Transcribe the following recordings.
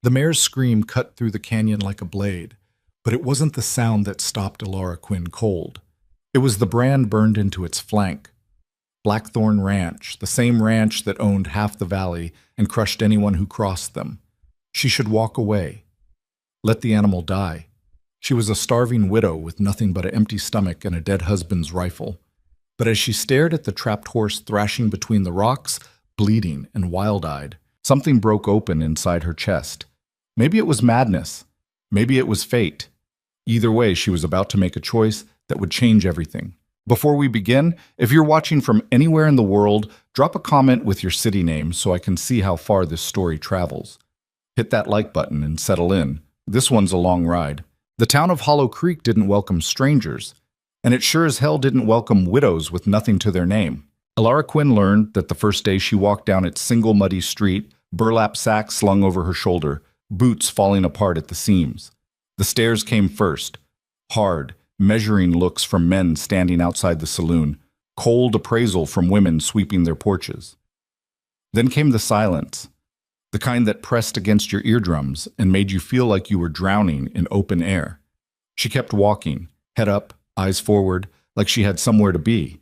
The mare's scream cut through the canyon like a blade, but it wasn't the sound that stopped Alara Quinn cold. It was the brand burned into its flank. Blackthorn Ranch, the same ranch that owned half the valley and crushed anyone who crossed them. She should walk away. Let the animal die. She was a starving widow with nothing but an empty stomach and a dead husband's rifle. But as she stared at the trapped horse thrashing between the rocks, bleeding and wild-eyed, something broke open inside her chest. Maybe it was madness. Maybe it was fate. Either way, she was about to make a choice that would change everything. Before we begin, if you're watching from anywhere in the world, drop a comment with your city name so I can see how far this story travels. Hit that like button and settle in. This one's a long ride. The town of Hollow Creek didn't welcome strangers, and it sure as hell didn't welcome widows with nothing to their name. Alara Quinn learned that the first day she walked down its single muddy street, burlap sack slung over her shoulder, boots falling apart at the seams. The stares came first, hard, measuring looks from men standing outside the saloon, cold appraisal from women sweeping their porches. Then came the silence, the kind that pressed against your eardrums and made you feel like you were drowning in open air. She kept walking, head up, eyes forward, like she had somewhere to be.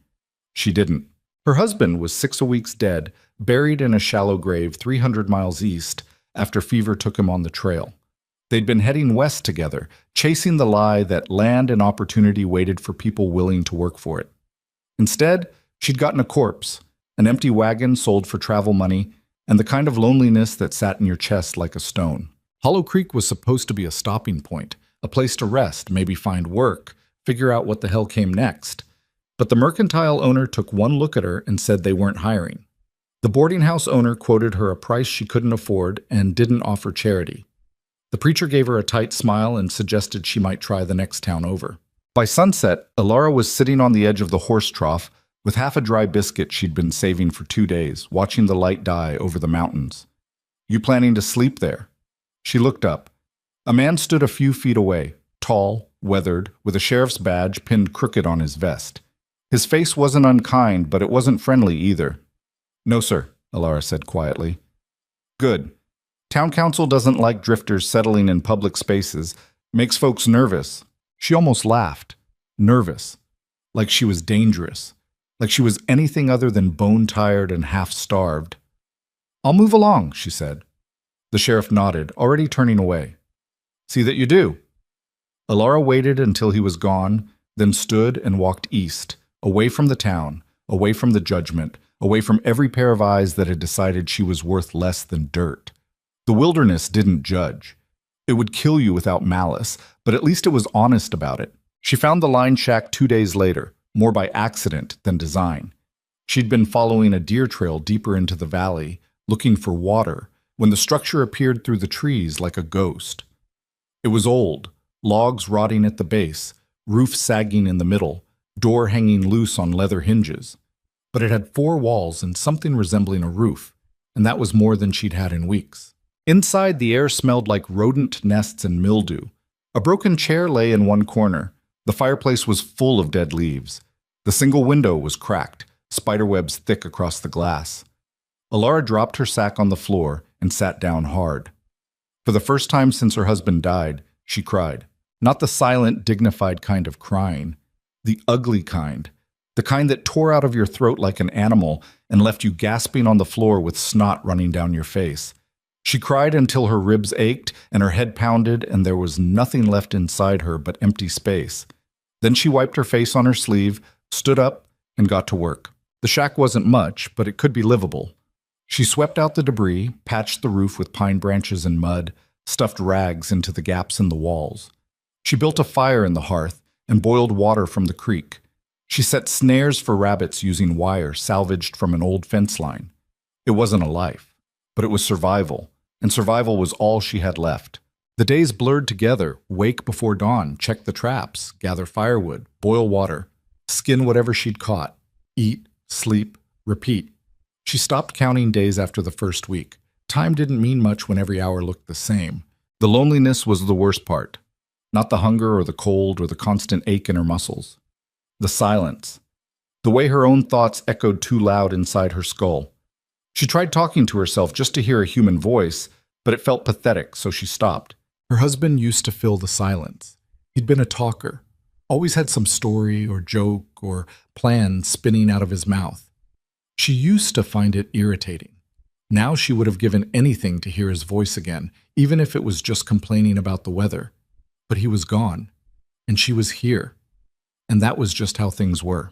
She didn't. Her husband was 6 weeks dead, buried in a shallow grave 300 miles east after fever took him on the trail. They'd been heading west together, chasing the lie that land and opportunity waited for people willing to work for it. Instead, she'd gotten a corpse, an empty wagon sold for travel money, and the kind of loneliness that sat in your chest like a stone. Hollow Creek was supposed to be a stopping point, a place to rest, maybe find work, figure out what the hell came next. But the mercantile owner took one look at her and said they weren't hiring. The boarding house owner quoted her a price she couldn't afford and didn't offer charity. The preacher gave her a tight smile and suggested she might try the next town over. By sunset, Alara was sitting on the edge of the horse trough with half a dry biscuit she'd been saving for 2 days, watching the light die over the mountains. "You planning to sleep there?" She looked up. A man stood a few feet away, tall, weathered, with a sheriff's badge pinned crooked on his vest. His face wasn't unkind, but it wasn't friendly either. "No, sir," Alara said quietly. "Good. Town council doesn't like drifters settling in public spaces. Makes folks nervous." She almost laughed. Nervous. Like she was dangerous. Like she was anything other than bone-tired and half-starved. "I'll move along," she said. The sheriff nodded, already turning away. "See that you do." Alara waited until he was gone, then stood and walked east, away from the town, away from the judgment, away from every pair of eyes that had decided she was worth less than dirt. The wilderness didn't judge. It would kill you without malice, but at least it was honest about it. She found the line shack 2 days later, more by accident than design. She'd been following a deer trail deeper into the valley, looking for water, when the structure appeared through the trees like a ghost. It was old, logs rotting at the base, roof sagging in the middle, door hanging loose on leather hinges. But it had 4 walls and something resembling a roof, and that was more than she'd had in weeks. Inside, the air smelled like rodent nests and mildew. A broken chair lay in one corner. The fireplace was full of dead leaves. The single window was cracked, spiderwebs thick across the glass. Alara dropped her sack on the floor and sat down hard. For the first time since her husband died, she cried. Not the silent, dignified kind of crying. The ugly kind. The kind that tore out of your throat like an animal and left you gasping on the floor with snot running down your face. She cried until her ribs ached and her head pounded and there was nothing left inside her but empty space. Then she wiped her face on her sleeve, stood up, and got to work. The shack wasn't much, but it could be livable. She swept out the debris, patched the roof with pine branches and mud, stuffed rags into the gaps in the walls. She built a fire in the hearth and boiled water from the creek. She set snares for rabbits using wire salvaged from an old fence line. It wasn't a life, but it was survival, and survival was all she had left. The days blurred together, wake before dawn, check the traps, gather firewood, boil water, skin whatever she'd caught, eat, sleep, repeat. She stopped counting days after the first week. Time didn't mean much when every hour looked the same. The loneliness was the worst part. Not the hunger or the cold or the constant ache in her muscles. The silence. The way her own thoughts echoed too loud inside her skull. She tried talking to herself just to hear a human voice, but it felt pathetic, so she stopped. Her husband used to fill the silence. He'd been a talker, always had some story or joke or plan spinning out of his mouth. She used to find it irritating. Now she would have given anything to hear his voice again, even if it was just complaining about the weather. But he was gone, and she was here, and that was just how things were.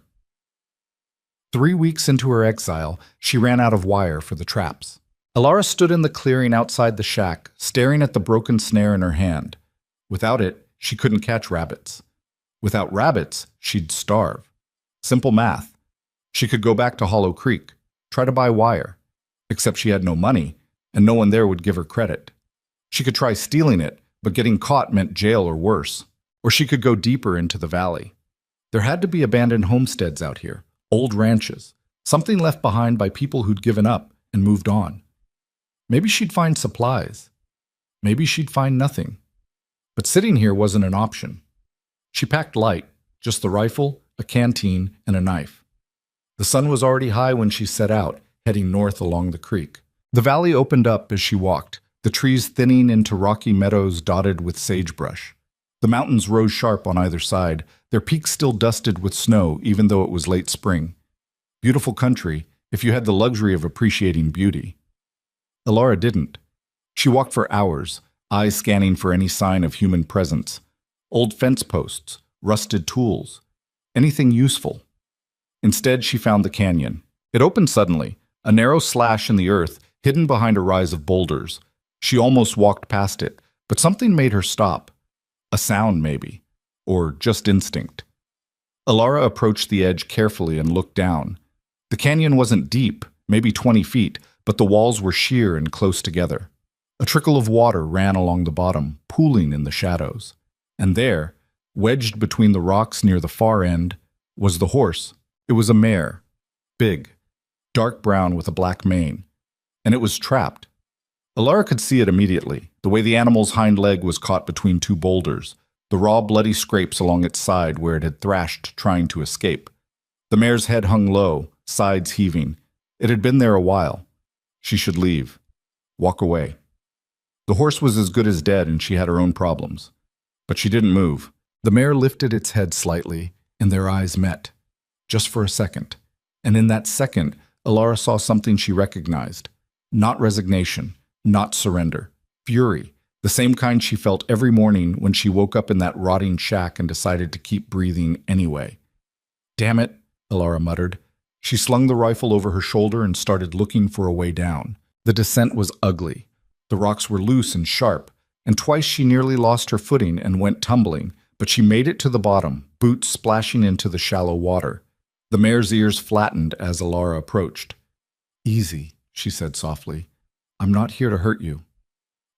3 weeks into her exile, she ran out of wire for the traps. Alara stood in the clearing outside the shack, staring at the broken snare in her hand. Without it, she couldn't catch rabbits. Without rabbits, she'd starve. Simple math. She could go back to Hollow Creek, try to buy wire, except she had no money, and no one there would give her credit. She could try stealing it, but getting caught meant jail or worse. Or she could go deeper into the valley. There had to be abandoned homesteads out here, old ranches, something left behind by people who'd given up and moved on. Maybe she'd find supplies. Maybe she'd find nothing. But sitting here wasn't an option. She packed light, just the rifle, a canteen, and a knife. The sun was already high when she set out, heading north along the creek. The valley opened up as she walked, the trees thinning into rocky meadows dotted with sagebrush. The mountains rose sharp on either side, their peaks still dusted with snow even though it was late spring. Beautiful country, if you had the luxury of appreciating beauty. Alara didn't. She walked for hours, eyes scanning for any sign of human presence. Old fence posts, rusted tools, anything useful. Instead, she found the canyon. It opened suddenly, a narrow slash in the earth hidden behind a rise of boulders. She almost walked past it, but something made her stop. A sound, maybe, or just instinct. Alara approached the edge carefully and looked down. The canyon wasn't deep, maybe 20 feet, but the walls were sheer and close together. A trickle of water ran along the bottom, pooling in the shadows. And there, wedged between the rocks near the far end, was the horse. It was a mare, big, dark brown with a black mane, and it was trapped. Alara could see it immediately, the way the animal's hind leg was caught between two boulders, the raw bloody scrapes along its side where it had thrashed trying to escape. The mare's head hung low, sides heaving. It had been there a while. She should leave. Walk away. The horse was as good as dead and she had her own problems. But she didn't move. The mare lifted its head slightly, and their eyes met. Just for a second. And in that second, Alara saw something she recognized. Not resignation, not surrender. Fury, the same kind she felt every morning when she woke up in that rotting shack and decided to keep breathing anyway. "Damn it," Alara muttered. She slung the rifle over her shoulder and started looking for a way down. The descent was ugly. The rocks were loose and sharp, and twice she nearly lost her footing and went tumbling, but she made it to the bottom, boots splashing into the shallow water. The mare's ears flattened as Alara approached. "Easy," she said softly. "I'm not here to hurt you."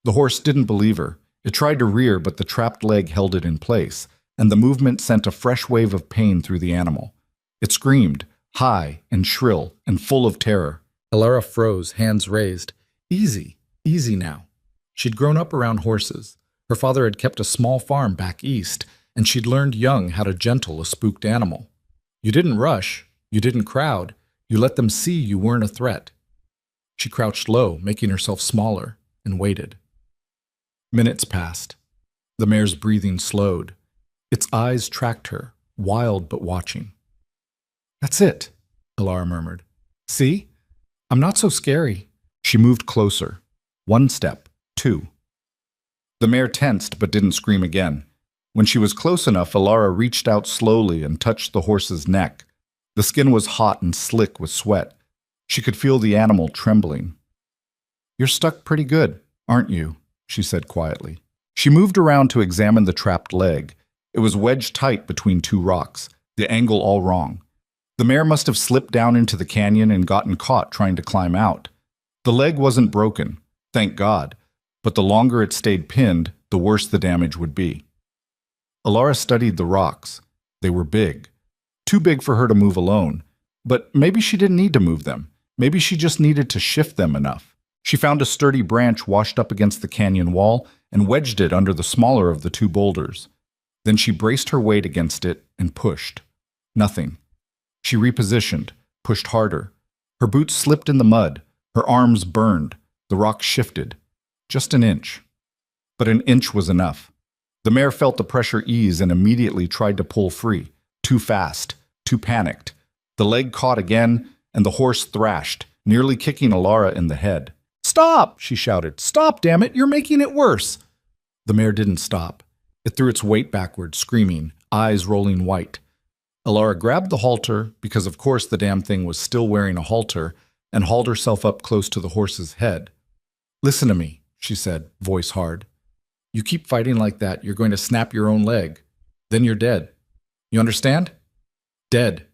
The horse didn't believe her. It tried to rear, but the trapped leg held it in place, and the movement sent a fresh wave of pain through the animal. It screamed, high and shrill and full of terror. Alara froze, hands raised. Easy, easy now. She'd grown up around horses. Her father had kept a small farm back east, and she'd learned young how to gentle a spooked animal. You didn't rush, you didn't crowd, you let them see you weren't a threat. She crouched low, making herself smaller, and waited. Minutes passed. The mare's breathing slowed. Its eyes tracked her, wild but watching. "That's it," Alara murmured. "See? I'm not so scary." She moved closer. 1 step, 2. The mare tensed but didn't scream again. When she was close enough, Alara reached out slowly and touched the horse's neck. The skin was hot and slick with sweat. She could feel the animal trembling. "You're stuck pretty good, aren't you?" she said quietly. She moved around to examine the trapped leg. It was wedged tight between two rocks, the angle all wrong. The mare must have slipped down into the canyon and gotten caught trying to climb out. The leg wasn't broken, thank God, but the longer it stayed pinned, the worse the damage would be. Alara studied the rocks. They were big. Too big for her to move alone. But maybe she didn't need to move them. Maybe she just needed to shift them enough. She found a sturdy branch washed up against the canyon wall and wedged it under the smaller of the two boulders. Then she braced her weight against it and pushed. Nothing. She repositioned, pushed harder. Her boots slipped in the mud. Her arms burned. The rock shifted. just an inch. But an inch was enough. The mare felt the pressure ease and immediately tried to pull free. Too fast, too panicked. The leg caught again, and the horse thrashed, nearly kicking Alara in the head. "Stop!" she shouted. "Stop, damn it! You're making it worse!" The mare didn't stop. It threw its weight backward, screaming, eyes rolling white. Alara grabbed the halter, because of course the damn thing was still wearing a halter, and hauled herself up close to the horse's head. "Listen to me," she said, voice hard. "You keep fighting like that, you're going to snap your own leg. Then you're dead. You understand? Dead."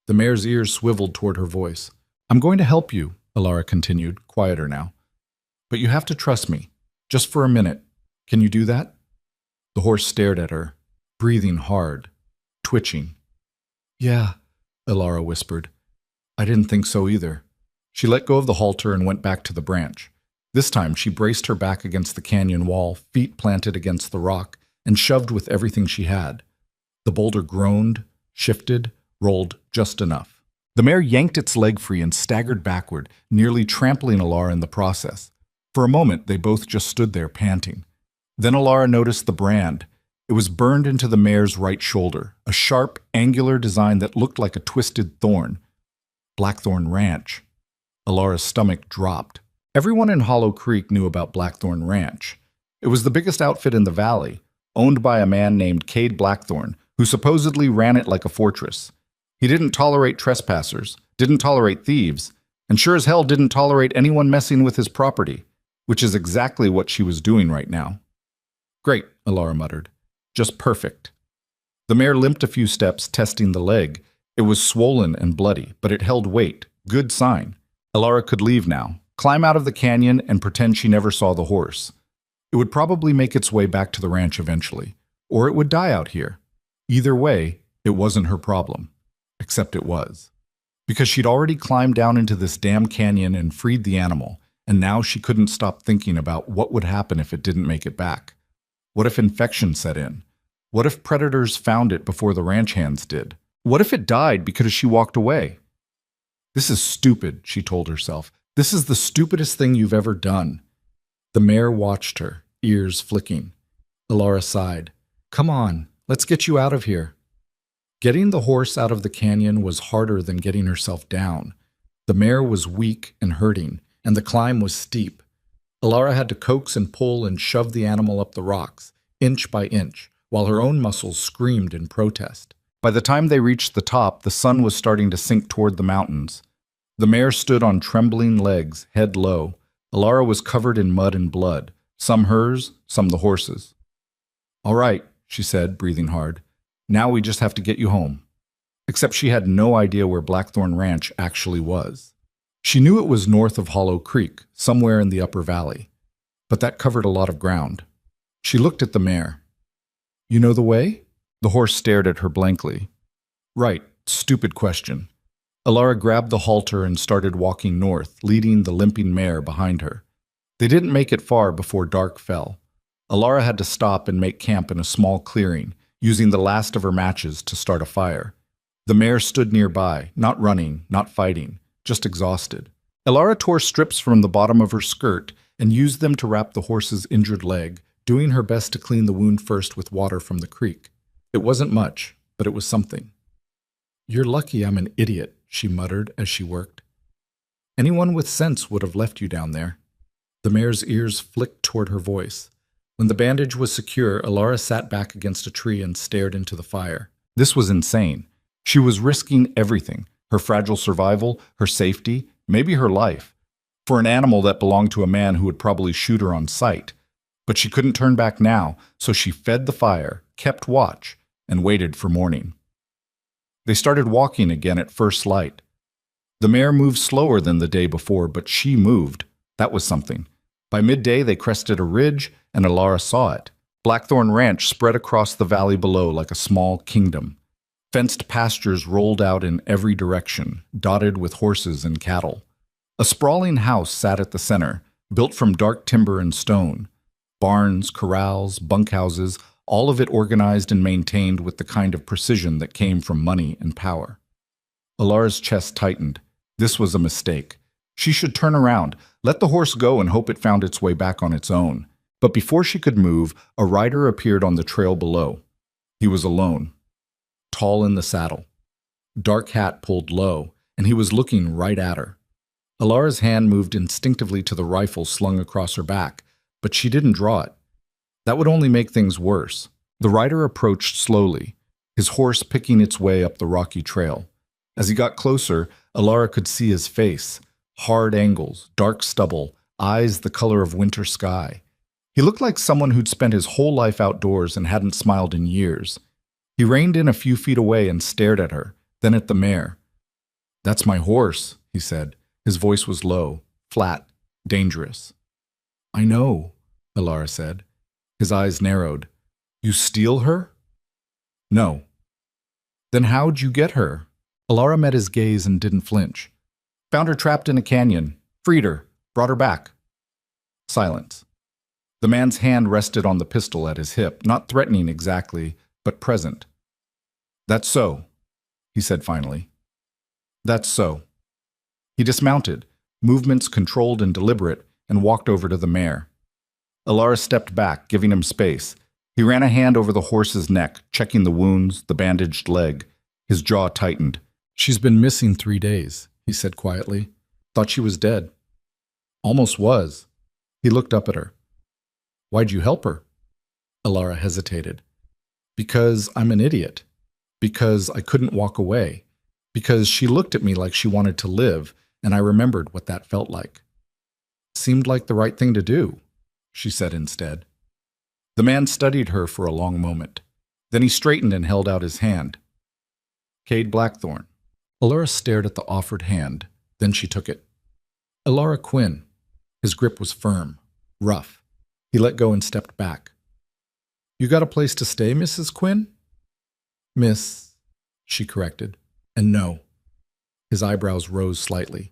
The mare's ears swiveled toward her voice. "I'm going to help you," Alara continued, quieter now. "But you have to trust me, just for a minute. Can you do that?" The horse stared at her, breathing hard, twitching. "Yeah," Alara whispered. "I didn't think so either." She let go of the halter and went back to the branch. This time she braced her back against the canyon wall, feet planted against the rock, and shoved with everything she had. The boulder groaned, shifted, rolled just enough. The mare yanked its leg free and staggered backward, nearly trampling Alara in the process. For a moment, they both just stood there, panting. Then Alara noticed the brand. It was burned into the mare's right shoulder, a sharp, angular design that looked like a twisted thorn. Blackthorn Ranch. Alara's stomach dropped. Everyone in Hollow Creek knew about Blackthorn Ranch. It was the biggest outfit in the valley, owned by a man named Cade Blackthorn, who supposedly ran it like a fortress. He didn't tolerate trespassers, didn't tolerate thieves, and sure as hell didn't tolerate anyone messing with his property, which is exactly what she was doing right now. "Great," Alara muttered. "Just perfect." The mare limped a few steps, testing the leg. It was swollen and bloody, but it held weight. Good sign. Alara could leave now, climb out of the canyon, and pretend she never saw the horse. It would probably make its way back to the ranch eventually, or it would die out here. Either way, it wasn't her problem. Except it was. Because she'd already climbed down into this damn canyon and freed the animal, and now she couldn't stop thinking about what would happen if it didn't make it back. What if infection set in? What if predators found it before the ranch hands did? What if it died because she walked away? "This is stupid," she told herself. "This is the stupidest thing you've ever done." The mare watched her, ears flicking. Alara sighed. "Come on, let's get you out of here." Getting the horse out of the canyon was harder than getting herself down. The mare was weak and hurting, and the climb was steep. Alara had to coax and pull and shove the animal up the rocks, inch by inch, while her own muscles screamed in protest. By the time they reached the top, the sun was starting to sink toward the mountains. The mare stood on trembling legs, head low. Alara was covered in mud and blood, some hers, some the horse's. "All right," she said, breathing hard. "Now we just have to get you home." Except she had no idea where Blackthorn Ranch actually was. She knew it was north of Hollow Creek, somewhere in the upper valley. But that covered a lot of ground. She looked at the mare. "You know the way?" The horse stared at her blankly. "Right, stupid question." Alara grabbed the halter and started walking north, leading the limping mare behind her. They didn't make it far before dark fell. Alara had to stop and make camp in a small clearing, using the last of her matches to start a fire. The mare stood nearby, not running, not fighting, just exhausted. Alara tore strips from the bottom of her skirt and used them to wrap the horse's injured leg, doing her best to clean the wound first with water from the creek. It wasn't much, but it was something. "You're lucky I'm an idiot," she muttered as she worked. "Anyone with sense would have left you down there." The mare's ears flicked toward her voice. When the bandage was secure, Alara sat back against a tree and stared into the fire. This was insane. She was risking everything, her fragile survival, her safety, maybe her life, for an animal that belonged to a man who would probably shoot her on sight. But she couldn't turn back now, so she fed the fire, kept watch, and waited for morning. They started walking again at first light. The mare moved slower than the day before, but she moved. That was something. By midday, they crested a ridge, and Alara saw it. Blackthorn Ranch spread across the valley below like a small kingdom. Fenced pastures rolled out in every direction, dotted with horses and cattle. A sprawling house sat at the center, built from dark timber and stone. Barns, corrals, bunkhouses, all of it organized and maintained with the kind of precision that came from money and power. Alara's chest tightened. This was a mistake. She should turn around, let the horse go and hope it found its way back on its own. But before she could move, a rider appeared on the trail below. He was alone, tall in the saddle, dark hat pulled low, and he was looking right at her. Alara's hand moved instinctively to the rifle slung across her back, but she didn't draw it. That would only make things worse. The rider approached slowly, his horse picking its way up the rocky trail. As he got closer, Alara could see his face, hard angles, dark stubble, eyes the color of winter sky. He looked like someone who'd spent his whole life outdoors and hadn't smiled in years. He reined in a few feet away and stared at her, then at the mare. "That's my horse," he said. His voice was low, flat, dangerous. "I know," Alara said. His eyes narrowed. "You steal her?" "No." "Then how'd you get her?" Alara met his gaze and didn't flinch. "Found her trapped in a canyon. Freed her. Brought her back." Silence. The man's hand rested on the pistol at his hip, not threatening exactly, but present. "That's so," he said finally. "That's so." He dismounted, movements controlled and deliberate, and walked over to the mare. Alara stepped back, giving him space. He ran a hand over the horse's neck, checking the wounds, the bandaged leg. His jaw tightened. "She's been missing 3 days," he said quietly. "Thought she was dead." "Almost was." He looked up at her. "Why'd you help her?" Alara hesitated. "Because I'm an idiot. Because I couldn't walk away. Because she looked at me like she wanted to live, and I remembered what that felt like." "Seemed like the right thing to do," she said instead. The man studied her for a long moment. Then he straightened and held out his hand. "Cade Blackthorn." Alara stared at the offered hand. Then she took it. "Alara Quinn." His grip was firm, rough. He let go and stepped back. "You got a place to stay, Mrs. Quinn?" "Miss," she corrected. "And no." His eyebrows rose slightly.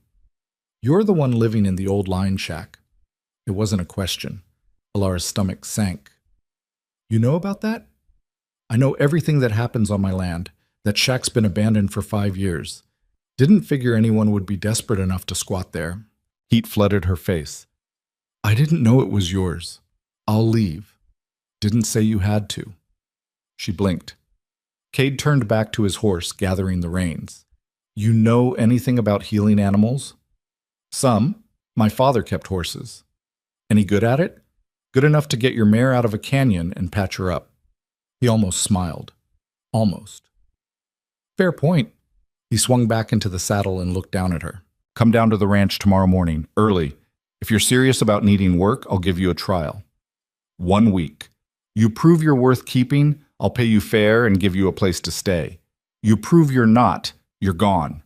"You're the one living in the old line shack." It wasn't a question. Alara's stomach sank. "You know about that?" "I know everything that happens on my land. That shack's been abandoned for 5 years. Didn't figure anyone would be desperate enough to squat there." Heat flooded her face. "I didn't know it was yours. I'll leave." "Didn't say you had to." She blinked. Cade turned back to his horse, gathering the reins. "You know anything about healing animals?" "Some. My father kept horses." "Any good at it? Good enough to get your mare out of a canyon and patch her up?" He almost smiled. Almost. "Fair point." He swung back into the saddle and looked down at her. "Come down to the ranch tomorrow morning, early. If you're serious about needing work, I'll give you a trial. 1 week. You prove you're worth keeping, I'll pay you fair and give you a place to stay. You prove you're not, you're gone."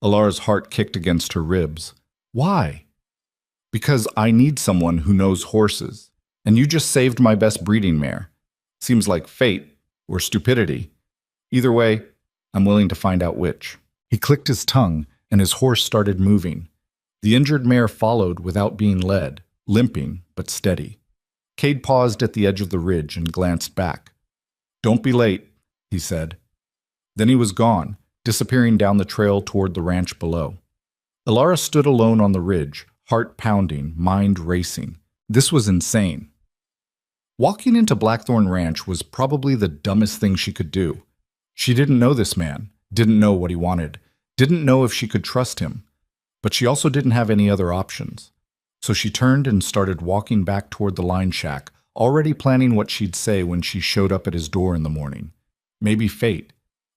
Alara's heart kicked against her ribs. "Why?" "Because I need someone who knows horses, and you just saved my best breeding mare. Seems like fate or stupidity. Either way, I'm willing to find out which." He clicked his tongue, and his horse started moving. The injured mare followed without being led, limping but steady. Cade paused at the edge of the ridge and glanced back. "Don't be late," he said. Then he was gone, disappearing down the trail toward the ranch below. Alara stood alone on the ridge, heart pounding, mind racing. This was insane. Walking into Blackthorn Ranch was probably the dumbest thing she could do. She didn't know this man, didn't know what he wanted, didn't know if she could trust him. But she also didn't have any other options. So she turned and started walking back toward the line shack, already planning what she'd say when she showed up at his door in the morning. Maybe fate.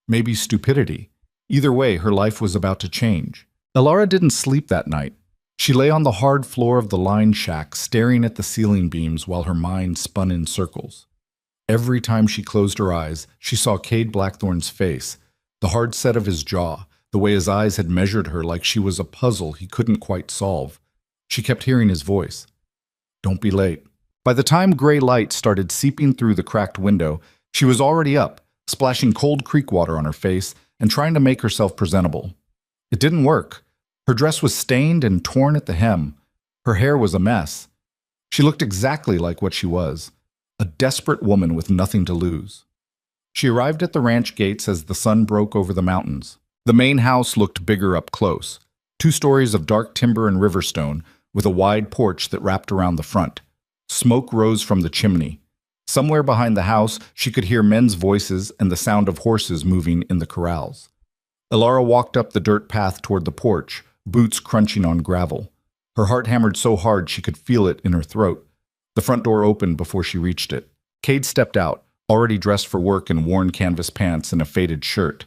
Maybe stupidity. Either way, her life was about to change. Alara didn't sleep that night. She lay on the hard floor of the line shack, staring at the ceiling beams while her mind spun in circles. Every time she closed her eyes, she saw Cade Blackthorn's face, the hard set of his jaw, the way his eyes had measured her like she was a puzzle he couldn't quite solve. She kept hearing his voice. "Don't be late." By the time gray light started seeping through the cracked window, she was already up, splashing cold creek water on her face and trying to make herself presentable. It didn't work. Her dress was stained and torn at the hem. Her hair was a mess. She looked exactly like what she was, a desperate woman with nothing to lose. She arrived at the ranch gates as the sun broke over the mountains. The main house looked bigger up close. 2 stories of dark timber and riverstone, with a wide porch that wrapped around the front. Smoke rose from the chimney. Somewhere behind the house, she could hear men's voices and the sound of horses moving in the corrals. Elara walked up the dirt path toward the porch, boots crunching on gravel. Her heart hammered so hard she could feel it in her throat. The front door opened before she reached it. Cade stepped out, already dressed for work in worn canvas pants and a faded shirt.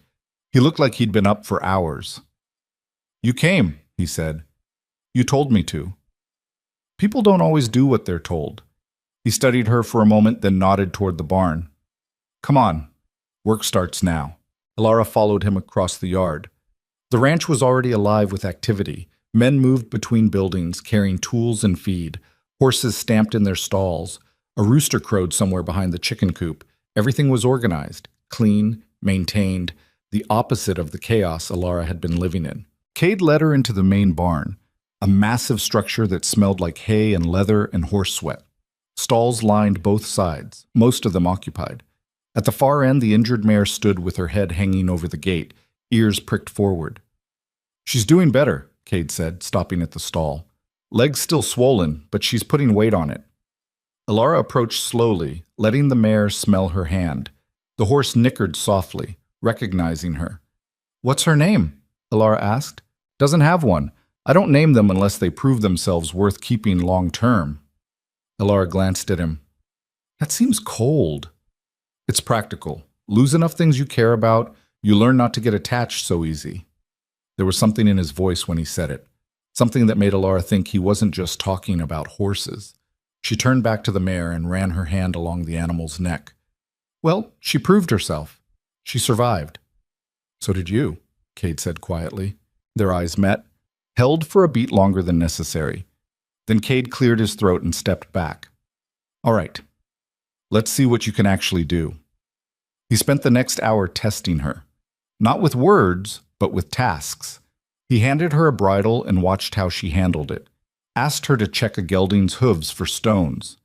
He looked like he'd been up for hours. "You came," he said. "You told me to." People don't always do what they're told. He studied her for a moment, then nodded toward the barn. "Come on. Work starts now." Elara followed him across the yard. The ranch was already alive with activity. Men moved between buildings, carrying tools and feed. Horses stamped in their stalls. A rooster crowed somewhere behind the chicken coop. Everything was organized, clean, maintained, the opposite of the chaos Elara had been living in. Cade led her into the main barn, a massive structure that smelled like hay and leather and horse sweat. Stalls lined both sides, most of them occupied. At the far end, the injured mare stood with her head hanging over the gate, ears pricked forward. "She's doing better," Cade said, stopping at the stall. "Legs still swollen, but she's putting weight on it." Elara approached slowly, letting the mare smell her hand. The horse nickered softly, recognizing her. "What's her name?" Elara asked. "Doesn't have one. I don't name them unless they prove themselves worth keeping long term." Elara glanced at him. "That seems cold." "It's practical. Lose enough things you care about, you learn not to get attached so easy." There was something in his voice when he said it, something that made Elara think he wasn't just talking about horses. She turned back to the mare and ran her hand along the animal's neck. "Well, she proved herself. She survived." "So did you," Cade said quietly. Their eyes met, held for a beat longer than necessary. Then Cade cleared his throat and stepped back. "All right, let's see what you can actually do." He spent the next hour testing her, not with words, but with tasks. He handed her a bridle and watched how she handled it, asked her to check a gelding's hooves for stones,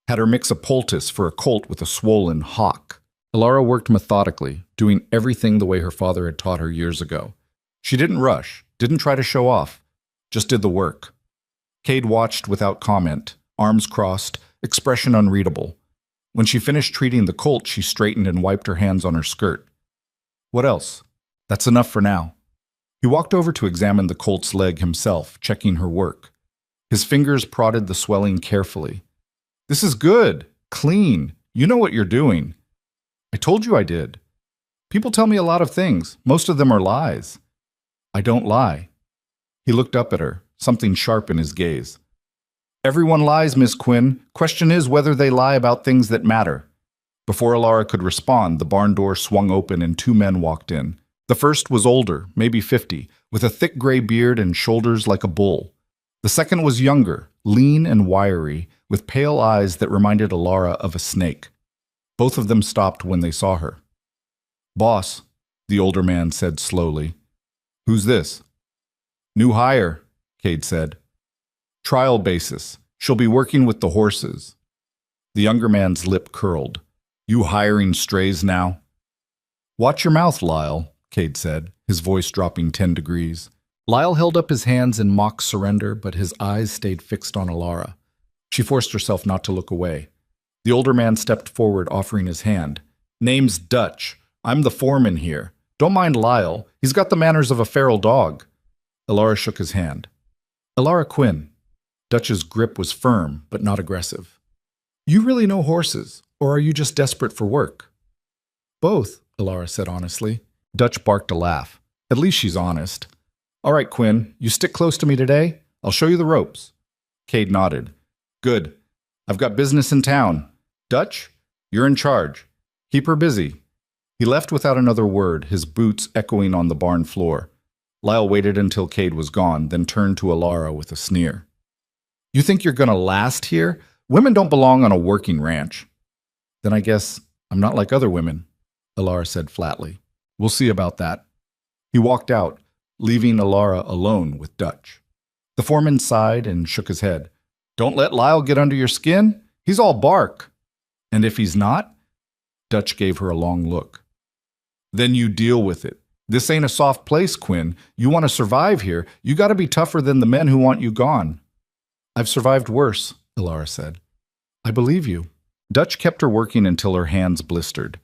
had her mix a poultice for a colt with a swollen hock. Elara worked methodically, doing everything the way her father had taught her years ago. She didn't rush, didn't try to show off, just did the work. Cade watched without comment, arms crossed, expression unreadable. When she finished treating the colt, she straightened and wiped her hands on her skirt. "What else?" "That's enough for now." He walked over to examine the colt's leg himself, checking her work. His fingers prodded the swelling carefully. "This is good, clean. You know what you're doing." "I told you I did." "People tell me a lot of things. Most of them are lies." "I don't lie." He looked up at her, something sharp in his gaze. "Everyone lies, Miss Quinn. Question is whether they lie about things that matter." Before Elara could respond, the barn door swung open and 2 men walked in. The first was older, maybe 50, with a thick gray beard and shoulders like a bull. The second was younger, lean and wiry, with pale eyes that reminded Elara of a snake. Both of them stopped when they saw her. "Boss," the older man said slowly. "Who's this?" "New hire," Cade said. "Trial basis. She'll be working with the horses." The younger man's lip curled. "You hiring strays now?" "Watch your mouth, Lyle," Cade said, his voice dropping 10 degrees. Lyle held up his hands in mock surrender, but his eyes stayed fixed on Elara. She forced herself not to look away. The older man stepped forward, offering his hand. "Name's Dutch. I'm the foreman here. Don't mind Lyle. He's got the manners of a feral dog." Elara shook his hand. "Elara Quinn." Dutch's grip was firm, but not aggressive. "You really know horses, or are you just desperate for work?" "Both," Elara said honestly. Dutch barked a laugh. "At least she's honest." "All right, Quinn, you stick close to me today? I'll show you the ropes." Cade nodded. "Good. I've got business in town. Dutch, you're in charge. Keep her busy." He left without another word, his boots echoing on the barn floor. Lyle waited until Cade was gone, then turned to Elara with a sneer. "You think you're going to last here? Women don't belong on a working ranch." "Then I guess I'm not like other women," Elara said flatly. "We'll see about that." He walked out, leaving Elara alone with Dutch. The foreman sighed and shook his head. "Don't let Lyle get under your skin. He's all bark." "And if he's not?" Dutch gave her a long look. "Then you deal with it. This ain't a soft place, Quinn. You want to survive here, you got to be tougher than the men who want you gone. I've survived worse, Elara said. I believe you. Dutch kept her working until her hands blistered.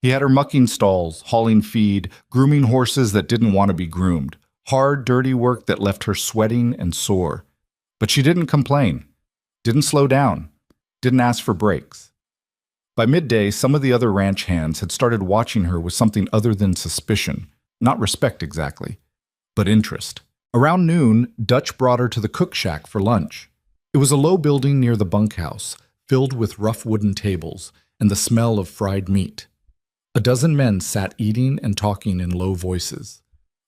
He had her mucking stalls, hauling feed, grooming horses that didn't want to be groomed. Hard, dirty work that left her sweating and sore. But she didn't complain, didn't slow down, didn't ask for breaks. By midday, some of the other ranch hands had started watching her with something other than suspicion, not respect exactly, but interest. Around noon, Dutch brought her to the cook shack for lunch. It was a low building near the bunkhouse, filled with rough wooden tables and the smell of fried meat. A dozen men sat eating and talking in low voices.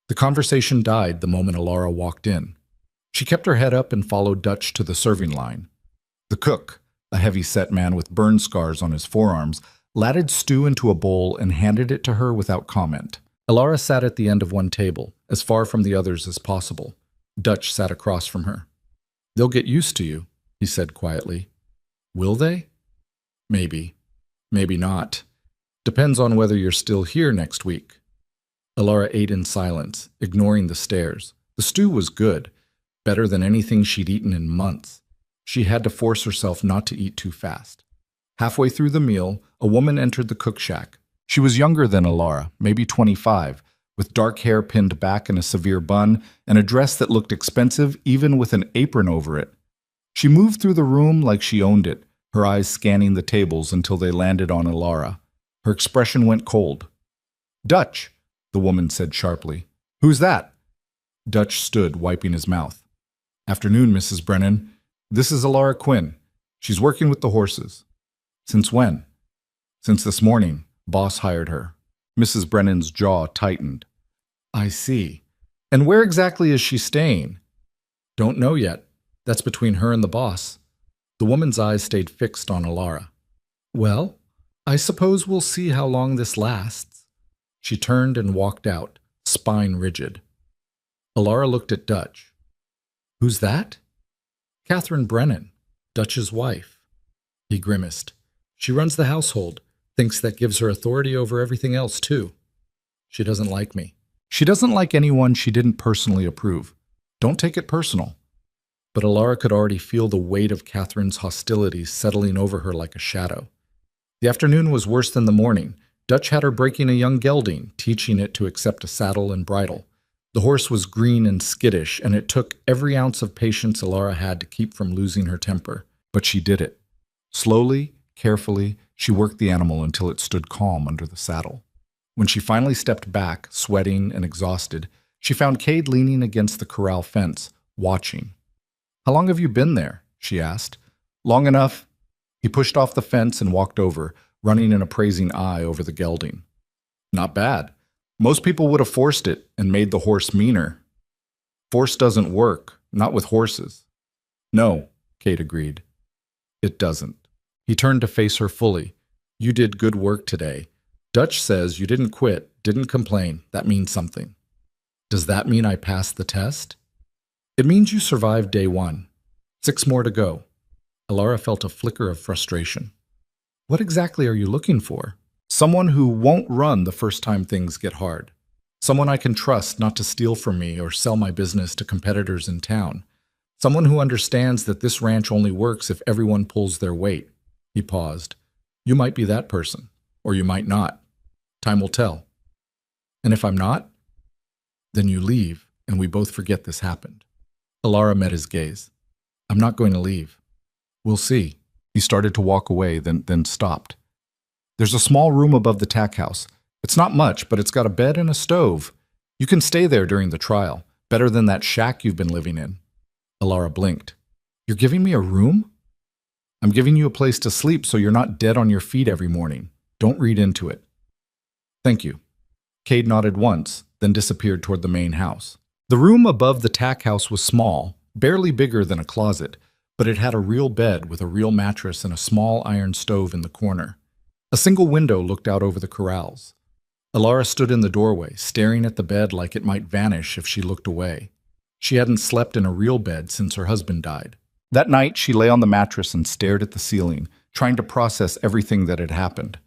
The conversation died the moment Elara walked in. She kept her head up and followed Dutch to the serving line. The cook, a heavy-set man with burn scars on his forearms, ladled stew into a bowl and handed it to her without comment. Elara sat at the end of one table, as far from the others as possible. Dutch sat across from her. They'll get used to you, he said quietly. Will they? Maybe. Maybe not. Depends on whether you're still here next week. Elara ate in silence, ignoring the stares. The stew was good, better than anything she'd eaten in months. She had to force herself not to eat too fast. Halfway through the meal, a woman entered the cook shack. She was younger than Elara, maybe 25, with dark hair pinned back in a severe bun and a dress that looked expensive even with an apron over it. She moved through the room like she owned it, her eyes scanning the tables until they landed on Elara. Her expression went cold. Dutch, the woman said sharply. Who's that? Dutch stood, wiping his mouth. Afternoon, Mrs. Brennan. This is Elara Quinn. She's working with the horses. Since when? Since this morning. Boss hired her. Mrs. Brennan's jaw tightened. I see. And where exactly is she staying? Don't know yet. That's between her and the boss. The woman's eyes stayed fixed on Elara. Well, I suppose we'll see how long this lasts. She turned and walked out, spine rigid. Elara looked at Dutch. Who's that? Catherine Brennan, Dutch's wife. He grimaced. She runs the household, thinks that gives her authority over everything else, too. She doesn't like me. She doesn't like anyone she didn't personally approve. Don't take it personal. But Elara could already feel the weight of Catherine's hostility settling over her like a shadow. The afternoon was worse than the morning. Dutch had her breaking a young gelding, teaching it to accept a saddle and bridle. The horse was green and skittish, and it took every ounce of patience Elara had to keep from losing her temper. But she did it. Slowly, carefully, she worked the animal until it stood calm under the saddle. When she finally stepped back, sweating and exhausted, she found Cade leaning against the corral fence, watching. How long have you been there? She asked. Long enough. He pushed off the fence and walked over, running an appraising eye over the gelding. Not bad. Most people would have forced it and made the horse meaner. Force doesn't work, not with horses. No, Kate agreed. It doesn't. He turned to face her fully. You did good work today. Dutch says you didn't quit, didn't complain. That means something. Does that mean I passed the test? It means you survived day 1. 6 more to go. Elara felt a flicker of frustration. What exactly are you looking for? Someone who won't run the first time things get hard. Someone I can trust not to steal from me or sell my business to competitors in town. Someone who understands that this ranch only works if everyone pulls their weight. He paused. You might be that person, or you might not. Time will tell. And if I'm not, then you leave and we both forget this happened. Elara met his gaze. I'm not going to leave. We'll see. He started to walk away, then stopped. There's a small room above the tack house. It's not much, but it's got a bed and a stove. You can stay there during the trial, better than that shack you've been living in. Elara blinked. You're giving me a room? I'm giving you a place to sleep so you're not dead on your feet every morning. Don't read into it. Thank you. Cade nodded once, then disappeared toward the main house. The room above the tack house was small, barely bigger than a closet, but it had a real bed with a real mattress and a small iron stove in the corner. A single window looked out over the corrals. Elara stood in the doorway, staring at the bed like it might vanish if she looked away. She hadn't slept in a real bed since her husband died. That night, she lay on the mattress and stared at the ceiling, trying to process everything that had happened.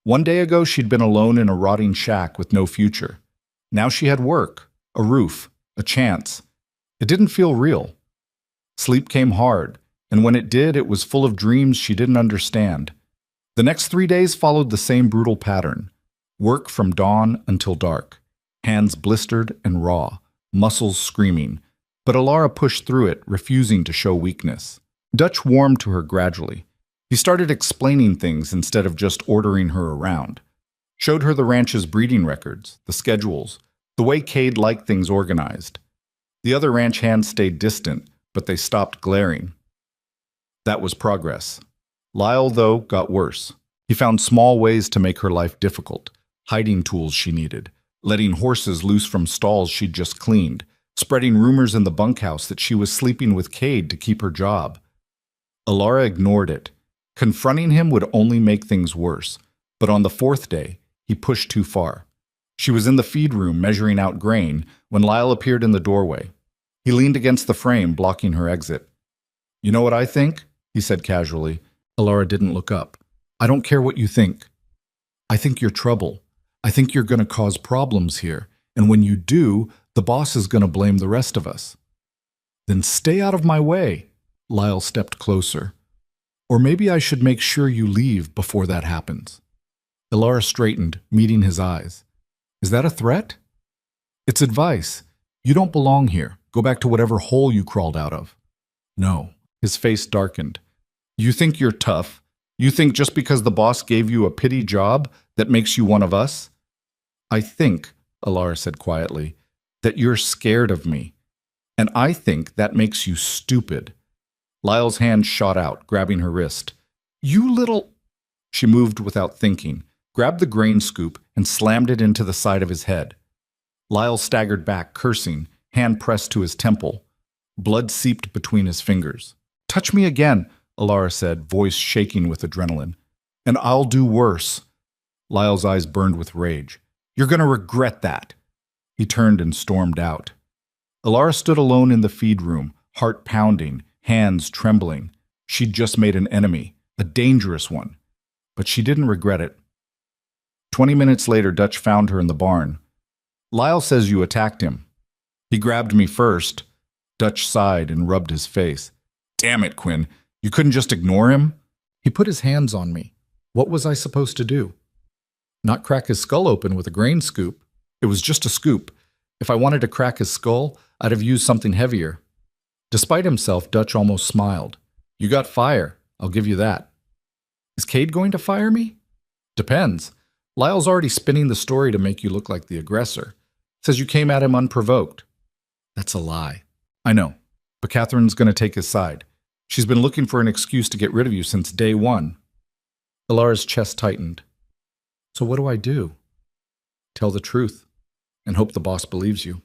1 day ago, she'd been alone in a rotting shack with no future. Now she had work, a roof, a chance. It didn't feel real. Sleep came hard, and when it did, it was full of dreams she didn't understand. The next 3 days followed the same brutal pattern. Work from dawn until dark. Hands blistered and raw, muscles screaming. But Alara pushed through it, refusing to show weakness. Dutch warmed to her gradually. He started explaining things instead of just ordering her around. Showed her the ranch's breeding records, the schedules, the way Cade liked things organized. The other ranch hands stayed distant, but they stopped glaring. That was progress. Lyle, though, got worse. He found small ways to make her life difficult, hiding tools she needed, letting horses loose from stalls she'd just cleaned, spreading rumors in the bunkhouse that she was sleeping with Cade to keep her job. Alara ignored it. Confronting him would only make things worse, but on the 4th day, he pushed too far. She was in the feed room measuring out grain when Lyle appeared in the doorway. He leaned against the frame, blocking her exit. "You know what I think?" he said casually. Alara didn't look up. "I don't care what you think. I think you're trouble. I think you're going to cause problems here, and when you do, the boss is going to blame the rest of us." "Then stay out of my way." Lyle stepped closer. "Or maybe I should make sure you leave before that happens." Alara straightened, meeting his eyes. "Is that a threat?" "It's advice. You don't belong here. Go back to whatever hole you crawled out of." "No." His face darkened. "You think you're tough? You think just because the boss gave you a pity job that makes you one of us?" "I think," Alara said quietly, "that you're scared of me. And I think that makes you stupid." Lyle's hand shot out, grabbing her wrist. "You little—" She moved without thinking, grabbed the grain scoop, and slammed it into the side of his head. Lyle staggered back, cursing, hand pressed to his temple. Blood seeped between his fingers. "Touch me again," Alara said, voice shaking with adrenaline. "And I'll do worse." Lyle's eyes burned with rage. "You're going to regret that." He turned and stormed out. Alara stood alone in the feed room, heart pounding, hands trembling. She'd just made an enemy, a dangerous one. But she didn't regret it. 20 minutes later, Dutch found her in the barn. "Lyle says you attacked him." "He grabbed me first." Dutch sighed and rubbed his face. "Damn it, Quinn. You couldn't just ignore him?" "He put his hands on me. What was I supposed to do? Not crack his skull open with a grain scoop. It was just a scoop. If I wanted to crack his skull, I'd have used something heavier." Despite himself, Dutch almost smiled. "You got fire. I'll give you that." "Is Cade going to fire me?" "Depends. Lyle's already spinning the story to make you look like the aggressor. Says you came at him unprovoked." "That's a lie." "I know, but Catherine's going to take his side. She's been looking for an excuse to get rid of you since day one." Alara's chest tightened. "So what do I do?" "Tell the truth, and hope the boss believes you."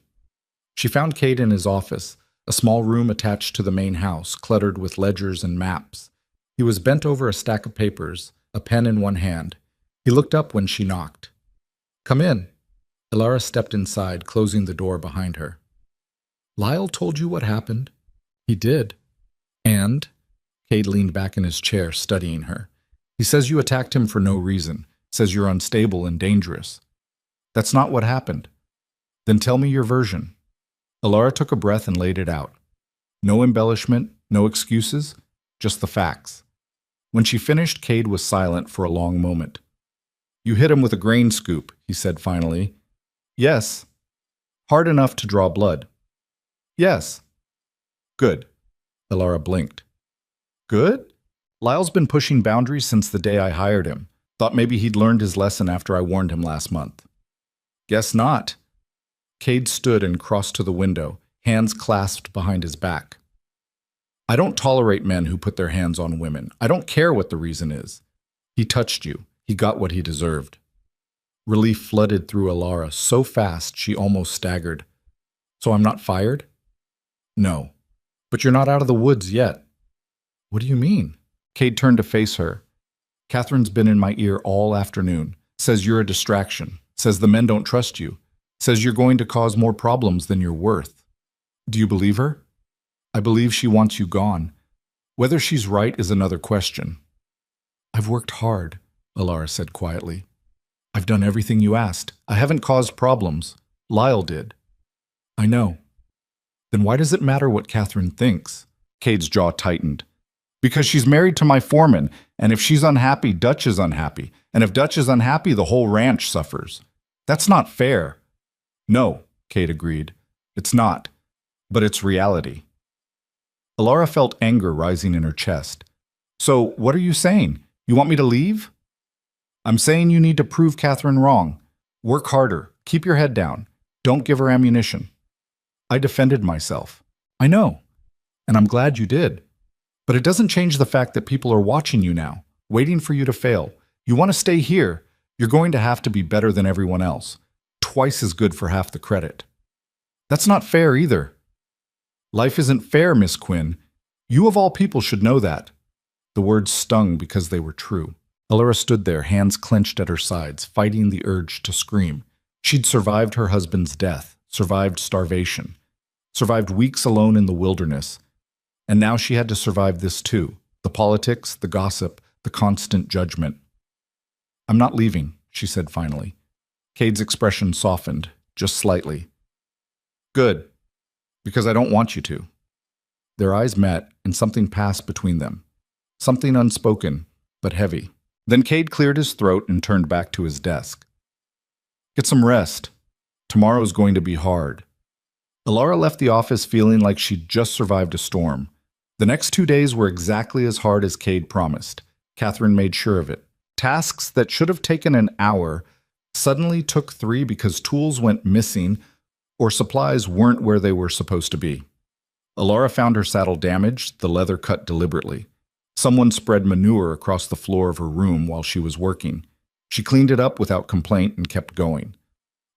She found Cade in his office, a small room attached to the main house, cluttered with ledgers and maps. He was bent over a stack of papers, a pen in one hand. He looked up when she knocked. "Come in." Alara stepped inside, closing the door behind her. "Lyle told you what happened?" "He did." "And?" Cade leaned back in his chair, studying her. "He says you attacked him for no reason. Says you're unstable and dangerous." "That's not what happened." "Then tell me your version." Alara took a breath and laid it out. No embellishment, no excuses, just the facts. When she finished, Cade was silent for a long moment. "You hit him with a grain scoop," he said finally. "Yes." "Hard enough to draw blood." "Yes." "Good." Alara blinked. "Good?" "Lyle's been pushing boundaries since the day I hired him. Thought maybe he'd learned his lesson after I warned him last month." "Guess not." Cade stood and crossed to the window, hands clasped behind his back. "I don't tolerate men who put their hands on women. I don't care what the reason is. He touched you. He got what he deserved." Relief flooded through Alara so fast she almost staggered. "So I'm not fired?" "No. But you're not out of the woods yet." "What do you mean?" Cade turned to face her. "Catherine's been in my ear all afternoon. Says you're a distraction. Says the men don't trust you. Says you're going to cause more problems than you're worth." "Do you believe her?" "I believe she wants you gone. Whether she's right is another question." "I've worked hard," Alara said quietly. "I've done everything you asked. I haven't caused problems. Lyle did. I know. Then why does it matter what Catherine thinks? Cade's jaw tightened. Because she's married to my foreman, and if she's unhappy, Dutch is unhappy. And if Dutch is unhappy, the whole ranch suffers. That's not fair. No, Cade agreed. It's not. But it's reality. Alara felt anger rising in her chest. So, what are you saying? You want me to leave? I'm saying you need to prove Catherine wrong. Work harder. Keep your head down. Don't give her ammunition. I defended myself. I know. And I'm glad you did. But it doesn't change the fact that people are watching you now, waiting for you to fail. You want to stay here, you're going to have to be better than everyone else. Twice as good for half the credit. That's not fair either. Life isn't fair, Miss Quinn. You of all people should know that. The words stung because they were true. Alara stood there, hands clenched at her sides, fighting the urge to scream. She'd survived her husband's death, survived starvation, survived weeks alone in the wilderness. And now she had to survive this too, the politics, the gossip, the constant judgment. I'm not leaving, she said finally. Cade's expression softened, just slightly. Good, because I don't want you to. Their eyes met, and something passed between them. Something unspoken, but heavy. Then Cade cleared his throat and turned back to his desk. Get some rest. Tomorrow's going to be hard. Alara left the office feeling like she'd just survived a storm. The next 2 days were exactly as hard as Cade promised. Catherine made sure of it. Tasks that should have taken an hour suddenly took 3 because tools went missing or supplies weren't where they were supposed to be. Alara found her saddle damaged, the leather cut deliberately. Someone spread manure across the floor of her room while she was working. She cleaned it up without complaint and kept going.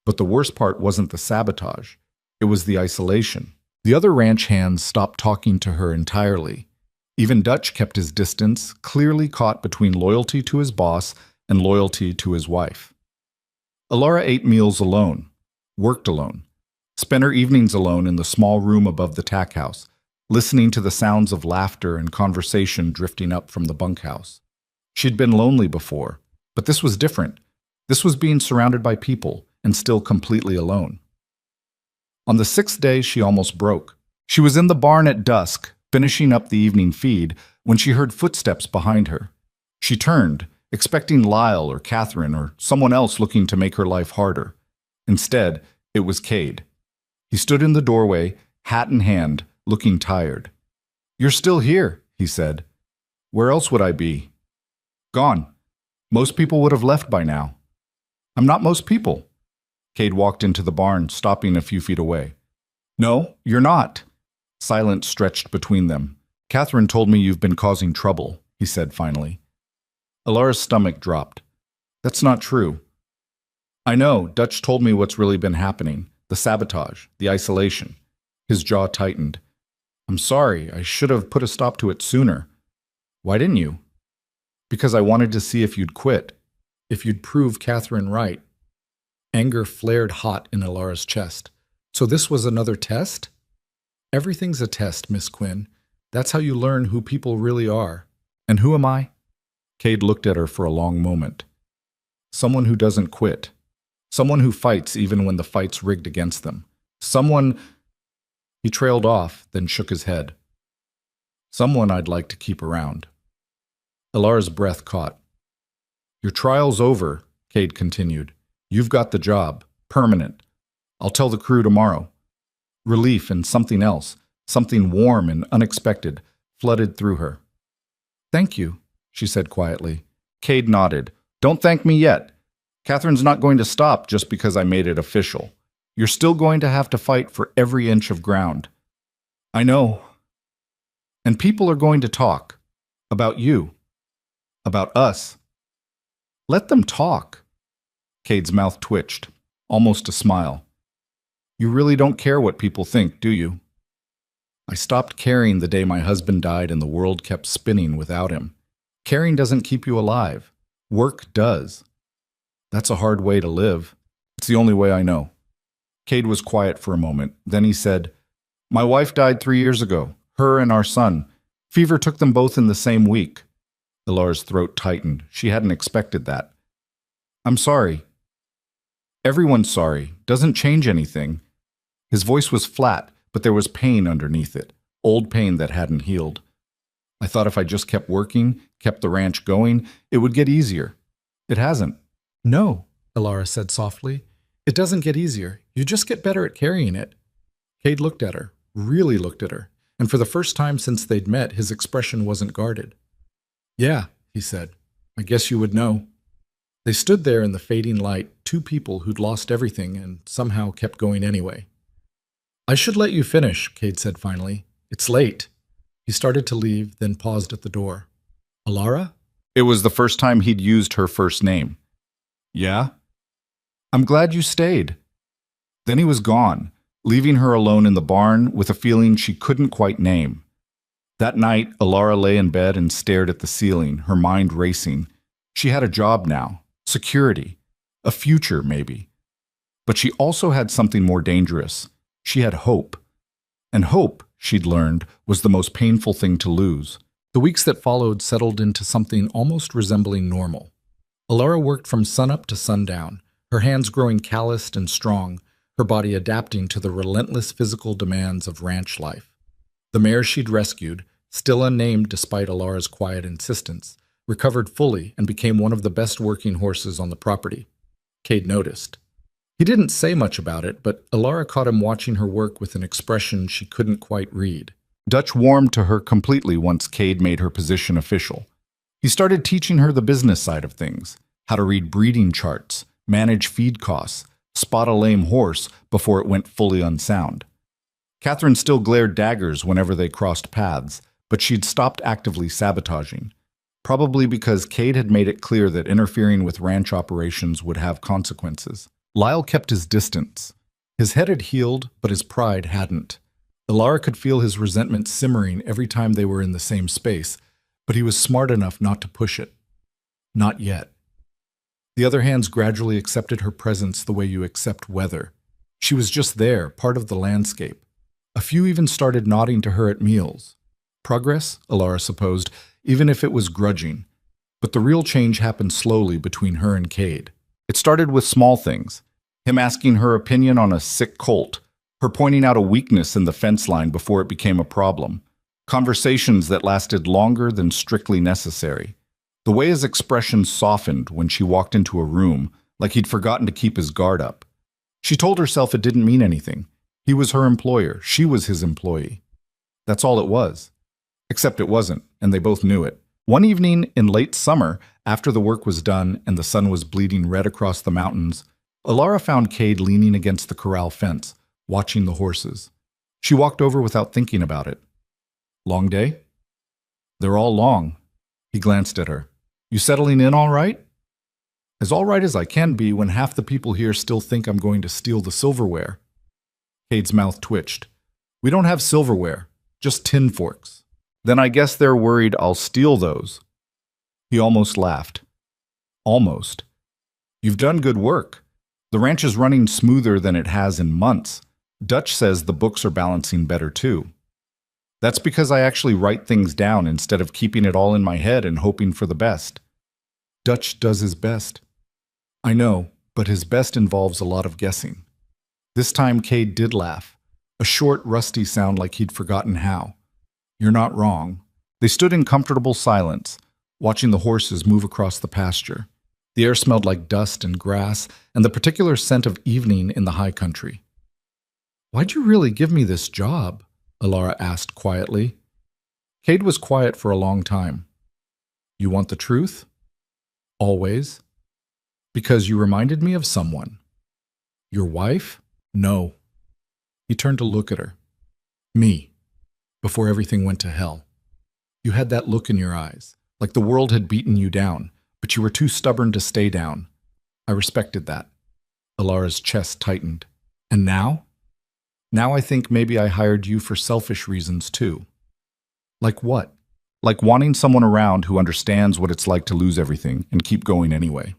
But the worst part wasn't the sabotage. It was the isolation. The other ranch hands stopped talking to her entirely. Even Dutch kept his distance, clearly caught between loyalty to his boss and loyalty to his wife. Alara ate meals alone, worked alone, spent her evenings alone in the small room above the tack house, listening to the sounds of laughter and conversation drifting up from the bunkhouse. She'd been lonely before, but this was different. This was being surrounded by people and still completely alone. On the 6th day, she almost broke. She was in the barn at dusk, finishing up the evening feed, when she heard footsteps behind her. She turned, expecting Lyle or Catherine or someone else looking to make her life harder. Instead, it was Cade. He stood in the doorway, hat in hand, looking tired. You're still here, he said. Where else would I be? Gone. Most people would have left by now. I'm not most people. Cade walked into the barn, stopping a few feet away. No, you're not. Silence stretched between them. Catherine told me you've been causing trouble, he said finally. Alara's stomach dropped. That's not true. I know, Dutch told me what's really been happening. The sabotage, the isolation. His jaw tightened. I'm sorry, I should have put a stop to it sooner. Why didn't you? Because I wanted to see if you'd quit, if you'd prove Catherine right. Anger flared hot in Alara's chest. So this was another test? Everything's a test, Miss Quinn. That's how you learn who people really are. And who am I? Cade looked at her for a long moment. Someone who doesn't quit. Someone who fights even when the fight's rigged against them. Someone... He trailed off, then shook his head. Someone I'd like to keep around. Alara's breath caught. Your trial's over, Cade continued. You've got the job. Permanent. I'll tell the crew tomorrow. Relief and something else, something warm and unexpected, flooded through her. Thank you, she said quietly. Cade nodded. Don't thank me yet. Catherine's not going to stop just because I made it official. You're still going to have to fight for every inch of ground. I know. And people are going to talk. About you. About us. Let them talk. Cade's mouth twitched, almost a smile. You really don't care what people think, do you? I stopped caring the day my husband died and the world kept spinning without him. Caring doesn't keep you alive. Work does. That's a hard way to live. It's the only way I know. Cade was quiet for a moment. Then he said, My wife died 3 years ago. Her and our son. Fever took them both in the same week. Alara's throat tightened. She hadn't expected that. I'm sorry. Everyone's sorry. Doesn't change anything. His voice was flat, but there was pain underneath it. Old pain that hadn't healed. I thought if I just kept working, kept the ranch going, it would get easier. It hasn't. No, Alara said softly. It doesn't get easier. You just get better at carrying it. Cade looked at her, really looked at her, and for the first time since they'd met, his expression wasn't guarded. Yeah, he said. I guess you would know. They stood there in the fading light, two people who'd lost everything and somehow kept going anyway. I should let you finish, Cade said finally. It's late. He started to leave, then paused at the door. Alara? It was the first time he'd used her first name. Yeah? I'm glad you stayed. Then he was gone, leaving her alone in the barn with a feeling she couldn't quite name. That night, Alara lay in bed and stared at the ceiling, her mind racing. She had a job now, security, a future maybe. But she also had something more dangerous. She had hope. And hope, she'd learned, was the most painful thing to lose. The weeks that followed settled into something almost resembling normal. Alara worked from sunup to sundown, her hands growing calloused and strong, her body adapting to the relentless physical demands of ranch life. The mare she'd rescued, still unnamed despite Alara's quiet insistence, recovered fully and became one of the best working horses on the property. Cade noticed. He didn't say much about it, but Alara caught him watching her work with an expression she couldn't quite read. Dutch warmed to her completely once Cade made her position official. He started teaching her the business side of things, how to read breeding charts, manage feed costs, spot a lame horse before it went fully unsound. Catherine still glared daggers whenever they crossed paths, but she'd stopped actively sabotaging, probably because Cade had made it clear that interfering with ranch operations would have consequences. Lyle kept his distance. His head had healed, but his pride hadn't. Alara could feel his resentment simmering every time they were in the same space, but he was smart enough not to push it. Not yet. The other hands gradually accepted her presence the way you accept weather. She was just there, part of the landscape. A few even started nodding to her at meals. Progress, Alara supposed, even if it was grudging. But the real change happened slowly between her and Cade. It started with small things. Him asking her opinion on a sick colt, her pointing out a weakness in the fence line before it became a problem. Conversations that lasted longer than strictly necessary. The way his expression softened when she walked into a room, like he'd forgotten to keep his guard up. She told herself it didn't mean anything. He was her employer. She was his employee. That's all it was. Except it wasn't, and they both knew it. One evening in late summer, after the work was done and the sun was bleeding red across the mountains, Alara found Cade leaning against the corral fence, watching the horses. She walked over without thinking about it. Long day? They're all long. He glanced at her. You settling in all right? As all right as I can be when half the people here still think I'm going to steal the silverware. Cade's mouth twitched. We don't have silverware, just tin forks. Then I guess they're worried I'll steal those. He almost laughed. Almost. You've done good work. The ranch is running smoother than it has in months. Dutch says the books are balancing better too. That's because I actually write things down instead of keeping it all in my head and hoping for the best. Dutch does his best. I know, but his best involves a lot of guessing. This time Cade did laugh, a short, rusty sound like he'd forgotten how. You're not wrong. They stood in comfortable silence, watching the horses move across the pasture. The air smelled like dust and grass and the particular scent of evening in the high country. Why'd you really give me this job? Alara asked quietly. Cade was quiet for a long time. You want the truth? Always. Because you reminded me of someone. Your wife? No. He turned to look at her. Me. Before everything went to hell. You had that look in your eyes, like the world had beaten you down, but you were too stubborn to stay down. I respected that. Alara's chest tightened. And now? Now I think maybe I hired you for selfish reasons too. Like what? Like wanting someone around who understands what it's like to lose everything and keep going anyway.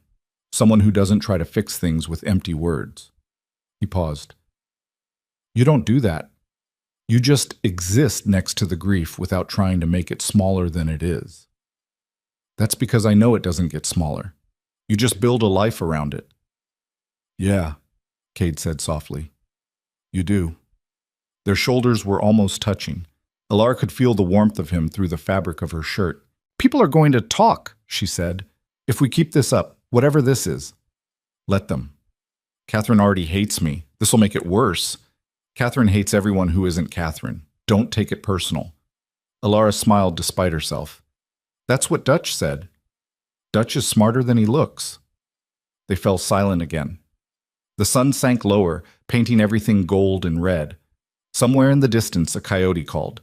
Someone who doesn't try to fix things with empty words. He paused. You don't do that. You just exist next to the grief without trying to make it smaller than it is. That's because I know it doesn't get smaller. You just build a life around it. Yeah, Cade said softly. You do. Their shoulders were almost touching. Alara could feel the warmth of him through the fabric of her shirt. People are going to talk, she said. If we keep this up, whatever this is. Let them. Catherine already hates me. This'll make it worse. Catherine hates everyone who isn't Catherine. Don't take it personal. Alara smiled despite herself. That's what Dutch said. Dutch is smarter than he looks. They fell silent again. The sun sank lower, painting everything gold and red. Somewhere in the distance, a coyote called.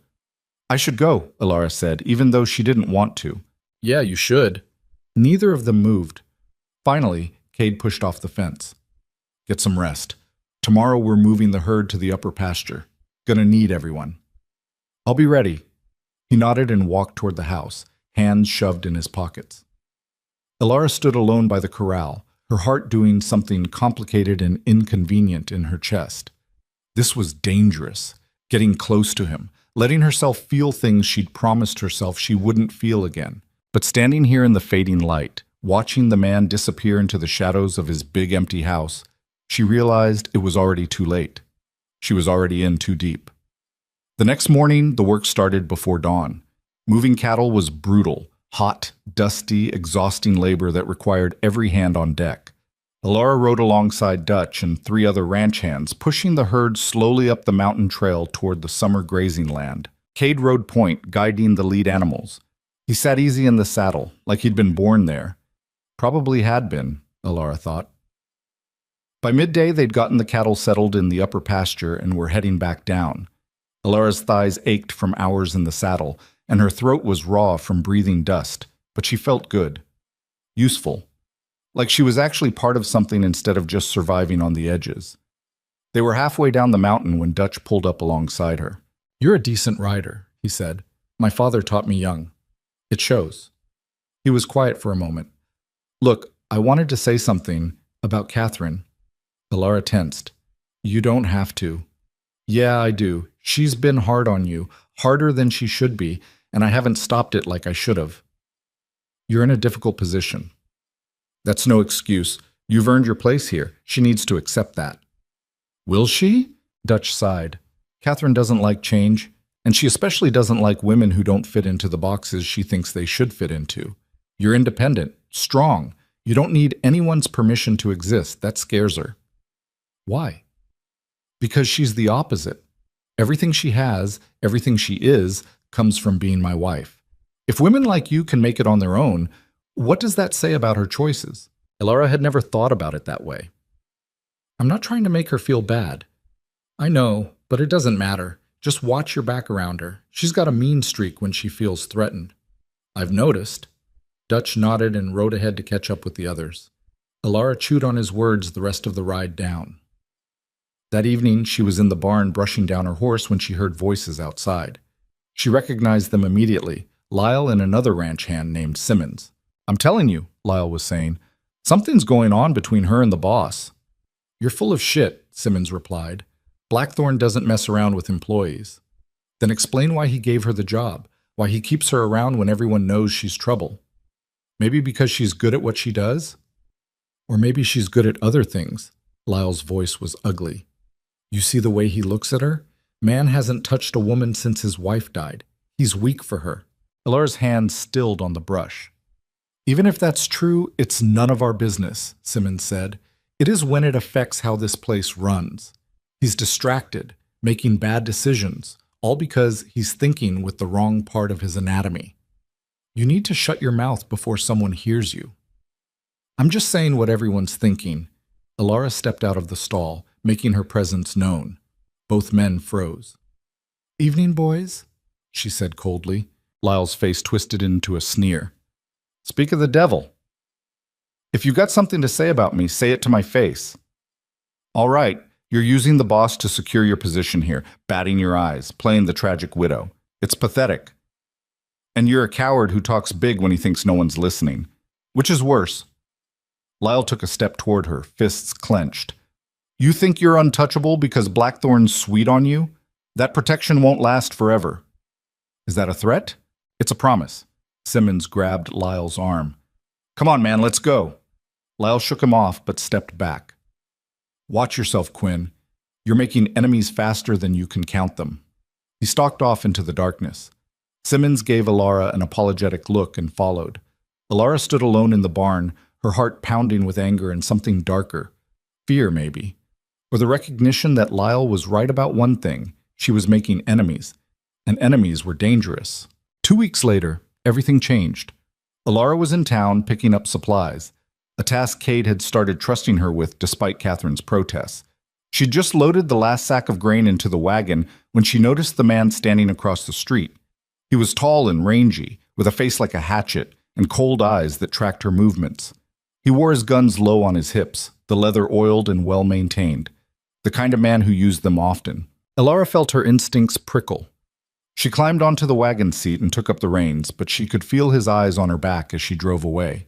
I should go, Alara said, even though she didn't want to. Yeah, you should. Neither of them moved. Finally, Cade pushed off the fence. Get some rest. Tomorrow we're moving the herd to the upper pasture. Gonna need everyone. I'll be ready. He nodded and walked toward the house, hands shoved in his pockets. Alara stood alone by the corral, her heart doing something complicated and inconvenient in her chest. This was dangerous, getting close to him, letting herself feel things she'd promised herself she wouldn't feel again. But standing here in the fading light, watching the man disappear into the shadows of his big empty house, she realized it was already too late. She was already in too deep. The next morning, the work started before dawn. Moving cattle was brutal, hot, dusty, exhausting labor that required every hand on deck. Alara rode alongside Dutch and 3 other ranch hands, pushing the herd slowly up the mountain trail toward the summer grazing land. Cade rode point, guiding the lead animals. He sat easy in the saddle, like he'd been born there. Probably had been, Alara thought. By midday, they'd gotten the cattle settled in the upper pasture and were heading back down. Alara's thighs ached from hours in the saddle, and her throat was raw from breathing dust, but she felt good. Useful. Like she was actually part of something instead of just surviving on the edges. They were halfway down the mountain when Dutch pulled up alongside her. You're a decent rider, he said. My father taught me young. It shows. He was quiet for a moment. Look, I wanted to say something about Catherine. Alara tensed. You don't have to. Yeah, I do. She's been hard on you, harder than she should be, and I haven't stopped it like I should have. You're in a difficult position. That's no excuse. You've earned your place here. She needs to accept that. Will she? Dutch sighed. Catherine doesn't like change, and she especially doesn't like women who don't fit into the boxes she thinks they should fit into. You're independent, strong. You don't need anyone's permission to exist. That scares her. Why? Because she's the opposite. Everything she has, everything she is, comes from being my wife. If women like you can make it on their own, what does that say about her choices? Alara had never thought about it that way. I'm not trying to make her feel bad. I know, but it doesn't matter. Just watch your back around her. She's got a mean streak when she feels threatened. I've noticed. Dutch nodded and rode ahead to catch up with the others. Alara chewed on his words the rest of the ride down. That evening, she was in the barn brushing down her horse when she heard voices outside. She recognized them immediately, Lyle and another ranch hand named Simmons. I'm telling you, Lyle was saying, something's going on between her and the boss. You're full of shit, Simmons replied. Blackthorn doesn't mess around with employees. Then explain why he gave her the job, why he keeps her around when everyone knows she's trouble. Maybe because she's good at what she does? Or maybe she's good at other things. Lyle's voice was ugly. You see the way he looks at her? Man hasn't touched a woman since his wife died. He's weak for her. Alara's hand stilled on the brush. Even if that's true, it's none of our business, Simmons said. It is when it affects how this place runs. He's distracted, making bad decisions, all because he's thinking with the wrong part of his anatomy. You need to shut your mouth before someone hears you. I'm just saying what everyone's thinking. Alara stepped out of the stall, making her presence known. Both men froze. Evening, boys, she said coldly. Lyle's face twisted into a sneer. Speak of the devil. If you got something to say about me, say it to my face. All right, you're using the boss to secure your position here, batting your eyes, playing the tragic widow. It's pathetic. And you're a coward who talks big when he thinks no one's listening. Which is worse? Lyle took a step toward her, fists clenched. You think you're untouchable because Blackthorn's sweet on you? That protection won't last forever. Is that a threat? It's a promise. Simmons grabbed Lyle's arm. Come on, man, let's go. Lyle shook him off, but stepped back. Watch yourself, Quinn. You're making enemies faster than you can count them. He stalked off into the darkness. Simmons gave Alara an apologetic look and followed. Alara stood alone in the barn, her heart pounding with anger and something darker. Fear, maybe. Or the recognition that Lyle was right about one thing. She was making enemies. And enemies were dangerous. 2 weeks later, everything changed. Alara was in town picking up supplies, a task Cade had started trusting her with despite Catherine's protests. She'd just loaded the last sack of grain into the wagon when she noticed the man standing across the street. He was tall and rangy, with a face like a hatchet and cold eyes that tracked her movements. He wore his guns low on his hips, the leather oiled and well-maintained, the kind of man who used them often. Alara felt her instincts prickle. She climbed onto the wagon seat and took up the reins, but she could feel his eyes on her back as she drove away.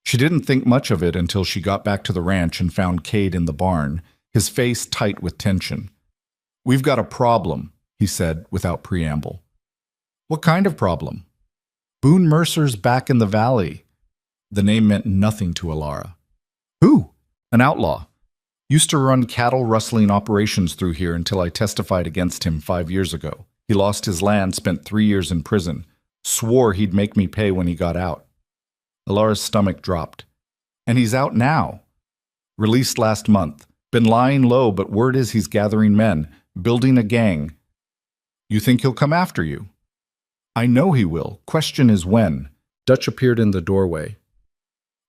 She didn't think much of it until she got back to the ranch and found Cade in the barn, his face tight with tension. "We've got a problem," he said without preamble. "What kind of problem?" "Boone Mercer's back in the valley." The name meant nothing to Alara. "Who?" "An outlaw. Used to run cattle rustling operations through here until I testified against him 5 years ago. He lost his land, spent 3 years in prison. Swore he'd make me pay when he got out." Alara's stomach dropped. "And he's out now." "Released last month. Been lying low, but word is he's gathering men, building a gang." "You think he'll come after you?" "I know he will. Question is when." Dutch appeared in the doorway.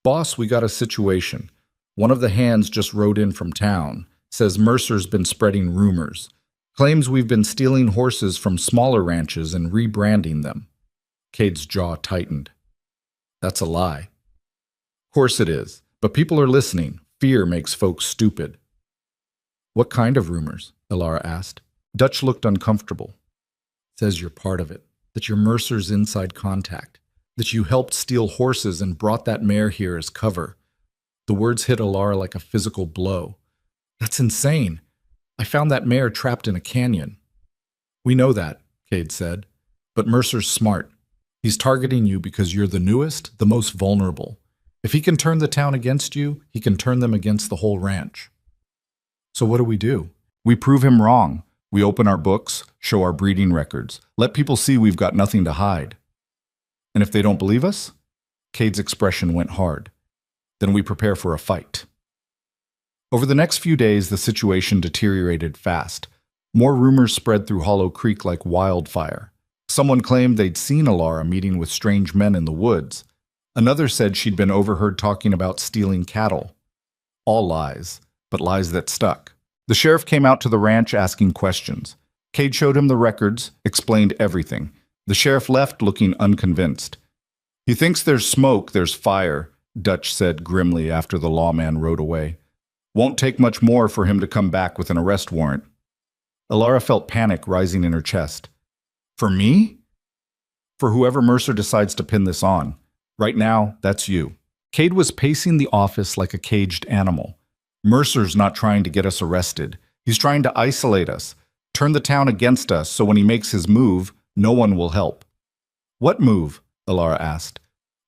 "Boss, we got a situation. One of the hands just rode in from town. Says Mercer's been spreading rumors. Claims we've been stealing horses from smaller ranches and rebranding them." Cade's jaw tightened. "That's a lie." "Course it is, but people are listening. Fear makes folks stupid." "What kind of rumors?" Alara asked. Dutch looked uncomfortable. "Says you're part of it, that you're Mercer's inside contact, that you helped steal horses and brought that mare here as cover." The words hit Alara like a physical blow. "That's insane. I found that mare trapped in a canyon." "We know that," Cade said. "But Mercer's smart. He's targeting you because you're the newest, the most vulnerable. If he can turn the town against you, he can turn them against the whole ranch." "So what do? We prove him wrong. We open our books, show our breeding records, let people see we've got nothing to hide." "And if they don't believe us?" Cade's expression went hard. "Then we prepare for a fight." Over the next few days, the situation deteriorated fast. More rumors spread through Hollow Creek like wildfire. Someone claimed they'd seen Alara meeting with strange men in the woods. Another said she'd been overheard talking about stealing cattle. All lies, but lies that stuck. The sheriff came out to the ranch asking questions. Cade showed him the records, explained everything. The sheriff left looking unconvinced. "He thinks there's smoke, there's fire," Dutch said grimly after the lawman rode away. "Won't take much more for him to come back with an arrest warrant." Alara felt panic rising in her chest. "For me?" "For whoever Mercer decides to pin this on. Right now, that's you." Cade was pacing the office like a caged animal. "Mercer's not trying to get us arrested. He's trying to isolate us, turn the town against us so when he makes his move, no one will help." "What move?" Alara asked.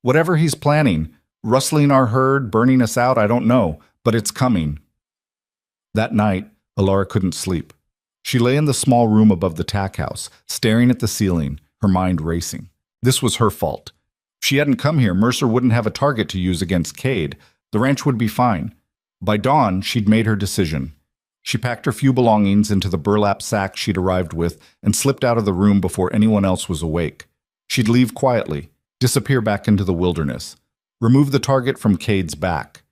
"Whatever he's planning. Rustling our herd, burning us out, I don't know, but it's coming." That night, Alara couldn't sleep. She lay in the small room above the tack house, staring at the ceiling, her mind racing. This was her fault. If she hadn't come here, Mercer wouldn't have a target to use against Cade. The ranch would be fine. By dawn, she'd made her decision. She packed her few belongings into the burlap sack she'd arrived with and slipped out of the room before anyone else was awake. She'd leave quietly, disappear back into the wilderness, remove the target from Cade's back.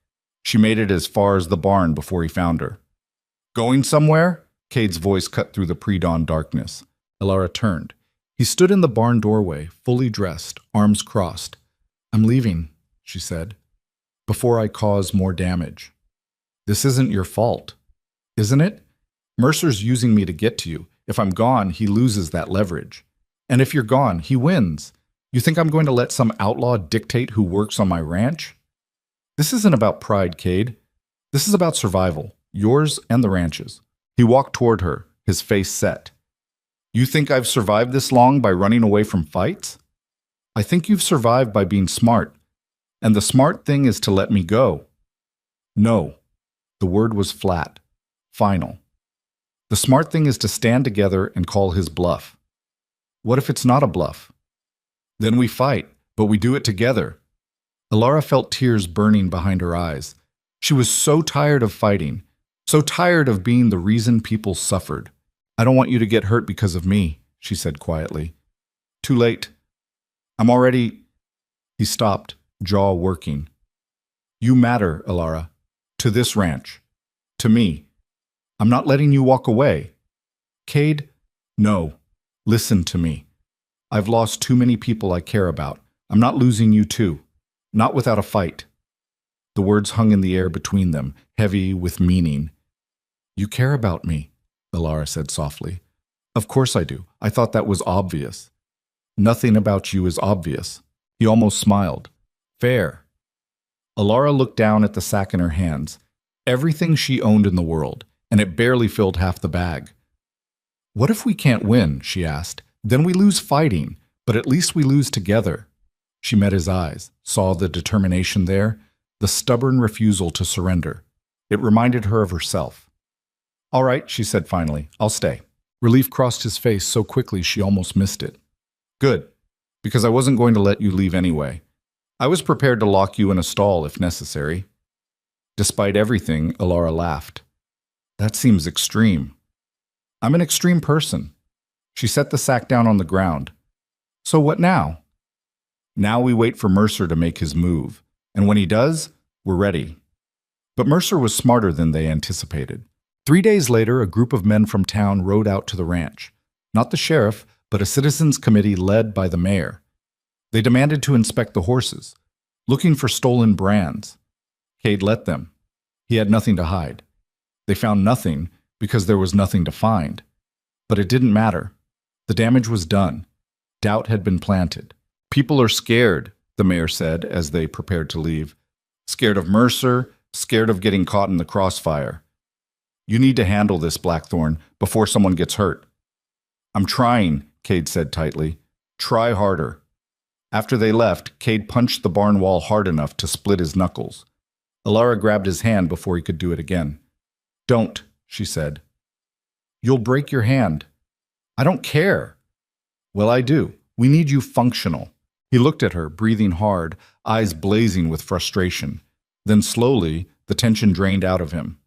She made it as far as the barn before he found her. "Going somewhere?" Cade's voice cut through the pre-dawn darkness. Alara turned. He stood in the barn doorway, fully dressed, arms crossed. "I'm leaving," she said, "before I cause more damage." "This isn't your fault." "Isn't it? Mercer's using me to get to you. If I'm gone, he loses that leverage. And if you're gone, he wins. You think I'm going to let some outlaw dictate who works on my ranch?" "This isn't about pride, Cade. This is about survival, yours and the ranch's." He walked toward her, his face set. "You think I've survived this long by running away from fights? I think you've survived by being smart. And the smart thing is to let me go." "No." The word was flat. final. The smart thing is to stand together and call his bluff. What if it's not a bluff? Then we fight, but we do it together. Alara felt tears burning behind her eyes. She was so tired of fighting, so tired of being the reason people suffered. I don't want you to get hurt because of me, she said quietly. Too late. I'm already... He stopped, jaw working. You matter, Alara. To this ranch. To me. I'm not letting you walk away. Cade, no. Listen to me. I've lost too many people I care about. I'm not losing you too. Not without a fight. The words hung in the air between them, heavy with meaning. You care about me, Alara said softly. Of course I do. I thought that was obvious. Nothing about you is obvious. He almost smiled. Fair. Alara looked down at the sack in her hands. Everything she owned in the world, and it barely filled half the bag. What if we can't win, she asked. Then we lose fighting, but at least we lose together. She met his eyes, saw the determination there, the stubborn refusal to surrender. It reminded her of herself. All right, she said finally, I'll stay. Relief crossed his face so quickly she almost missed it. Good, because I wasn't going to let you leave anyway. I was prepared to lock you in a stall if necessary. Despite everything, Alara laughed. That seems extreme. I'm an extreme person. She set the sack down on the ground. So what now? Now we wait for Mercer to make his move, and when he does, we're ready. But Mercer was smarter than they anticipated. 3 days later, a group of men from town rode out to the ranch. Not the sheriff, but a citizens' committee led by the mayor. They demanded to inspect the horses, looking for stolen brands. Cade let them. He had nothing to hide. They found nothing because there was nothing to find. But it didn't matter. The damage was done. Doubt had been planted. People are scared, the mayor said as they prepared to leave. Scared of Mercer, scared of getting caught in the crossfire. You need to handle this, Blackthorn, before someone gets hurt. I'm trying, Cade said tightly. Try harder. After they left, Cade punched the barn wall hard enough to split his knuckles. Alara grabbed his hand before he could do it again. Don't, she said. You'll break your hand. I don't care. Well, I do. We need you functional. He looked at her, breathing hard, eyes blazing with frustration. Then slowly, the tension drained out of him.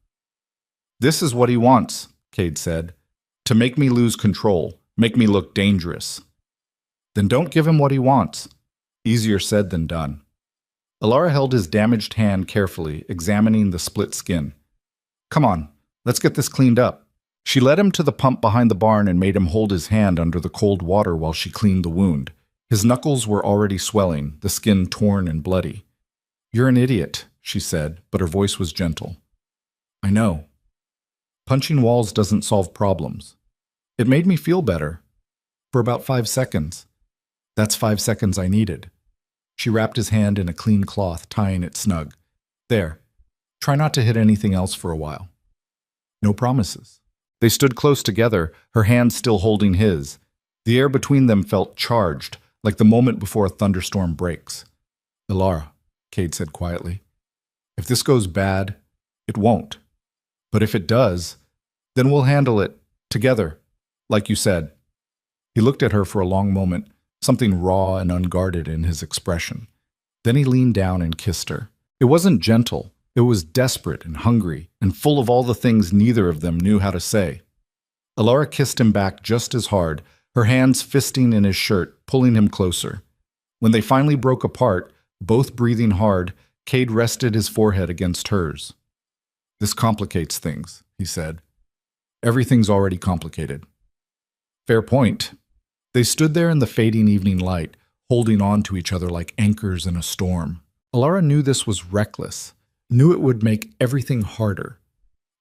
This is what he wants, Cade said. To make me lose control, make me look dangerous. Then don't give him what he wants. Easier said than done. Alara held his damaged hand carefully, examining the split skin. Come on, let's get this cleaned up. She led him to the pump behind the barn and made him hold his hand under the cold water while she cleaned the wound. His knuckles were already swelling, the skin torn and bloody. You're an idiot, she said, but her voice was gentle. I know. Punching walls doesn't solve problems. It made me feel better. For about 5 seconds. That's 5 seconds I needed. She wrapped his hand in a clean cloth, tying it snug. There. Try not to hit anything else for a while. No promises. They stood close together, her hand still holding his. The air between them felt charged, like the moment before a thunderstorm breaks. Alara, Cade said quietly, if this goes bad, it won't. But if it does, then we'll handle it, together, like you said. He looked at her for a long moment, something raw and unguarded in his expression. Then he leaned down and kissed her. It wasn't gentle. It was desperate and hungry, and full of all the things neither of them knew how to say. Alara kissed him back just as hard, her hands fisting in his shirt, pulling him closer. When they finally broke apart, both breathing hard, Cade rested his forehead against hers. This complicates things, he said. Everything's already complicated. Fair point. They stood there in the fading evening light, holding on to each other like anchors in a storm. Alara knew this was reckless, knew it would make everything harder.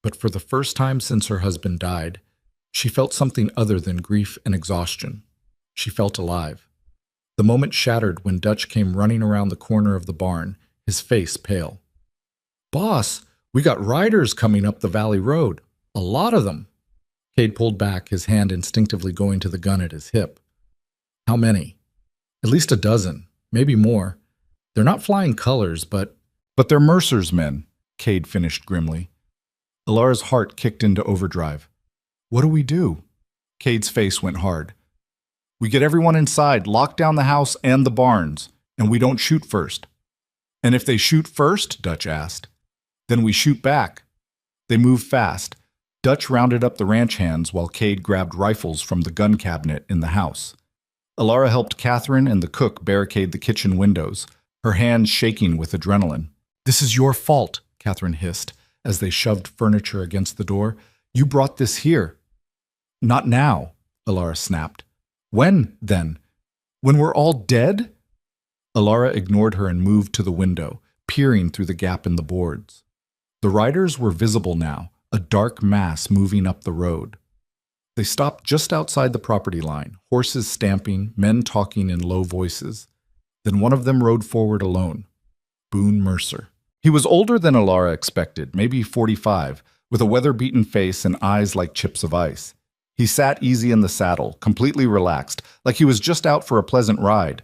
But for the first time since her husband died, she felt something other than grief and exhaustion. She felt alive. The moment shattered when Dutch came running around the corner of the barn, his face pale. Boss, we got riders coming up the valley road. A lot of them. Cade pulled back, his hand instinctively going to the gun at his hip. How many? At least a dozen, maybe more. They're not flying colors, but they're Mercer's men, Cade finished grimly. Alara's heart kicked into overdrive. What do we do? Cade's face went hard. We get everyone inside, lock down the house and the barns, and we don't shoot first. And if they shoot first, Dutch asked, then we shoot back. They moved fast. Dutch rounded up the ranch hands while Cade grabbed rifles from the gun cabinet in the house. Alara helped Catherine and the cook barricade the kitchen windows, her hands shaking with adrenaline. This is your fault, Catherine hissed as they shoved furniture against the door. You brought this here. Not now, Alara snapped. When, then? When we're all dead? Alara ignored her and moved to the window, peering through the gap in the boards. The riders were visible now, a dark mass moving up the road. They stopped just outside the property line, horses stamping, men talking in low voices. Then one of them rode forward alone, Boone Mercer. He was older than Alara expected, maybe 45, with a weather-beaten face and eyes like chips of ice. He sat easy in the saddle, completely relaxed, like he was just out for a pleasant ride.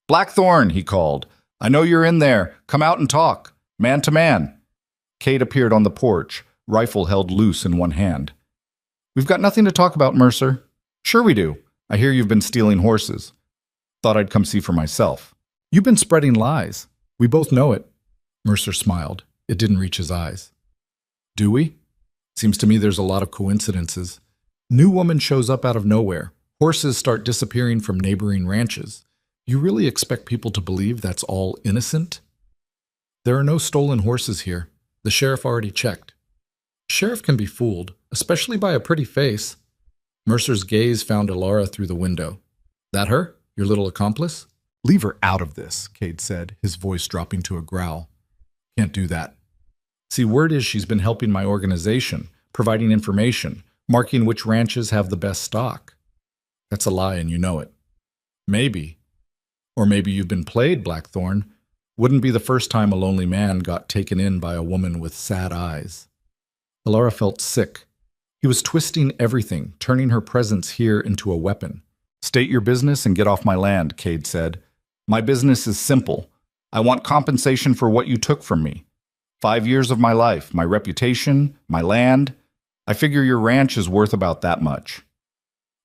Blackthorn, he called. I know you're in there. Come out and talk. Man to man. Cade appeared on the porch, rifle held loose in one hand. We've got nothing to talk about, Mercer. Sure we do. I hear you've been stealing horses. Thought I'd come see for myself. You've been spreading lies. We both know it. Mercer smiled. It didn't reach his eyes. Do we? Seems to me there's a lot of coincidences. New woman shows up out of nowhere. Horses start disappearing from neighboring ranches. You really expect people to believe that's all innocent? There are no stolen horses here. The sheriff already checked. Sheriff can be fooled, especially by a pretty face. Mercer's gaze found Alara through the window. That her? Your little accomplice? Leave her out of this, Cade said, his voice dropping to a growl. Can't do that. See, word is she's been helping my organization, providing information, marking which ranches have the best stock. That's a lie and you know it. Maybe. Or maybe you've been played, Blackthorn. Wouldn't be the first time a lonely man got taken in by a woman with sad eyes. Alara felt sick. He was twisting everything, turning her presence here into a weapon. State your business and get off my land, Cade said. My business is simple. I want compensation for what you took from me. 5 years of my life, my reputation, my land. I figure your ranch is worth about that much.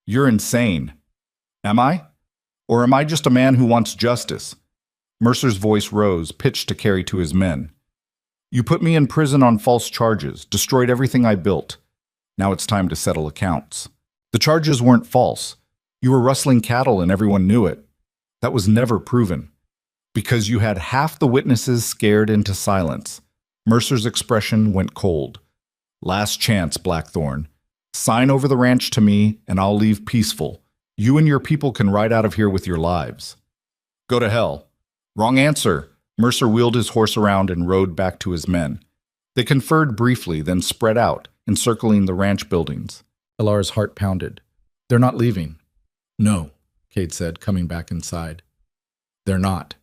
You're insane. Am I? Or am I just a man who wants justice? Mercer's voice rose, pitched to carry to his men. You put me in prison on false charges, destroyed everything I built. Now it's time to settle accounts. The charges weren't false. You were rustling cattle and everyone knew it. That was never proven. Because you had half the witnesses scared into silence. Mercer's expression went cold. Last chance, Blackthorn. Sign over the ranch to me and I'll leave peaceful. You and your people can ride out of here with your lives. Go to hell. Wrong answer. Mercer wheeled his horse around and rode back to his men. They conferred briefly, then spread out, encircling the ranch buildings. Alara's heart pounded. They're not leaving. No, Cade said, coming back inside. They're not.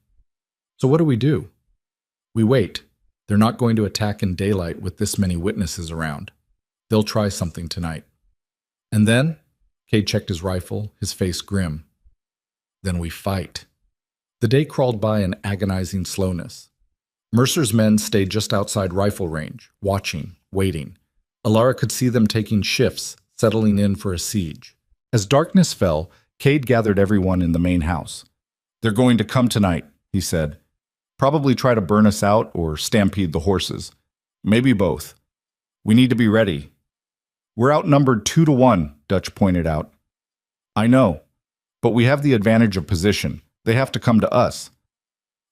So what do we do? We wait. They're not going to attack in daylight with this many witnesses around. They'll try something tonight. And then, Cade checked his rifle, his face grim. Then we fight. The day crawled by in agonizing slowness. Mercer's men stayed just outside rifle range, watching, waiting. Alara could see them taking shifts, settling in for a siege. As darkness fell, Cade gathered everyone in the main house. They're going to come tonight, he said. Probably try to burn us out or stampede the horses. Maybe both. We need to be ready. We're outnumbered 2-1, Dutch pointed out. I know, but we have the advantage of position. They have to come to us.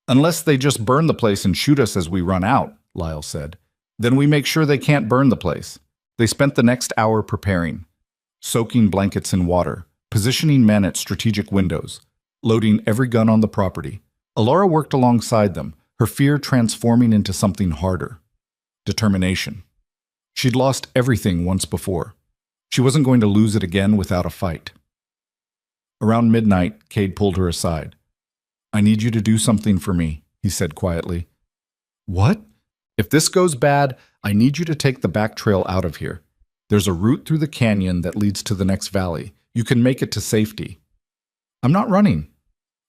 Unless they just burn the place and shoot us as we run out, Lyle said. Then we make sure they can't burn the place. They spent the next hour preparing, soaking blankets in water, positioning men at strategic windows, loading every gun on the property. Alara worked alongside them, her fear transforming into something harder. Determination. She'd lost everything once before. She wasn't going to lose it again without a fight. Around midnight, Cade pulled her aside. I need you to do something for me, he said quietly. What? If this goes bad, I need you to take the back trail out of here. There's a route through the canyon that leads to the next valley. You can make it to safety. I'm not running.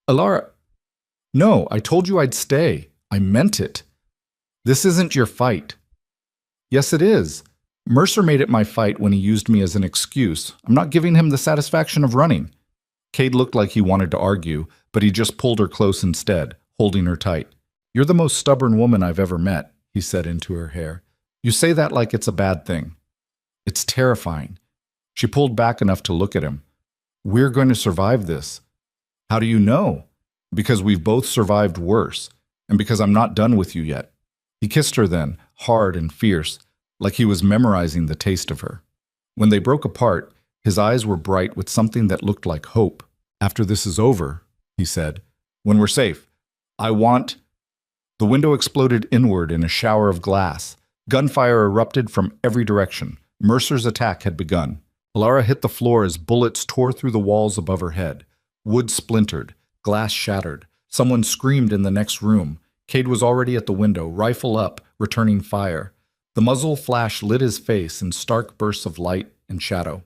Alara... No, I told you I'd stay. I meant it. This isn't your fight. Yes, it is. Mercer made it my fight when he used me as an excuse. I'm not giving him the satisfaction of running. Cade looked like he wanted to argue, but he just pulled her close instead, holding her tight. You're the most stubborn woman I've ever met, he said into her hair. You say that like it's a bad thing. It's terrifying. She pulled back enough to look at him. We're going to survive this. How do you know? Because we've both survived worse, and because I'm not done with you yet. He kissed her then, hard and fierce, like he was memorizing the taste of her. When they broke apart, his eyes were bright with something that looked like hope. After this is over, he said, when we're safe, I want... The window exploded inward in a shower of glass. Gunfire erupted from every direction. Mercer's attack had begun. Alara hit the floor as bullets tore through the walls above her head. Wood splintered. Glass shattered. Someone screamed in the next room. Cade was already at the window, rifle up, returning fire. The muzzle flash lit his face in stark bursts of light and shadow.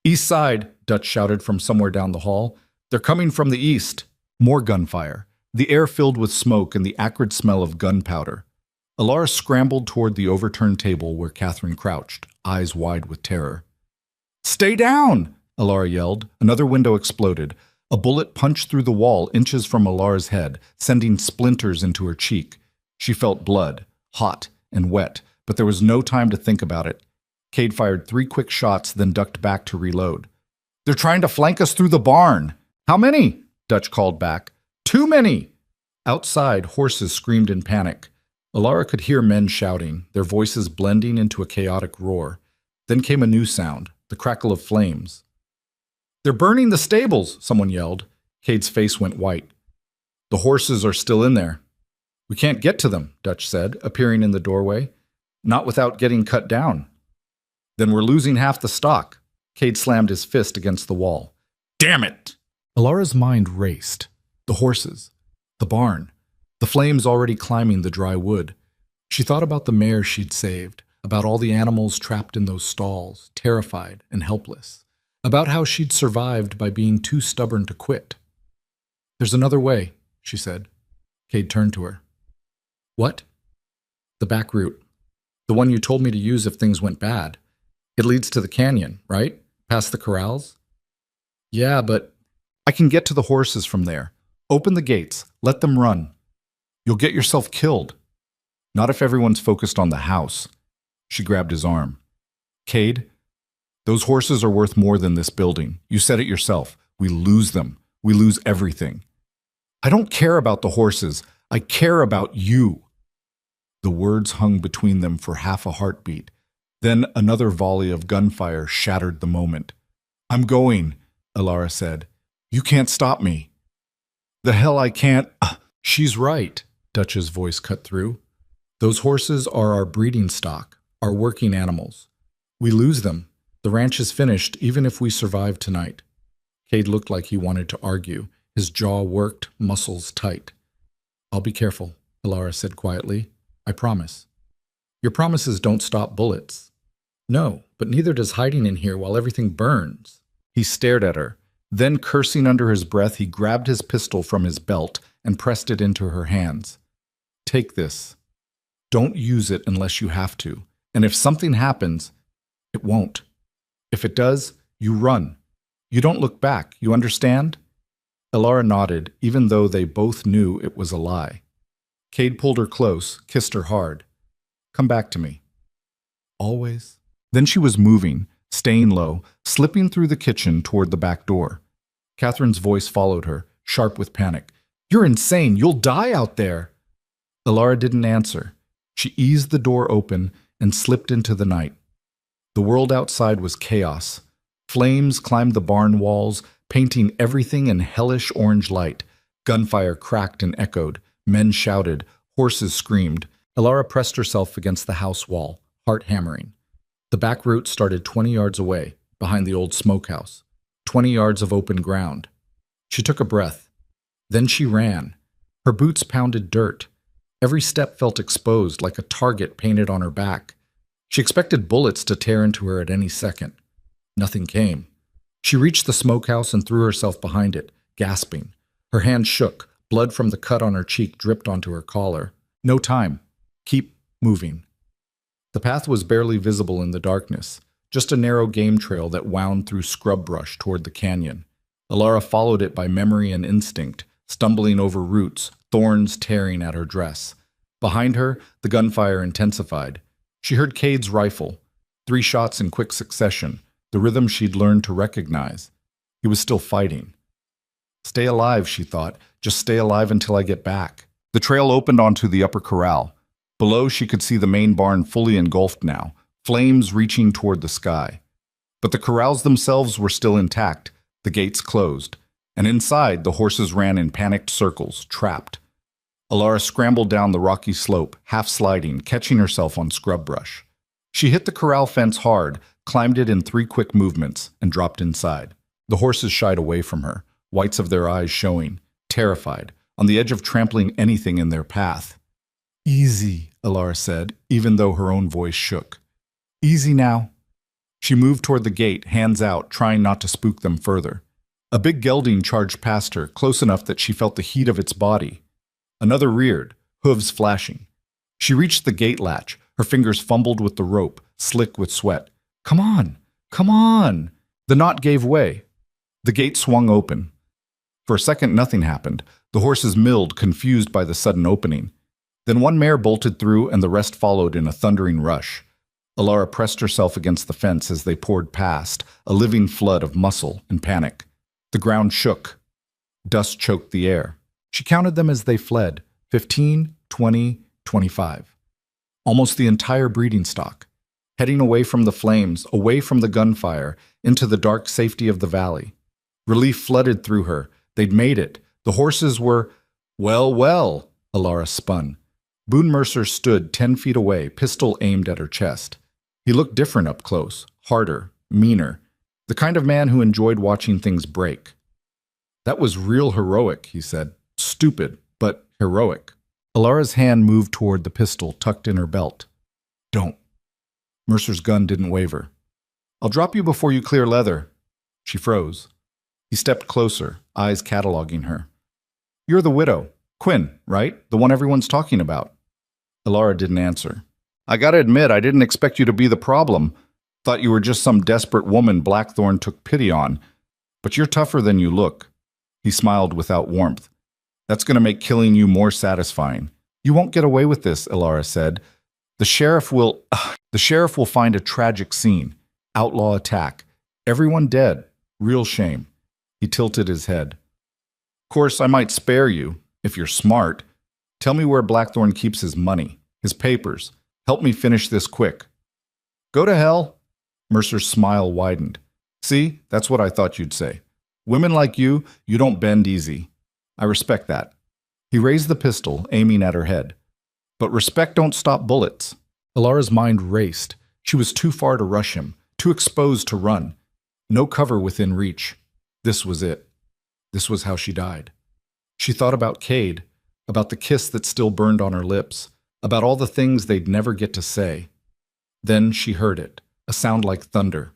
East side, Dutch shouted from somewhere down the hall. They're coming from the east. More gunfire. The air filled with smoke and the acrid smell of gunpowder. Alara scrambled toward the overturned table where Catherine crouched, eyes wide with terror. Stay down! Alara yelled. Another window exploded. A bullet punched through the wall inches from Alara's head, sending splinters into her cheek. She felt blood, hot and wet, but there was no time to think about it. Cade fired 3 quick shots, then ducked back to reload. They're trying to flank us through the barn. How many? Dutch called back. Too many! Outside, horses screamed in panic. Alara could hear men shouting, their voices blending into a chaotic roar. Then came a new sound, the crackle of flames. They're burning the stables, someone yelled. Cade's face went white. The horses are still in there. We can't get to them, Dutch said, appearing in the doorway. Not without getting cut down. Then we're losing half the stock. Cade slammed his fist against the wall. Damn it! Alara's mind raced. The horses. The barn. The flames already climbing the dry wood. She thought about the mare she'd saved, about all the animals trapped in those stalls, terrified and helpless, about how she'd survived by being too stubborn to quit. There's another way, she said. Cade turned to her. What? The back route. The one you told me to use if things went bad. It leads to the canyon, right? Past the corrals? Yeah, but I can get to the horses from there. Open the gates. Let them run. You'll get yourself killed. Not if everyone's focused on the house. She grabbed his arm. Cade, those horses are worth more than this building. You said it yourself. We lose them. We lose everything. I don't care about the horses. I care about you. The words hung between them for half a heartbeat. Then another volley of gunfire shattered the moment. I'm going, Alara said. You can't stop me. The hell I can't. She's right, Dutch's voice cut through. Those horses are our breeding stock, our working animals. We lose them. The ranch is finished even if we survive tonight. Cade looked like he wanted to argue. His jaw worked, muscles tight. I'll be careful, Alara said quietly. I promise. Your promises don't stop bullets. No, but neither does hiding in here while everything burns. He stared at her. Then, cursing under his breath, he grabbed his pistol from his belt and pressed it into her hands. Take this. Don't use it unless you have to. And if something happens, it won't. If it does, you run. You don't look back, you understand? Alara nodded, even though they both knew it was a lie. Cade pulled her close, kissed her hard. Come back to me. Always. Then she was moving, staying low, slipping through the kitchen toward the back door. Catherine's voice followed her, sharp with panic. You're insane. You'll die out there. Alara didn't answer. She eased the door open and slipped into the night. The world outside was chaos. Flames climbed the barn walls, painting everything in hellish orange light. Gunfire cracked and echoed. Men shouted. Horses screamed. Alara pressed herself against the house wall, heart hammering. The back route started 20 yards away, behind the old smokehouse. 20 yards of open ground. She took a breath. Then she ran. Her boots pounded dirt. Every step felt exposed, like a target painted on her back. She expected bullets to tear into her at any second. Nothing came. She reached the smokehouse and threw herself behind it, gasping. Her hand shook. Blood from the cut on her cheek dripped onto her collar. No time. Keep moving. The path was barely visible in the darkness, just a narrow game trail that wound through scrub brush toward the canyon. Alara followed it by memory and instinct, stumbling over roots, thorns tearing at her dress. Behind her, the gunfire intensified. She heard Cade's rifle, 3 shots in quick succession, the rhythm she'd learned to recognize. He was still fighting. Stay alive, she thought. Just stay alive until I get back. The trail opened onto the upper corral. Below, she could see the main barn fully engulfed now, flames reaching toward the sky. But the corrals themselves were still intact, the gates closed, and inside the horses ran in panicked circles, trapped. Alara scrambled down the rocky slope, half sliding, catching herself on scrub brush. She hit the corral fence hard, climbed it in 3 quick movements, and dropped inside. The horses shied away from her, whites of their eyes showing, terrified, on the edge of trampling anything in their path. "Easy," Alara said, even though her own voice shook. "Easy now." She moved toward the gate, hands out, trying not to spook them further. A big gelding charged past her, close enough that she felt the heat of its body. Another reared, hooves flashing. She reached the gate latch, her fingers fumbled with the rope, slick with sweat. "Come on! Come on!" The knot gave way. The gate swung open. For a second, nothing happened. The horses milled, confused by the sudden opening. Then one mare bolted through, and the rest followed in a thundering rush. Alara pressed herself against the fence as they poured past, a living flood of muscle and panic. The ground shook. Dust choked the air. She counted them as they fled, 15, 20, 25. Almost the entire breeding stock, heading away from the flames, away from the gunfire, into the dark safety of the valley. Relief flooded through her. They'd made it. The horses were... Well, Alara spun. Boone Mercer stood 10 feet away, pistol aimed at her chest. He looked different up close, harder, meaner, the kind of man who enjoyed watching things break. "That was real heroic," he said. "Stupid, but heroic." Alara's hand moved toward the pistol tucked in her belt. "Don't." Mercer's gun didn't waver. "I'll drop you before you clear leather." She froze. He stepped closer, eyes cataloging her. "You're the widow. Quinn, right? The one everyone's talking about." Alara didn't answer. "I gotta admit, I didn't expect you to be the problem. Thought you were just some desperate woman Blackthorn took pity on. But you're tougher than you look." He smiled without warmth. "That's gonna make killing you more satisfying." "You won't get away with this," Alara said. The sheriff will find a tragic scene. Outlaw attack. Everyone dead. Real shame." He tilted his head. "Of course, I might spare you, if you're smart. Tell me where Blackthorn keeps his money, his papers. Help me finish this quick." "Go to hell." Mercer's smile widened. "See, that's what I thought you'd say. Women like you don't bend easy. I respect that." He raised the pistol, aiming at her head. "But respect don't stop bullets." Alara's mind raced. She was too far to rush him, too exposed to run. No cover within reach. This was it. This was how she died. She thought about Cade, about the kiss that still burned on her lips, about all the things they'd never get to say. Then she heard it, a sound like thunder.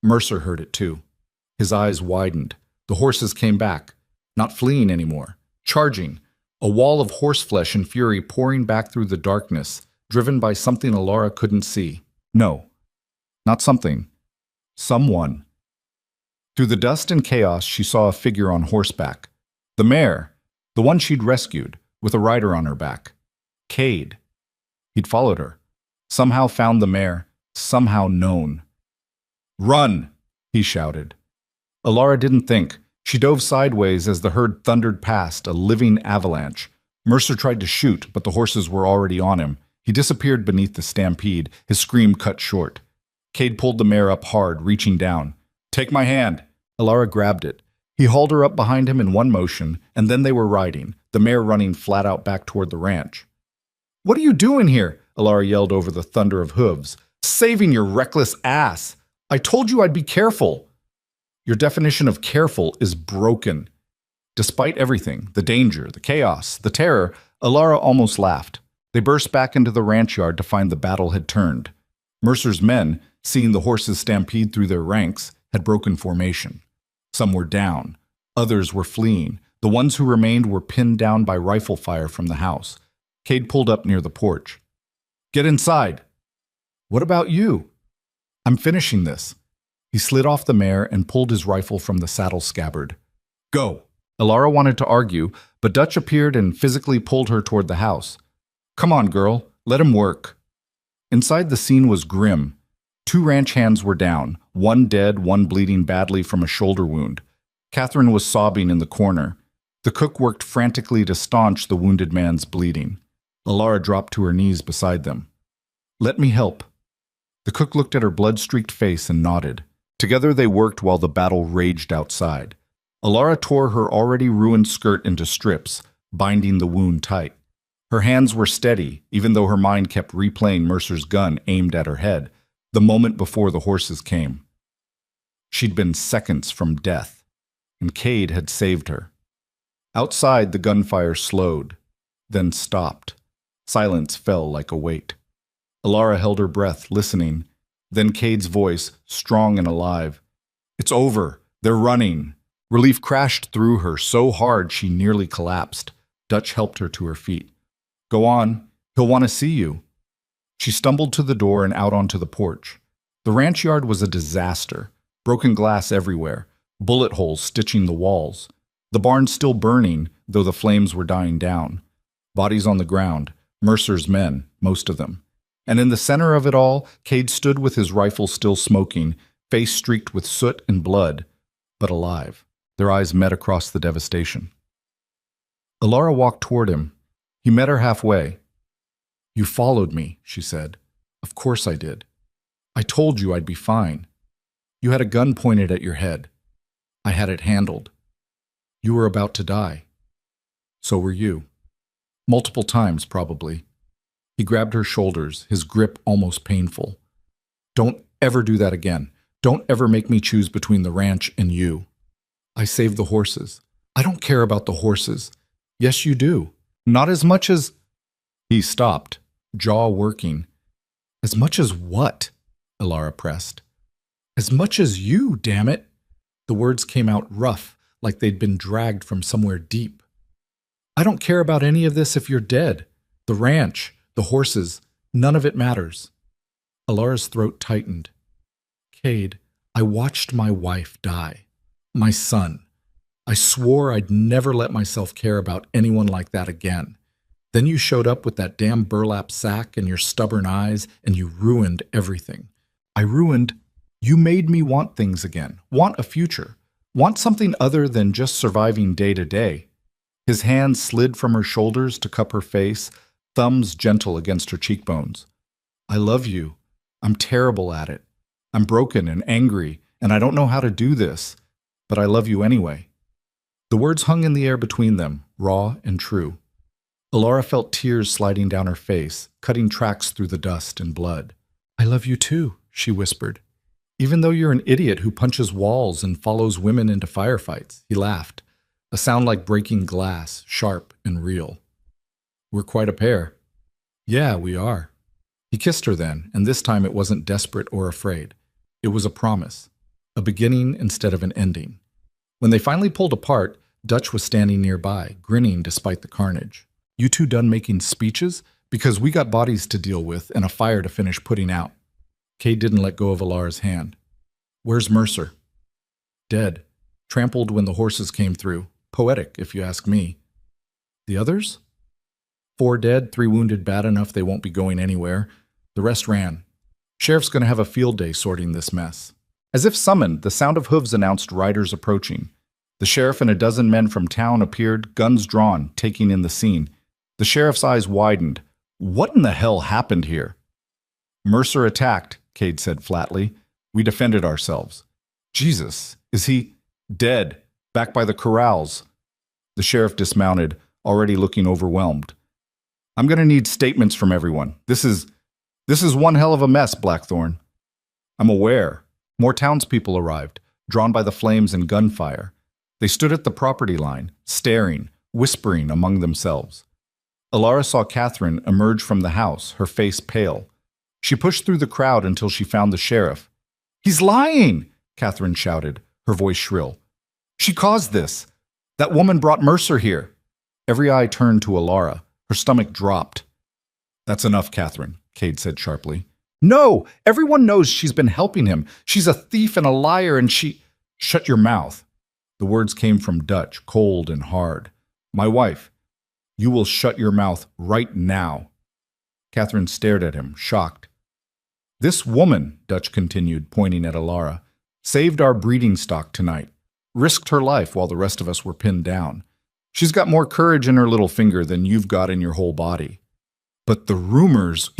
Mercer heard it too. His eyes widened. The horses came back, not fleeing anymore, charging, a wall of horseflesh and fury pouring back through the darkness, driven by something Alara couldn't see. No, not something. Someone. Through the dust and chaos, she saw a figure on horseback. The mare, the one she'd rescued, with a rider on her back. Cade. He'd followed her. Somehow found the mare, somehow known. "Run!" he shouted. Alara didn't think. She dove sideways as the herd thundered past, a living avalanche. Mercer tried to shoot, but the horses were already on him. He disappeared beneath the stampede, his scream cut short. Cade pulled the mare up hard, reaching down. "Take my hand." Alara grabbed it. He hauled her up behind him in one motion, and then they were riding, the mare running flat out back toward the ranch. "What are you doing here?" Alara yelled over the thunder of hooves. "Saving your reckless ass! I told you I'd be careful!" "Your definition of careful is broken." Despite everything, the danger, the chaos, the terror, Alara almost laughed. They burst back into the ranch yard to find the battle had turned. Mercer's men, seeing the horses stampede through their ranks, had broken formation. Some were down. Others were fleeing. The ones who remained were pinned down by rifle fire from the house. Cade pulled up near the porch. "Get inside." What about you? I'm finishing this. He slid off the mare and pulled his rifle from the saddle scabbard. Go! Elara wanted to argue, but Dutch appeared and physically pulled her toward the house. Come on, girl, let him work. Inside, the scene was grim. 2 ranch hands were down, one dead, one bleeding badly from a shoulder wound. Catherine was sobbing in the corner. The cook worked frantically to staunch the wounded man's bleeding. Elara dropped to her knees beside them. Let me help. The cook looked at her blood-streaked face and nodded. Together they worked while the battle raged outside. Elara tore her already ruined skirt into strips, binding the wound tight. Her hands were steady, even though her mind kept replaying Mercer's gun aimed at her head, the moment before the horses came. She'd been seconds from death, and Cade had saved her. Outside, the gunfire slowed, then stopped. Silence fell like a weight. Elara held her breath, listening. Then Cade's voice, strong and alive. It's over. They're running. Relief crashed through her so hard she nearly collapsed. Dutch helped her to her feet. Go on. He'll want to see you. She stumbled to the door and out onto the porch. The ranch yard was a disaster. Broken glass everywhere. Bullet holes stitching the walls. The barn still burning, though the flames were dying down. Bodies on the ground. Mercer's men, most of them. And in the center of it all, Cade stood with his rifle still smoking, face streaked with soot and blood, but alive. Their eyes met across the devastation. Elara walked toward him. He met her halfway. You followed me, she said. Of course I did. I told you I'd be fine. You had a gun pointed at your head. I had it handled. You were about to die. So were you. Multiple times, probably. He grabbed her shoulders, his grip almost painful. Don't ever do that again. Don't ever make me choose between the ranch and you. I saved the horses. I don't care about the horses. Yes, you do. Not as much as... He stopped, jaw working. As much as what? Elara pressed. As much as you, damn it. The words came out rough, like they'd been dragged from somewhere deep. I don't care about any of this if you're dead. The ranch, the horses, none of it matters. Alara's throat tightened. Cade, I watched my wife die. My son. I swore I'd never let myself care about anyone like that again. Then you showed up with that damn burlap sack and your stubborn eyes, and you ruined everything. You made me want things again, want a future, want something other than just surviving day to day. His hands slid from her shoulders to cup her face, thumbs gentle against her cheekbones. I love you. I'm terrible at it. I'm broken and angry, and I don't know how to do this, but I love you anyway. The words hung in the air between them, raw and true. Elara felt tears sliding down her face, cutting tracks through the dust and blood. I love you too, she whispered. Even though you're an idiot who punches walls and follows women into firefights, he laughed, a sound like breaking glass, sharp and real. We're quite a pair. Yeah, we are. He kissed her then, and this time it wasn't desperate or afraid. It was a promise, a beginning instead of an ending. When they finally pulled apart, Dutch was standing nearby, grinning despite the carnage. You two done making speeches? Because we got bodies to deal with and a fire to finish putting out. Cade didn't let go of Alara's hand. Where's Mercer? Dead. Trampled when the horses came through. Poetic, if you ask me. The others? 4 dead, 3 wounded bad enough they won't be going anywhere. The rest ran. Sheriff's gonna have a field day sorting this mess. As if summoned, the sound of hooves announced riders approaching. The sheriff and a dozen men from town appeared, guns drawn, taking in the scene. The sheriff's eyes widened. What in the hell happened here? Mercer attacked, Cade said flatly. We defended ourselves. Jesus, is he dead? Back by the corrals. The sheriff dismounted, already looking overwhelmed. I'm going to need statements from everyone. This is one hell of a mess, Blackthorn. I'm aware. More townspeople arrived, drawn by the flames and gunfire. They stood at the property line, staring, whispering among themselves. Elara saw Catherine emerge from the house, her face pale. She pushed through the crowd until she found the sheriff. He's lying, Catherine shouted, her voice shrill. She caused this. That woman brought Mercer here. Every eye turned to Elara. Her stomach dropped. That's enough, Catherine, Cade said sharply. No, everyone knows she's been helping him. She's a thief and a liar, and she... Shut your mouth. The words came from Dutch, cold and hard. My wife, you will shut your mouth right now. Catherine stared at him, shocked. This woman, Dutch continued, pointing at Alara, saved our breeding stock tonight, risked her life while the rest of us were pinned down. She's got more courage in her little finger than you've got in your whole body. But the rumors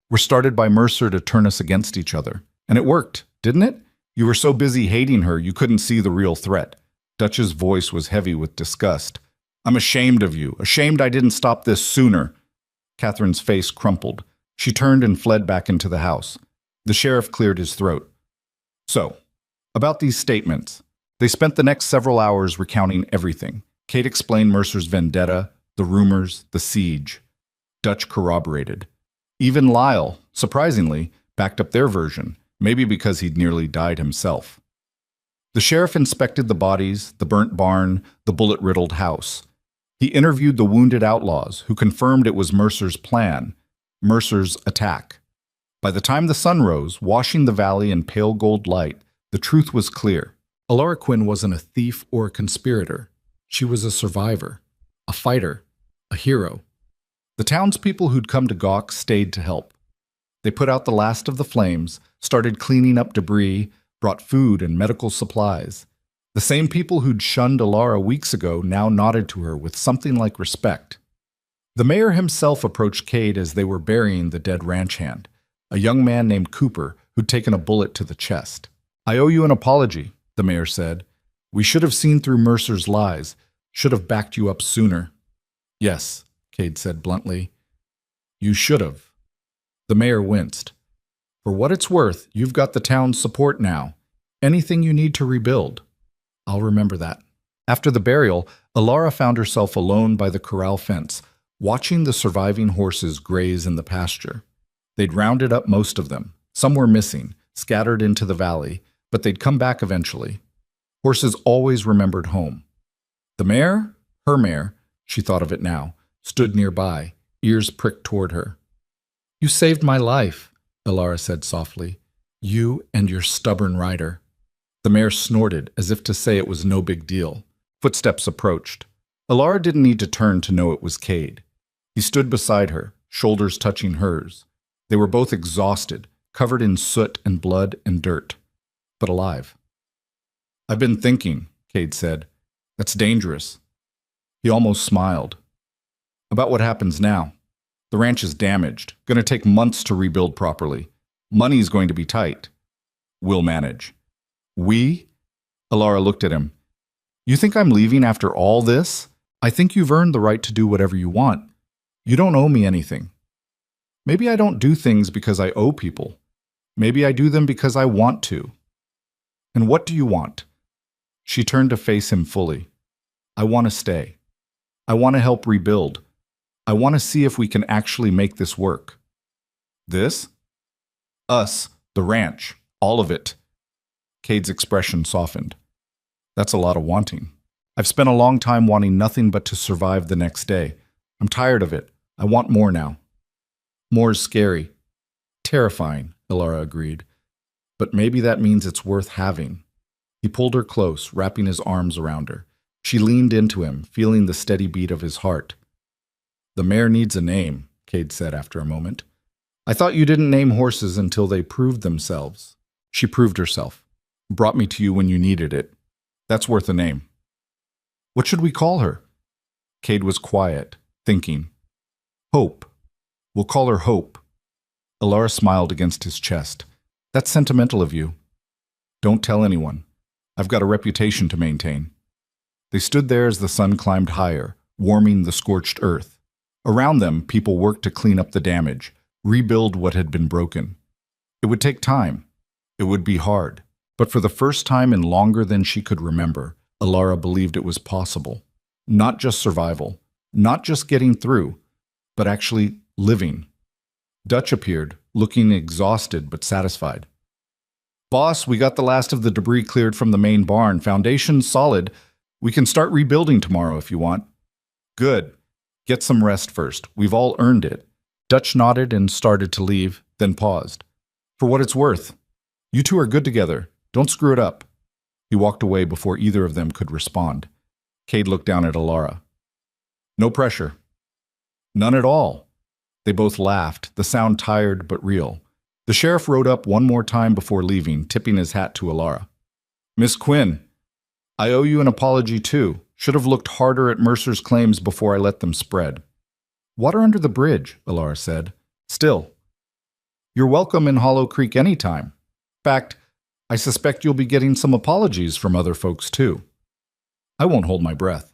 were started by Mercer to turn us against each other. And it worked, didn't it? You were so busy hating her, you couldn't see the real threat. Dutch's voice was heavy with disgust. I'm ashamed of you, ashamed I didn't stop this sooner. Catherine's face crumpled. She turned and fled back into the house. The sheriff cleared his throat. So, about these statements. They spent the next several hours recounting everything. Kate explained Mercer's vendetta, the rumors, the siege. Dutch corroborated. Even Lyle, surprisingly, backed up their version, maybe because he'd nearly died himself. The sheriff inspected the bodies, the burnt barn, the bullet-riddled house. He interviewed the wounded outlaws, who confirmed it was Mercer's plan, Mercer's attack. By the time the sun rose, washing the valley in pale gold light, the truth was clear. Alara Quinn wasn't a thief or a conspirator. She was a survivor, a fighter, a hero. The townspeople who'd come to gawk stayed to help. They put out the last of the flames, started cleaning up debris, brought food and medical supplies. The same people who'd shunned Alara weeks ago now nodded to her with something like respect. The mayor himself approached Cade as they were burying the dead ranch hand, a young man named Cooper who'd taken a bullet to the chest. I owe you an apology, the mayor said. We should have seen through Mercer's lies, should have backed you up sooner. Yes, Cade said bluntly. You should have. The mayor winced. For what it's worth, you've got the town's support now. Anything you need to rebuild. I'll remember that. After the burial, Alara found herself alone by the corral fence, watching the surviving horses graze in the pasture. They'd rounded up most of them. Some were missing, scattered into the valley, but they'd come back eventually. Horses always remembered home. The mare, her mare, she thought of it now, stood nearby, ears pricked toward her. You saved my life, Alara said softly. You and your stubborn rider. The mare snorted, as if to say it was no big deal. Footsteps approached. Alara didn't need to turn to know it was Cade. He stood beside her, shoulders touching hers. They were both exhausted, covered in soot and blood and dirt, but alive. I've been thinking, Cade said. That's dangerous. He almost smiled. About what happens now. The ranch is damaged, going to take months to rebuild properly. Money's going to be tight. We'll manage. We? Alara looked at him. You think I'm leaving after all this? I think you've earned the right to do whatever you want. You don't owe me anything. Maybe I don't do things because I owe people. Maybe I do them because I want to. And what do you want? She turned to face him fully. I want to stay. I want to help rebuild. I want to see if we can actually make this work. This? Us, the ranch, all of it. Cade's expression softened. That's a lot of wanting. I've spent a long time wanting nothing but to survive the next day. I'm tired of it. I want more now. More is scary. Terrifying, Alara agreed. But maybe that means it's worth having. He pulled her close, wrapping his arms around her. She leaned into him, feeling the steady beat of his heart. The mare needs a name, Cade said after a moment. I thought you didn't name horses until they proved themselves. She proved herself. Brought me to you when you needed it. That's worth a name. What should we call her? Cade was quiet, thinking. Hope. We'll call her Hope. Alara smiled against his chest. That's sentimental of you. Don't tell anyone. I've got a reputation to maintain. They stood there as the sun climbed higher, warming the scorched earth. Around them, people worked to clean up the damage, rebuild what had been broken. It would take time. It would be hard. But for the first time in longer than she could remember, Alara believed it was possible. Not just survival, not just getting through, but actually living. Dutch appeared, looking exhausted but satisfied. Boss, we got the last of the debris cleared from the main barn. Foundation's solid. We can start rebuilding tomorrow if you want. Good. Get some rest first. We've all earned it. Dutch nodded and started to leave, then paused. For what it's worth. You two are good together. Don't screw it up. He walked away before either of them could respond. Cade looked down at Alara. No pressure. None at all. They both laughed, the sound tired but real. The sheriff rode up one more time before leaving, tipping his hat to Alara. Miss Quinn, I owe you an apology too. Should have looked harder at Mercer's claims before I let them spread. Water under the bridge, Alara said. Still. You're welcome in Hollow Creek anytime. In fact, I suspect you'll be getting some apologies from other folks too. I won't hold my breath.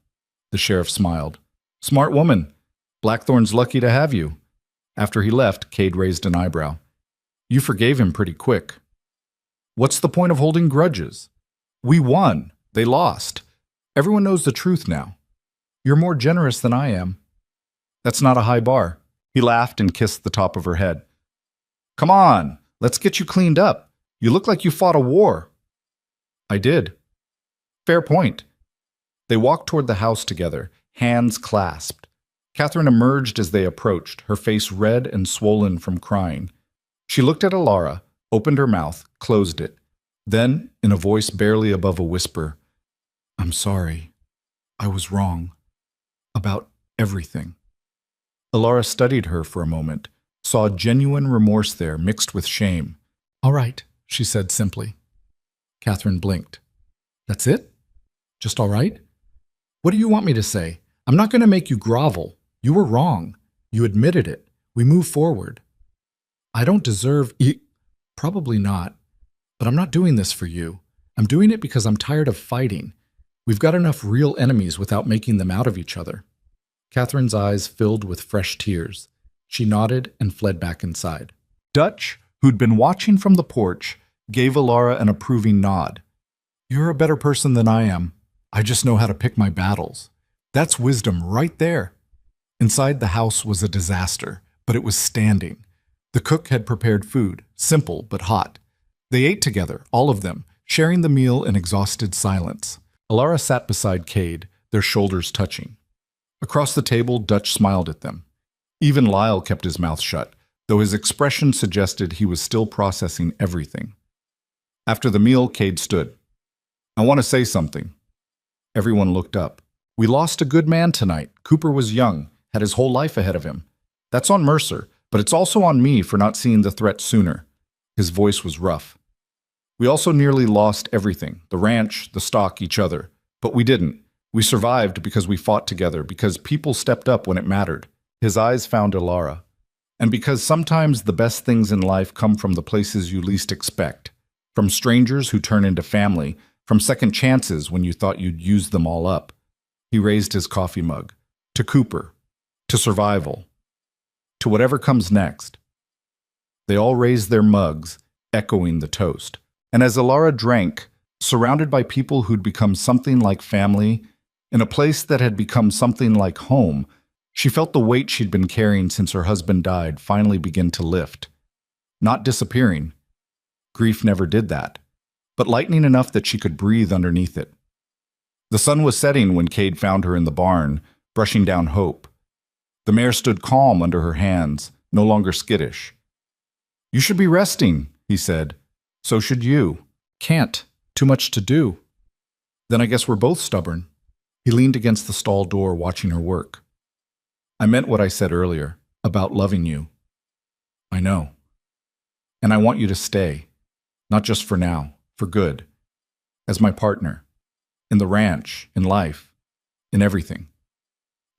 The sheriff smiled. Smart woman. Blackthorn's lucky to have you. After he left, Cade raised an eyebrow. You forgave him pretty quick. What's the point of holding grudges? We won. They lost. Everyone knows the truth now. You're more generous than I am. That's not a high bar. He laughed and kissed the top of her head. Come on, let's get you cleaned up. You look like you fought a war. I did. Fair point. They walked toward the house together, hands clasped. Catherine emerged as they approached, her face red and swollen from crying. She looked at Alara, opened her mouth, closed it. Then, in a voice barely above a whisper, I'm sorry. I was wrong. About everything. Alara studied her for a moment, saw genuine remorse there mixed with shame. All right, she said simply. Catherine blinked. That's it? Just all right? What do you want me to say? I'm not going to make you grovel. You were wrong. You admitted it. We move forward. I don't deserve Probably not. But I'm not doing this for you. I'm doing it because I'm tired of fighting. We've got enough real enemies without making them out of each other. Catherine's eyes filled with fresh tears. She nodded and fled back inside. Dutch, who'd been watching from the porch, gave Alara an approving nod. You're a better person than I am. I just know how to pick my battles. That's wisdom right there. Inside the house was a disaster, but it was standing. The cook had prepared food, simple but hot. They ate together, all of them, sharing the meal in exhausted silence. Alara sat beside Cade, their shoulders touching. Across the table, Dutch smiled at them. Even Lyle kept his mouth shut, though his expression suggested he was still processing everything. After the meal, Cade stood. I want to say something. Everyone looked up. We lost a good man tonight. Cooper was young, had his whole life ahead of him. That's on Mercer, but it's also on me for not seeing the threat sooner. His voice was rough. We also nearly lost everything, the ranch, the stock, each other. But we didn't. We survived because we fought together, because people stepped up when it mattered. His eyes found Alara. And because sometimes the best things in life come from the places you least expect. From strangers who turn into family, from second chances when you thought you'd used them all up. He raised his coffee mug. To Cooper. To survival. To whatever comes next. They all raised their mugs, echoing the toast. And as Alara drank, surrounded by people who'd become something like family, in a place that had become something like home, she felt the weight she'd been carrying since her husband died finally begin to lift. Not disappearing. Grief never did that, but lightening enough that she could breathe underneath it. The sun was setting when Cade found her in the barn, brushing down Hope. The mare stood calm under her hands, no longer skittish. You should be resting, he said. So should you. Can't. Too much to do. Then I guess we're both stubborn. He leaned against the stall door, watching her work. I meant what I said earlier, about loving you. I know. And I want you to stay. Not just for now, for good. As my partner. In the ranch, in life, in everything.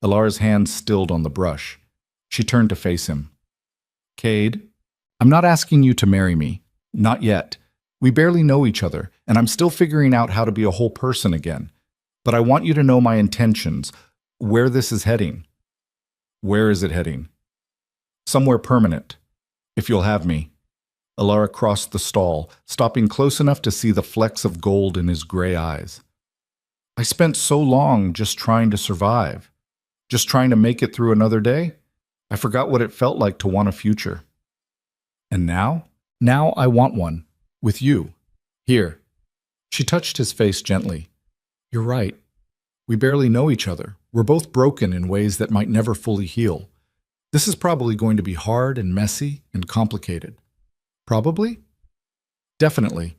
Alara's hands stilled on the brush. She turned to face him. Cade, I'm not asking you to marry me. Not yet. We barely know each other, and I'm still figuring out how to be a whole person again. But I want you to know my intentions, where this is heading. Where is it heading? Somewhere permanent, if you'll have me. Alara crossed the stall, stopping close enough to see the flecks of gold in his gray eyes. I spent so long just trying to survive, just trying to make it through another day. I forgot what it felt like to want a future. And now? Now I want one. With you. Here. She touched his face gently. You're right. We barely know each other. We're both broken in ways that might never fully heal. This is probably going to be hard and messy and complicated. Probably? Definitely.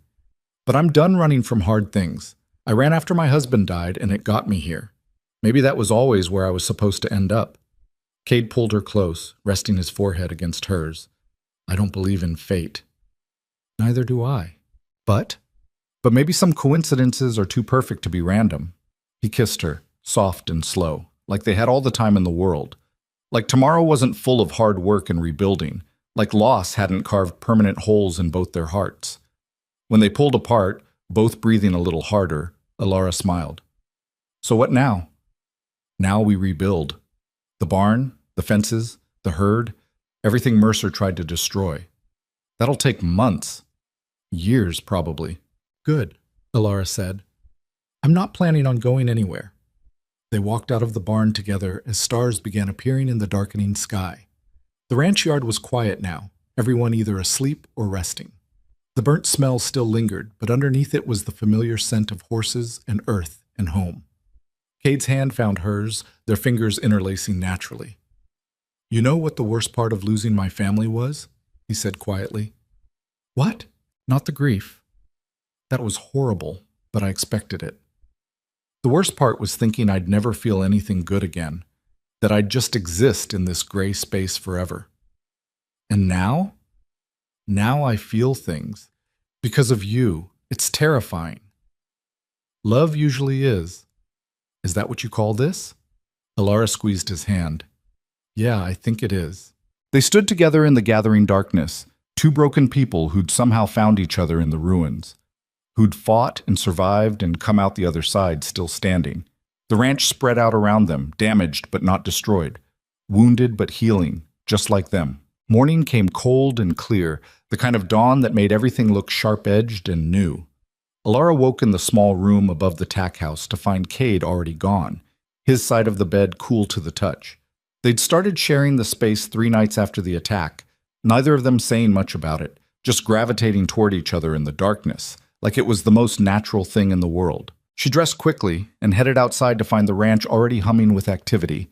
But I'm done running from hard things. I ran after my husband died, and it got me here. Maybe that was always where I was supposed to end up. Cade pulled her close, resting his forehead against hers. I don't believe in fate. Neither do I. But maybe some coincidences are too perfect to be random. He kissed her, soft and slow, like they had all the time in the world. Like tomorrow wasn't full of hard work and rebuilding, like loss hadn't carved permanent holes in both their hearts. When they pulled apart, both breathing a little harder, Alara smiled. So what now? Now we rebuild. The barn, the fences, the herd, everything Mercer tried to destroy. That'll take months. Years, probably. Good, Alara said. I'm not planning on going anywhere. They walked out of the barn together as stars began appearing in the darkening sky. The ranch yard was quiet now, everyone either asleep or resting. The burnt smell still lingered, but underneath it was the familiar scent of horses and earth and home. Cade's hand found hers, their fingers interlacing naturally. You know what the worst part of losing my family was? He said quietly. What? Not the grief. That was horrible, but I expected it. The worst part was thinking I'd never feel anything good again, that I'd just exist in this gray space forever. And now? Now I feel things. Because of you, it's terrifying. Love usually is. Is that what you call this? Alara squeezed his hand. Yeah, I think it is. They stood together in the gathering darkness, two broken people who'd somehow found each other in the ruins, who'd fought and survived and come out the other side still standing. The ranch spread out around them, damaged but not destroyed, wounded but healing, just like them. Morning came cold and clear, the kind of dawn that made everything look sharp-edged and new. Alara woke in the small room above the tack house to find Cade already gone, his side of the bed cool to the touch. They'd started sharing the space 3 nights after the attack, neither of them saying much about it, just gravitating toward each other in the darkness, like it was the most natural thing in the world. She dressed quickly and headed outside to find the ranch already humming with activity.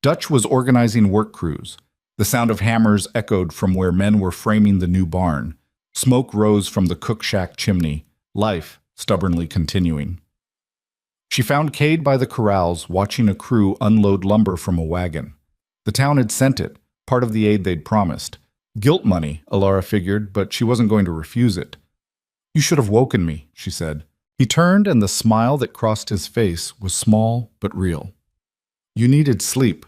Dutch was organizing work crews. The sound of hammers echoed from where men were framing the new barn. Smoke rose from the cook shack chimney, life stubbornly continuing. She found Cade by the corrals, watching a crew unload lumber from a wagon. The town had sent it, part of the aid they'd promised. Guilt money, Alara figured, but she wasn't going to refuse it. You should have woken me, she said. He turned, and the smile that crossed his face was small but real. You needed sleep.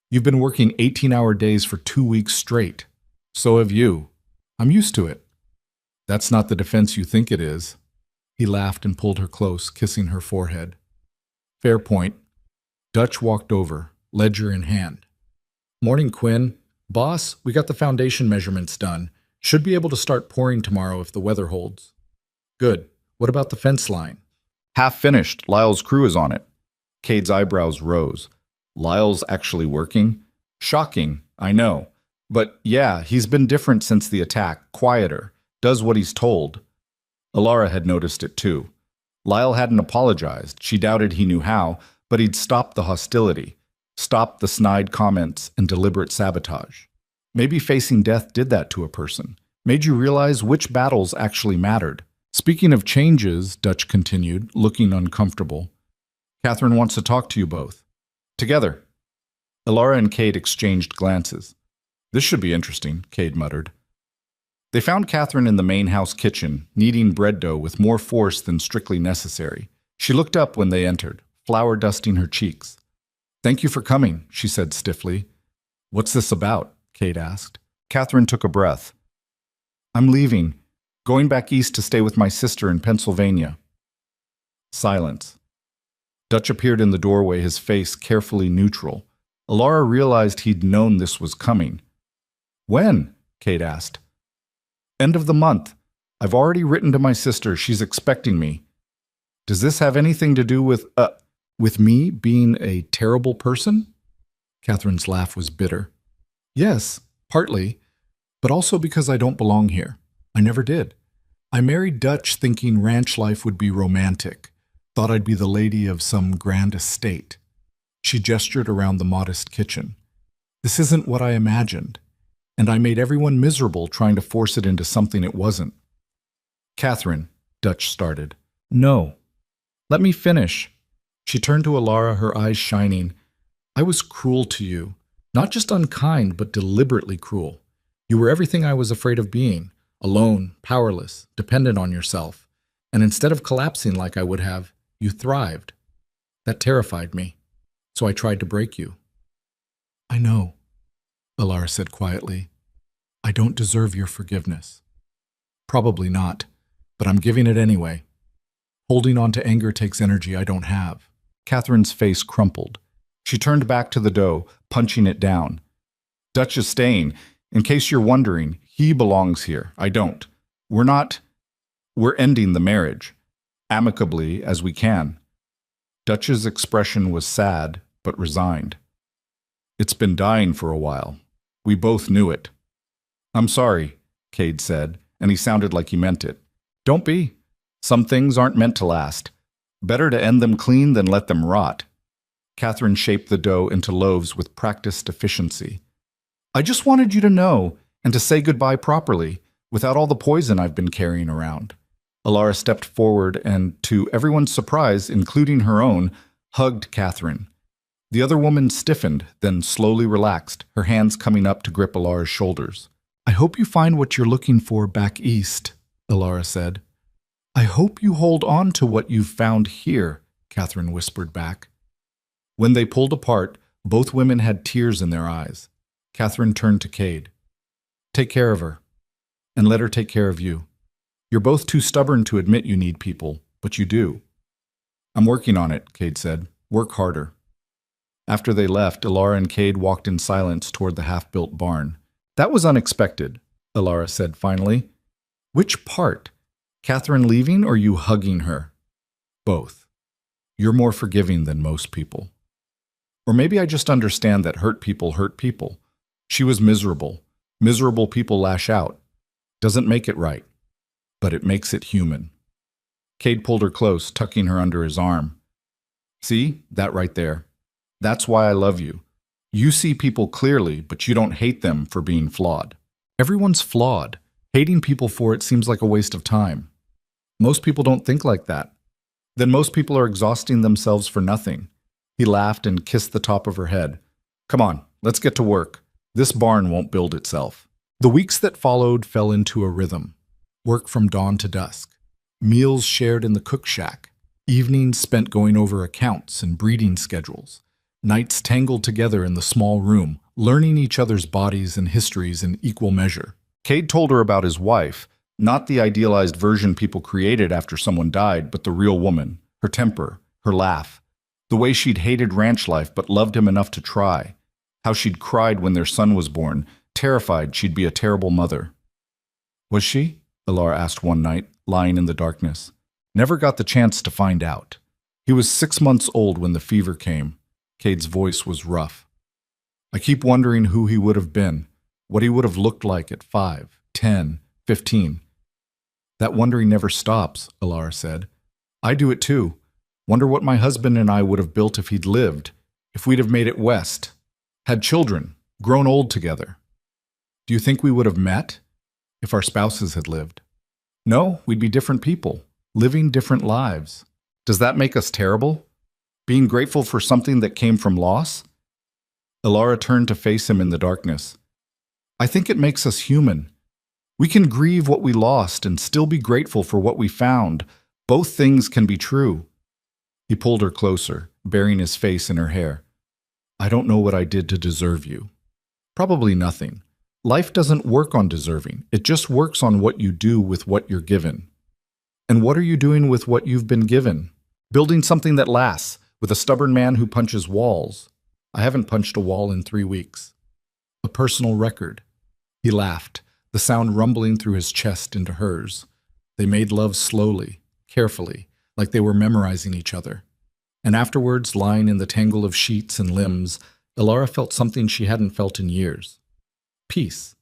You've been working 18-hour days for 2 weeks straight. So have you. I'm used to it. That's not the defense you think it is. He laughed and pulled her close, kissing her forehead. Fair point. Dutch walked over, ledger in hand. Morning, Quinn. Boss, we got the foundation measurements done. Should be able to start pouring tomorrow if the weather holds. Good. What about the fence line? Half finished. Lyle's crew is on it. Cade's eyebrows rose. Lyle's actually working? Shocking, I know. But yeah, he's been different since the attack, quieter, does what he's told. Alara had noticed it too. Lyle hadn't apologized. She doubted he knew how, but he'd stopped the hostility, stopped the snide comments and deliberate sabotage. Maybe facing death did that to a person, made you realize which battles actually mattered. Speaking of changes, Dutch continued, looking uncomfortable, Catherine wants to talk to you both. Together. Alara and Cade exchanged glances. This should be interesting, Cade muttered. They found Catherine in the main house kitchen, kneading bread dough with more force than strictly necessary. She looked up when they entered, flour dusting her cheeks. Thank you for coming, she said stiffly. What's this about? Cade asked. Catherine took a breath. I'm leaving, going back east to stay with my sister in Pennsylvania. Silence. Dutch appeared in the doorway, his face carefully neutral. Alara realized he'd known this was coming. When? Cade asked. End of the month. I've already written to my sister. She's expecting me. Does this have anything to do with me being a terrible person? Catherine's laugh was bitter. Yes, partly, but also because I don't belong here. I never did. I married Dutch thinking ranch life would be romantic. Thought I'd be the lady of some grand estate. She gestured around the modest kitchen. This isn't what I imagined. and I made everyone miserable trying to force it into something it wasn't. Catherine, Dutch started. No. Let me finish. She turned to Alara, her eyes shining. I was cruel to you. Not just unkind, but deliberately cruel. You were everything I was afraid of being. Alone, powerless, dependent on yourself. And instead of collapsing like I would have, you thrived. That terrified me. So I tried to break you. I know, Alara said quietly. I don't deserve your forgiveness. Probably not, but I'm giving it anyway. Holding on to anger takes energy I don't have. Catherine's face crumpled. She turned back to the dough, punching it down. Dutch is staying. In case you're wondering, he belongs here. I don't. We're ending the marriage. Amicably as we can. Dutch's expression was sad, but resigned. It's been dying for a while. We both knew it. I'm sorry, Cade said, and he sounded like he meant it. Don't be. Some things aren't meant to last. Better to end them clean than let them rot. Catherine shaped the dough into loaves with practiced efficiency. I just wanted you to know, and to say goodbye properly, without all the poison I've been carrying around. Alara stepped forward and, to everyone's surprise, including her own, hugged Catherine. The other woman stiffened, then slowly relaxed, her hands coming up to grip Alara's shoulders. I hope you find what you're looking for back east, Alara said. I hope you hold on to what you've found here, Catherine whispered back. When they pulled apart, both women had tears in their eyes. Catherine turned to Cade. Take care of her, and let her take care of you. You're both too stubborn to admit you need people, but you do. I'm working on it, Cade said. Work harder. After they left, Alara and Cade walked in silence toward the half-built barn. That was unexpected, Alara said finally. Which part? Catherine leaving or you hugging her? Both. You're more forgiving than most people. Or maybe I just understand that hurt people hurt people. She was miserable. Miserable people lash out. Doesn't make it right. But it makes it human. Cade pulled her close, tucking her under his arm. See? That right there. That's why I love you. You see people clearly, but you don't hate them for being flawed. Everyone's flawed. Hating people for it seems like a waste of time. Most people don't think like that. Then most people are exhausting themselves for nothing. He laughed and kissed the top of her head. Come on, let's get to work. This barn won't build itself. The weeks that followed fell into a rhythm. Work from dawn to dusk. Meals shared in the cook shack. Evenings spent going over accounts and breeding schedules. Nights tangled together in the small room, learning each other's bodies and histories in equal measure. Cade told her about his wife, not the idealized version people created after someone died, but the real woman, her temper, her laugh, the way she'd hated ranch life but loved him enough to try, how she'd cried when their son was born, terrified she'd be a terrible mother. Was she? Alara asked one night, lying in the darkness. Never got the chance to find out. He was 6 months old when the fever came. Cade's voice was rough. I keep wondering who he would have been, what he would have looked like at 5, 10, 15. That wondering never stops, Alara said. I do it too. Wonder what my husband and I would have built if he'd lived, if we'd have made it west, had children, grown old together. Do you think we would have met if our spouses had lived? No, we'd be different people, living different lives. Does that make us terrible? Being grateful for something that came from loss? Alara turned to face him in the darkness. I think it makes us human. We can grieve what we lost and still be grateful for what we found. Both things can be true. He pulled her closer, burying his face in her hair. I don't know what I did to deserve you. Probably nothing. Life doesn't work on deserving. It just works on what you do with what you're given. And what are you doing with what you've been given? Building something that lasts, with a stubborn man who punches walls. I haven't punched a wall in 3 weeks. A personal record. He laughed, the sound rumbling through his chest into hers. They made love slowly, carefully, like they were memorizing each other. And afterwards, lying in the tangle of sheets and limbs, Alara felt something she hadn't felt in years. Peace.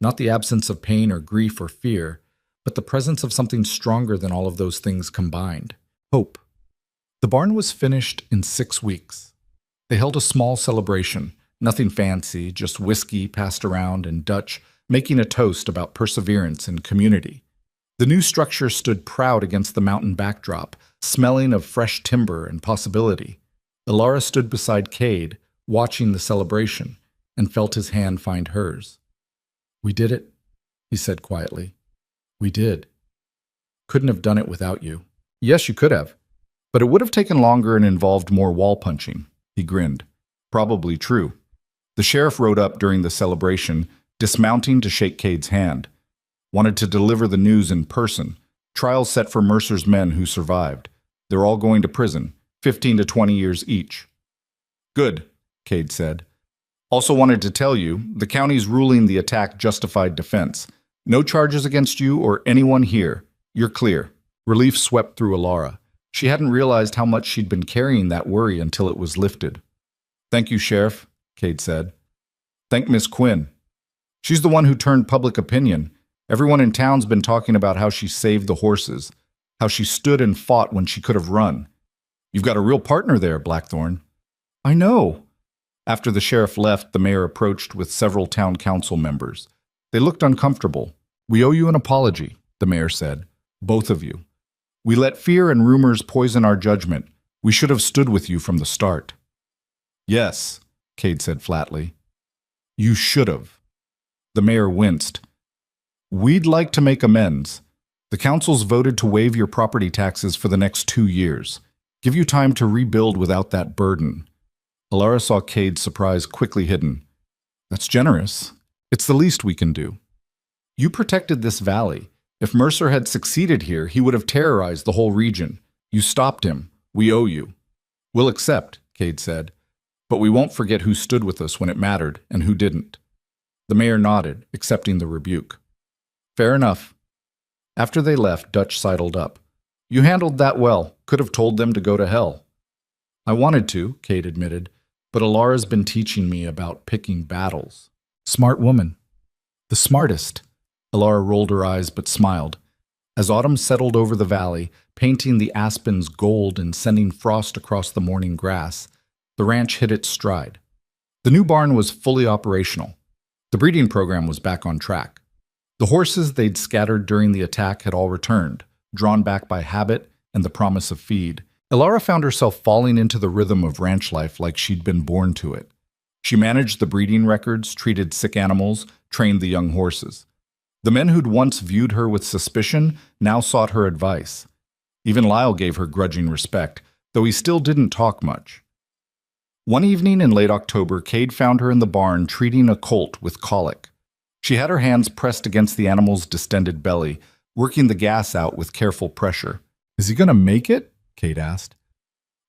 Not the absence of pain or grief or fear, but the presence of something stronger than all of those things combined. Hope. The barn was finished in 6 weeks. They held a small celebration, Nothing fancy, just whiskey passed around and Dutch making a toast about perseverance and community. The new structure stood proud against the mountain backdrop, smelling of fresh timber and possibility. Elara stood beside Cade, watching the celebration, and felt his hand find hers. "We did it," he said quietly. "We did. Couldn't have done it without you." "Yes, you could have. But it would have taken longer and involved more wall punching." He grinned. "Probably true." The sheriff rode up during the celebration, dismounting to shake Cade's hand. Wanted to deliver the news in person. Trial set for Mercer's men who survived. They're all going to prison, 15 to 20 years each. "Good," Cade said. "Also wanted to tell you, the county's ruling the attack justified defense. No charges against you or anyone here. You're clear." Relief swept through Elara. She hadn't realized how much she'd been carrying that worry until it was lifted. "Thank you, Sheriff," Cade said. "Thank Miss Quinn. She's the one who turned public opinion. Everyone in town's been talking about how she saved the horses, how she stood and fought when she could have run. You've got a real partner there, Blackthorn." "I know." After the sheriff left, the mayor approached with several town council members. They looked uncomfortable. "We owe you an apology," the mayor said. "Both of you. We let fear and rumors poison our judgment. We should have stood with you from the start." "Yes," Cade said flatly. "You should have." The mayor winced. "We'd like to make amends. The council's voted to waive your property taxes for the next 2 years. Give you time to rebuild without that burden." Elara saw Cade's surprise quickly hidden. "That's generous. It's the least we can do. You protected this valley. If Mercer had succeeded here, he would have terrorized the whole region. You stopped him. We owe you." "We'll accept," Cade said. "But we won't forget who stood with us when it mattered and who didn't." The mayor nodded, accepting the rebuke. "Fair enough." After they left, Dutch sidled up. "You handled that well. Could have told them to go to hell." "I wanted to," Cade admitted, "but Alara's been teaching me about picking battles." "Smart woman." "The smartest." Elara rolled her eyes but smiled. As autumn settled over the valley, painting the aspens gold and sending frost across the morning grass, the ranch hit its stride. The new barn was fully operational. The breeding program was back on track. The horses they'd scattered during the attack had all returned, drawn back by habit and the promise of feed. Elara found herself falling into the rhythm of ranch life like she'd been born to it. She managed the breeding records, treated sick animals, trained the young horses. The men who'd once viewed her with suspicion now sought her advice. Even Lyle gave her grudging respect, though he still didn't talk much. One evening in late October, Cade found her in the barn treating a colt with colic. She had her hands pressed against the animal's distended belly, working the gas out with careful pressure. "Is he going to make it?" Cade asked.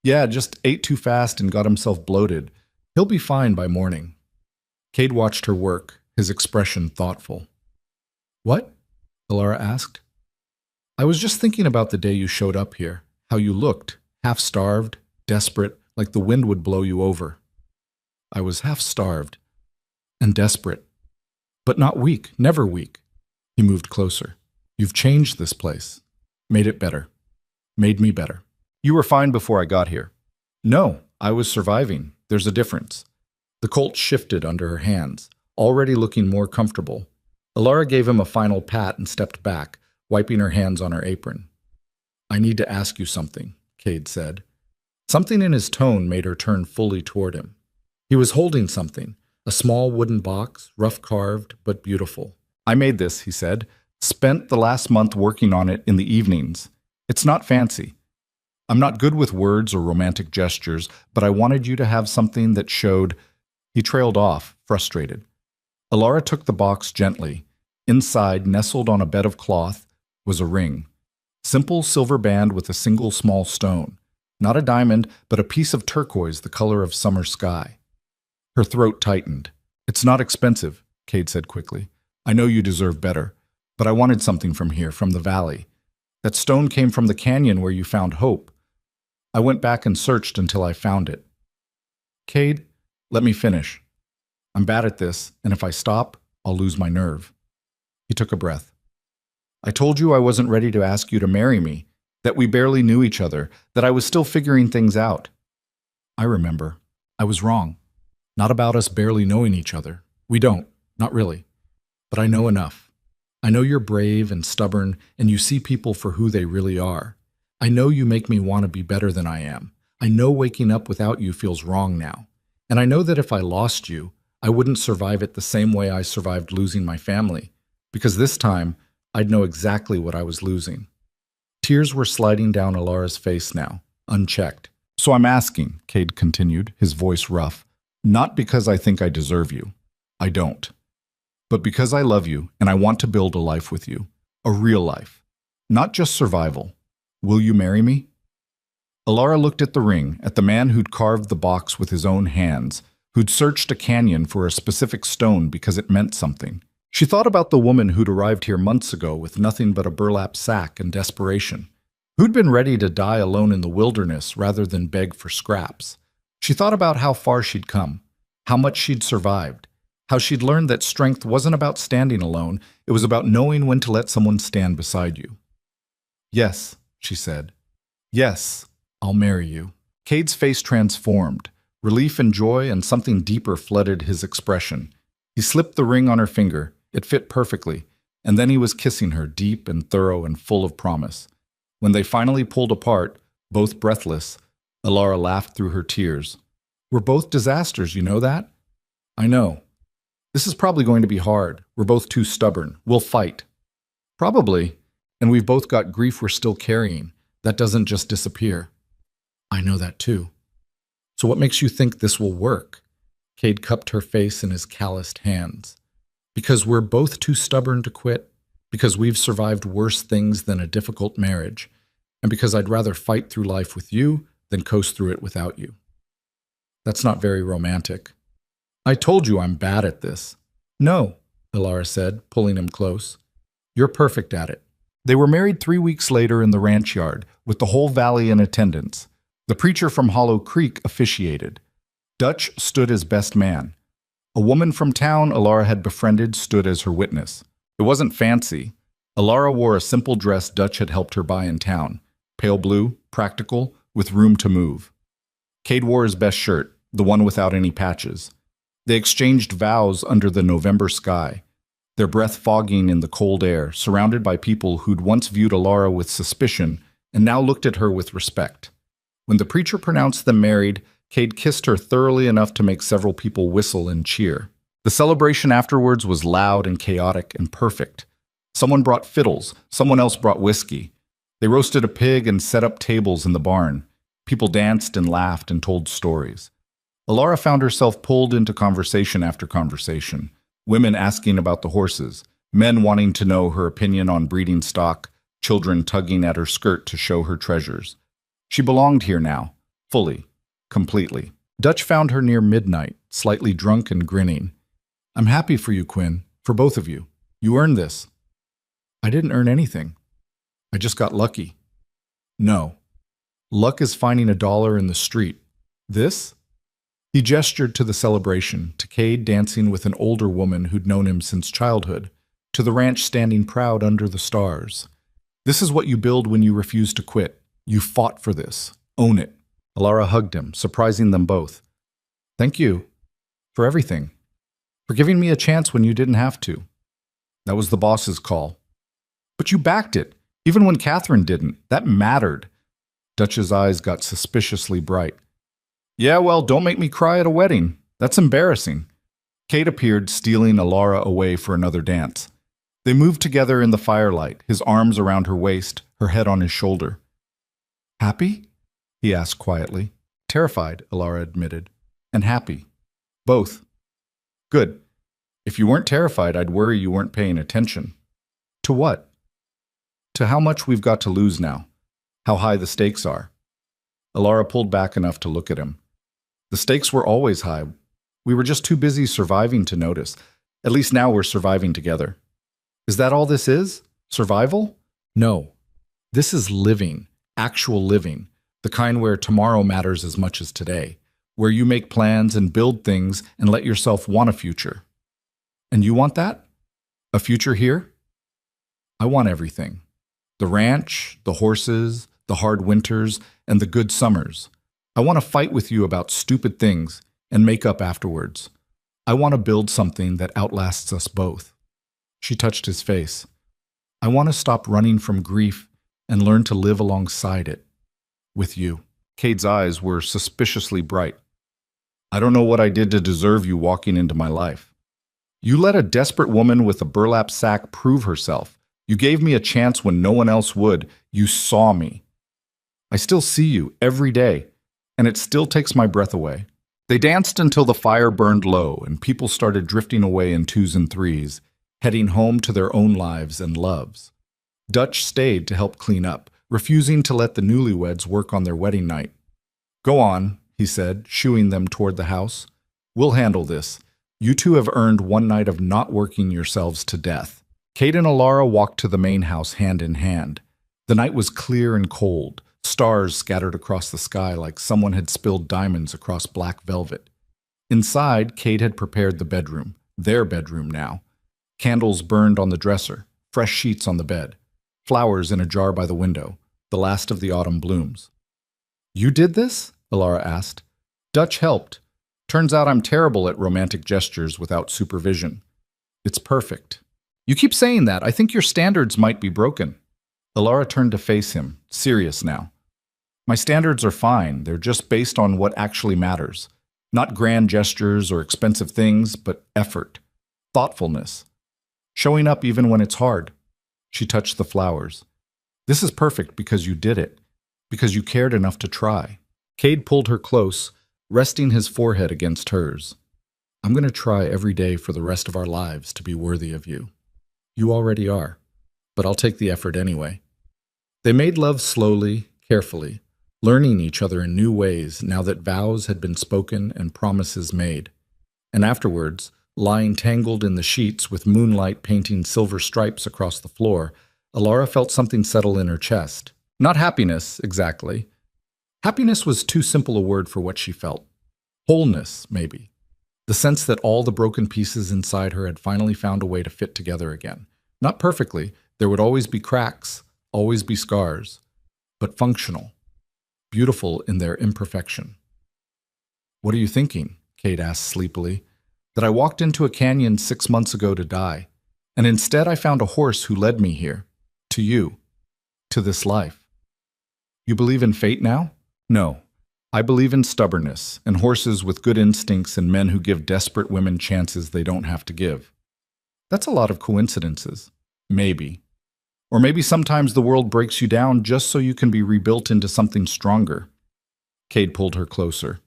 "Yeah, just ate too fast and got himself bloated. He'll be fine by morning." Cade watched her work, his expression thoughtful. "What?" Elara asked. "I was just thinking about the day you showed up here, how you looked, half-starved, desperate, like the wind would blow you over." "I was half-starved and desperate, but not weak, never weak." He moved closer. "You've changed this place, made it better, made me better. You were fine before I got here." "No, I was surviving. There's a difference." The colt shifted under her hands, already looking more comfortable. Elara gave him a final pat and stepped back, wiping her hands on her apron. "I need to ask you something," Cade said. Something in his tone made her turn fully toward him. He was holding something, a small wooden box, rough-carved but beautiful. "I made this," he said. "Spent the last month working on it in the evenings. It's not fancy. I'm not good with words or romantic gestures, but I wanted you to have something that showed—" He trailed off, frustrated. Elara took the box gently. Inside, nestled on a bed of cloth, was a ring. Simple silver band with a single small stone. Not a diamond, but a piece of turquoise the color of summer sky. Her throat tightened. "It's not expensive," Cade said quickly. "I know you deserve better, but I wanted something from here, from the valley. That stone came from the canyon where you found hope. I went back and searched until I found it." "Cade, let me finish. I'm bad at this, and if I stop, I'll lose my nerve." He took a breath. "I told you I wasn't ready to ask you to marry me, that we barely knew each other, that I was still figuring things out." "I remember. I was wrong." Not about us barely knowing each other. We don't, not really. But I know enough. I know you're brave and stubborn, and you see people for who they really are. I know you make me want to be better than I am. I know waking up without you feels wrong now. And I know that if I lost you, I wouldn't survive it the same way I survived losing my family, because this time, I'd know exactly what I was losing. Tears were sliding down Alara's face now, unchecked. So I'm asking, Cade continued, his voice rough, not because I think I deserve you. I don't. But because I love you and I want to build a life with you. A real life. Not just survival. Will you marry me? Alara looked at the ring, at the man who'd carved the box with his own hands, who'd searched a canyon for a specific stone because it meant something. She thought about the woman who'd arrived here months ago with nothing but a burlap sack and desperation, who'd been ready to die alone in the wilderness rather than beg for scraps. She thought about how far she'd come, how much she'd survived, how she'd learned that strength wasn't about standing alone, it was about knowing when to let someone stand beside you. Yes, she said. Yes, I'll marry you. Cade's face transformed. Relief and joy and something deeper flooded his expression. He slipped the ring on her finger. It fit perfectly, and then he was kissing her, deep and thorough and full of promise. When they finally pulled apart, both breathless, Alara laughed through her tears. We're both disasters, you know that? I know. This is probably going to be hard. We're both too stubborn. We'll fight. Probably. And we've both got grief we're still carrying. That doesn't just disappear. I know that too. So what makes you think this will work? Cade cupped her face in his calloused hands. Because we're both too stubborn to quit, because we've survived worse things than a difficult marriage, and because I'd rather fight through life with you than coast through it without you. That's not very romantic. I told you I'm bad at this. No, Alara said, pulling him close. You're perfect at it. They were married 3 weeks later in the ranch yard, with the whole valley in attendance. The preacher from Hollow Creek officiated. Dutch stood as best man. A woman from town Alara had befriended stood as her witness. It wasn't fancy. Alara wore a simple dress Dutch had helped her buy in town. Pale blue, practical, with room to move. Cade wore his best shirt, the one without any patches. They exchanged vows under the November sky, their breath fogging in the cold air, surrounded by people who'd once viewed Alara with suspicion and now looked at her with respect. When the preacher pronounced them married, Cade kissed her thoroughly enough to make several people whistle and cheer. The celebration afterwards was loud and chaotic and perfect. Someone brought fiddles, someone else brought whiskey. They roasted a pig and set up tables in the barn. People danced and laughed and told stories. Alara found herself pulled into conversation after conversation. Women asking about the horses, men wanting to know her opinion on breeding stock, children tugging at her skirt to show her treasures. She belonged here now, fully, completely. Dutch found her near midnight, slightly drunk and grinning. I'm happy for you, Quinn, for both of you. You earned this. I didn't earn anything. I just got lucky. No. Luck is finding $1 in the street. This? He gestured to the celebration, to Cade dancing with an older woman who'd known him since childhood, to the ranch standing proud under the stars. This is what you build when you refuse to quit. You fought for this. Own it. Alara hugged him, surprising them both. Thank you. For everything. For giving me a chance when you didn't have to. That was the boss's call. But you backed it, even when Catherine didn't. That mattered. Dutch's eyes got suspiciously bright. Yeah, well, don't make me cry at a wedding. That's embarrassing. Cade appeared, stealing Alara away for another dance. They moved together in the firelight, his arms around her waist, her head on his shoulder. Happy? He asked quietly. Terrified, Alara admitted. And happy. Both. Good. If you weren't terrified, I'd worry you weren't paying attention. To what? To how much we've got to lose now. How high the stakes are. Alara pulled back enough to look at him. The stakes were always high. We were just too busy surviving to notice. At least now we're surviving together. Is that all this is? Survival? No. This is living. Actual living. The kind where tomorrow matters as much as today. Where you make plans and build things and let yourself want a future. And you want that? A future here? I want everything. The ranch, the horses, the hard winters, and the good summers. I want to fight with you about stupid things and make up afterwards. I want to build something that outlasts us both." She touched his face. "I want to stop running from grief and learn to live alongside it. With you." Cade's eyes were suspiciously bright. "I don't know what I did to deserve you walking into my life. You let a desperate woman with a burlap sack prove herself. You gave me a chance when no one else would. You saw me. I still see you every day, and it still takes my breath away." They danced until the fire burned low and people started drifting away in twos and threes, heading home to their own lives and loves. Dutch stayed to help clean up, refusing to let the newlyweds work on their wedding night. "Go on," he said, shooing them toward the house. "We'll handle this. You two have earned one night of not working yourselves to death." Cade and Alara walked to the main house hand in hand. The night was clear and cold. Stars scattered across the sky like someone had spilled diamonds across black velvet. Inside, Cade had prepared the bedroom, their bedroom now. Candles burned on the dresser, fresh sheets on the bed, flowers in a jar by the window, the last of the autumn blooms. "You did this?" Alara asked. "Dutch helped. Turns out I'm terrible at romantic gestures without supervision. It's perfect." "You keep saying that. I think your standards might be broken." Alara turned to face him, serious now. "My standards are fine. They're just based on what actually matters. Not grand gestures or expensive things, but effort, thoughtfulness. Showing up even when it's hard." She touched the flowers. "This is perfect because you did it, because you cared enough to try." Cade pulled her close, resting his forehead against hers. "I'm going to try every day for the rest of our lives to be worthy of you. You already are, but I'll take the effort anyway." They made love slowly, carefully, learning each other in new ways now that vows had been spoken and promises made. And afterwards, lying tangled in the sheets with moonlight painting silver stripes across the floor, Alara felt something settle in her chest. Not happiness, exactly. Happiness was too simple a word for what she felt. Wholeness, maybe. The sense that all the broken pieces inside her had finally found a way to fit together again. Not perfectly, there would always be cracks, always be scars, but functional. Beautiful in their imperfection. "What are you thinking?" Cade asked sleepily. "That I walked into a canyon 6 months ago to die, and instead I found a horse who led me here, to you, to this life." "You believe in fate now?" "No. I believe in stubbornness, and horses with good instincts and men who give desperate women chances they don't have to give." "That's a lot of coincidences." "Maybe. Or maybe sometimes the world breaks you down just so you can be rebuilt into something stronger." Cade pulled her closer.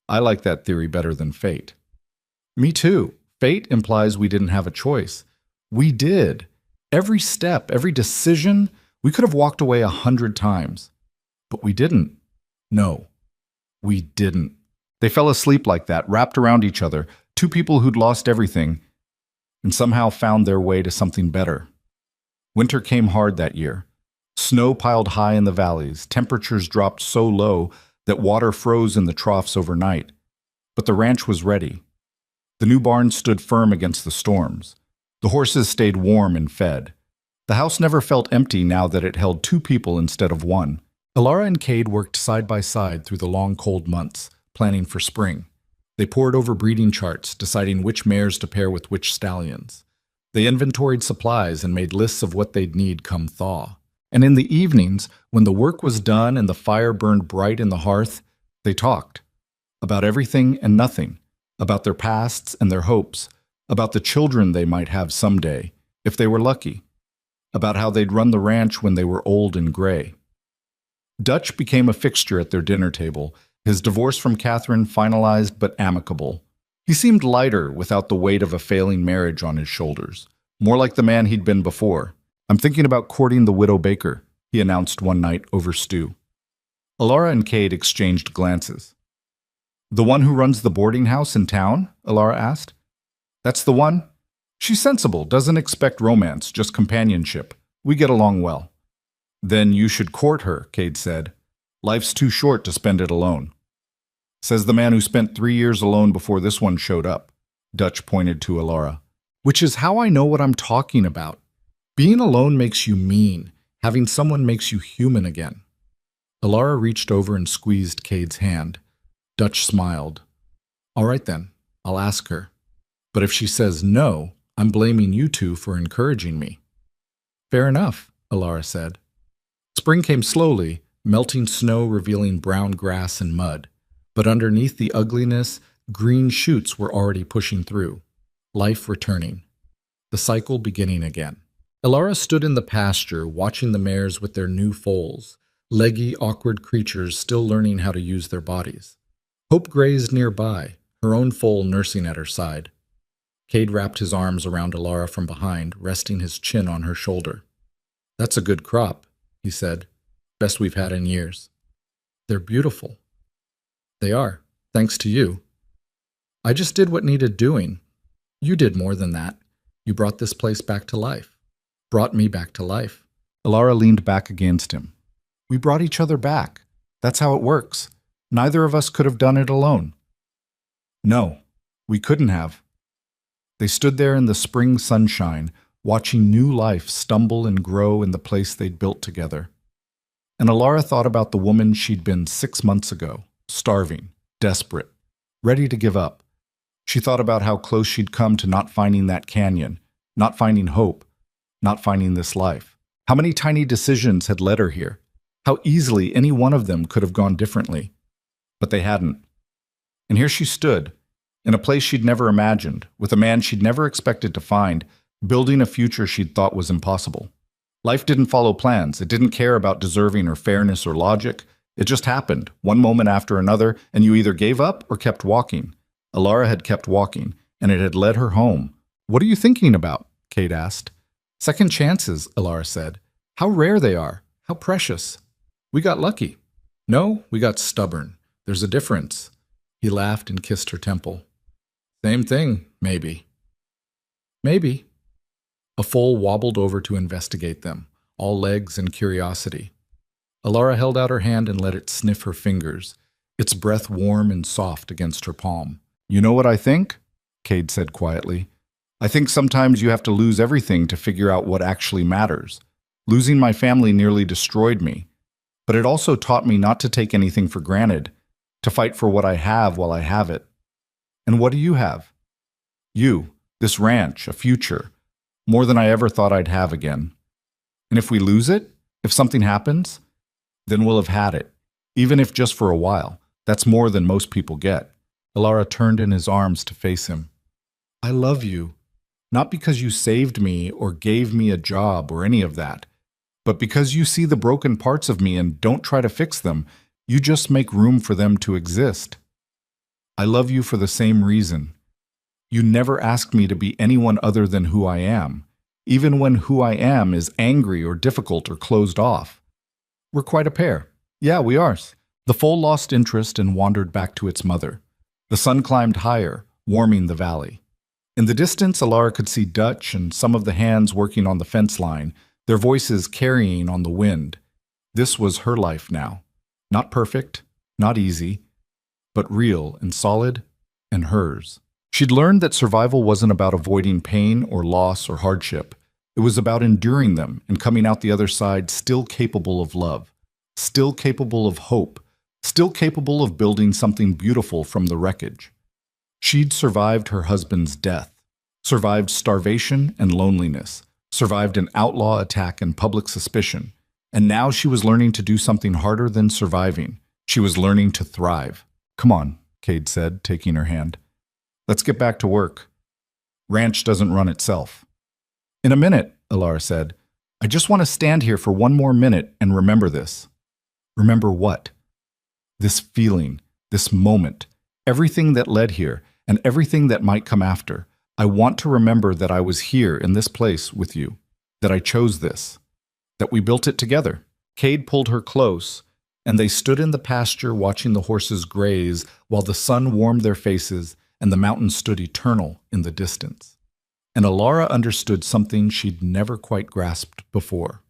"I like that theory better than fate." "Me too. Fate implies we didn't have a choice. We did. Every step, every decision, we could have walked away 100 times. But we didn't. No, we didn't." They fell asleep like that, wrapped around each other, two people who'd lost everything, and somehow found their way to something better. Winter came hard that year. Snow piled high in the valleys, temperatures dropped so low that water froze in the troughs overnight. But the ranch was ready. The new barn stood firm against the storms. The horses stayed warm and fed. The house never felt empty now that it held 2 people instead of 1. Alara and Cade worked side by side through the long cold months, planning for spring. They pored over breeding charts, deciding which mares to pair with which stallions. They inventoried supplies and made lists of what they'd need come thaw. And in the evenings, when the work was done and the fire burned bright in the hearth, they talked. About everything and nothing. About their pasts and their hopes. About the children they might have someday, if they were lucky. About how they'd run the ranch when they were old and gray. Dutch became a fixture at their dinner table, his divorce from Catherine finalized but amicable. He seemed lighter without the weight of a failing marriage on his shoulders, more like the man he'd been before. "I'm thinking about courting the widow Baker," he announced one night over stew. Alara and Cade exchanged glances. "The one who runs the boarding house in town?" Alara asked. "That's the one. She's sensible, doesn't expect romance, just companionship. We get along well." "Then you should court her," Cade said. "Life's too short to spend it alone." "Says the man who spent 3 years alone before this one showed up." Dutch pointed to Alara. "Which is how I know what I'm talking about. Being alone makes you mean. Having someone makes you human again." Alara reached over and squeezed Cade's hand. Dutch smiled. All right then, I'll ask her. But if she says no, I'm blaming you two for encouraging me. Fair enough, Alara said. Spring came slowly, melting snow revealing brown grass and mud. But underneath the ugliness, green shoots were already pushing through. Life returning. The cycle beginning again. Alara stood in the pasture, watching the mares with their new foals, leggy, awkward creatures still learning how to use their bodies. Hope grazed nearby, her own foal nursing at her side. Cade wrapped his arms around Alara from behind, resting his chin on her shoulder. That's a good crop, he said. Best we've had in years. They're beautiful. They are, thanks to you. I just did what needed doing. You did more than that. You brought this place back to life. Brought me back to life. Alara leaned back against him. We brought each other back. That's how it works. Neither of us could have done it alone. No, we couldn't have. They stood there in the spring sunshine, watching new life stumble and grow in the place they'd built together. And Alara thought about the woman she'd been 6 months ago, starving, desperate, ready to give up. She thought about how close she'd come to not finding that canyon, not finding hope, not finding this life. How many tiny decisions had led her here? How easily any one of them could have gone differently. But they hadn't. And here she stood, in a place she'd never imagined, with a man she'd never expected to find, building a future she'd thought was impossible. Life didn't follow plans. It didn't care about deserving or fairness or logic. It just happened, one moment after another, and you either gave up or kept walking. Alara had kept walking, and it had led her home. What are you thinking about? Cade asked. Second chances, Alara said. How rare they are. How precious. We got lucky. No, we got stubborn. There's a difference. He laughed and kissed her temple. Same thing, maybe. Maybe. A foal wobbled over to investigate them, all legs and curiosity. Alara held out her hand and let it sniff her fingers, its breath warm and soft against her palm. You know what I think? Cade said quietly. I think sometimes you have to lose everything to figure out what actually matters. Losing my family nearly destroyed me, but it also taught me not to take anything for granted, to fight for what I have while I have it. And what do you have? You, this ranch, a future, more than I ever thought I'd have again. And if we lose it, if something happens, then we'll have had it, even if just for a while. That's more than most people get. Alara turned in his arms to face him. I love you, not because you saved me or gave me a job or any of that, but because you see the broken parts of me and don't try to fix them. You just make room for them to exist. I love you for the same reason. You never ask me to be anyone other than who I am, even when who I am is angry or difficult or closed off. We're quite a pair. Yeah, we are. The foal lost interest and wandered back to its mother. The sun climbed higher, warming the valley. In the distance, Alara could see Dutch and some of the hands working on the fence line, their voices carrying on the wind. This was her life now. Not perfect, not easy, but real and solid, and hers. She'd learned that survival wasn't about avoiding pain or loss or hardship. It was about enduring them and coming out the other side still capable of love, still capable of hope, still capable of building something beautiful from the wreckage. She'd survived her husband's death, survived starvation and loneliness, survived an outlaw attack and public suspicion, and now she was learning to do something harder than surviving. She was learning to thrive. Come on, Cade said, taking her hand. Let's get back to work. Ranch doesn't run itself. In a minute, Alara said. I just want to stand here for one more minute and remember this. Remember what? This feeling, this moment, everything that led here, and everything that might come after. I want to remember that I was here in this place with you, that I chose this, that we built it together. Cade pulled her close, and they stood in the pasture watching the horses graze while the sun warmed their faces and the mountains stood eternal in the distance. And Alara understood something she'd never quite grasped before.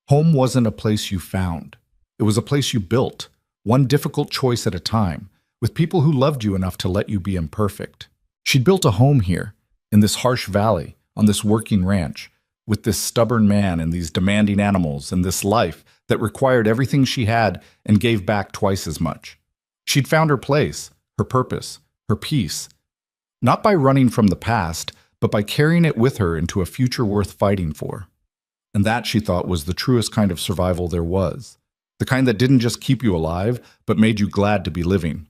Home wasn't a place you found. It was a place you built, one difficult choice at a time, with people who loved you enough to let you be imperfect. She'd built a home here, in this harsh valley, on this working ranch, with this stubborn man and these demanding animals and this life that required everything she had and gave back twice as much. She'd found her place, her purpose, her peace. Not by running from the past, but by carrying it with her into a future worth fighting for. And that, she thought, was the truest kind of survival there was. The kind that didn't just keep you alive, but made you glad to be living.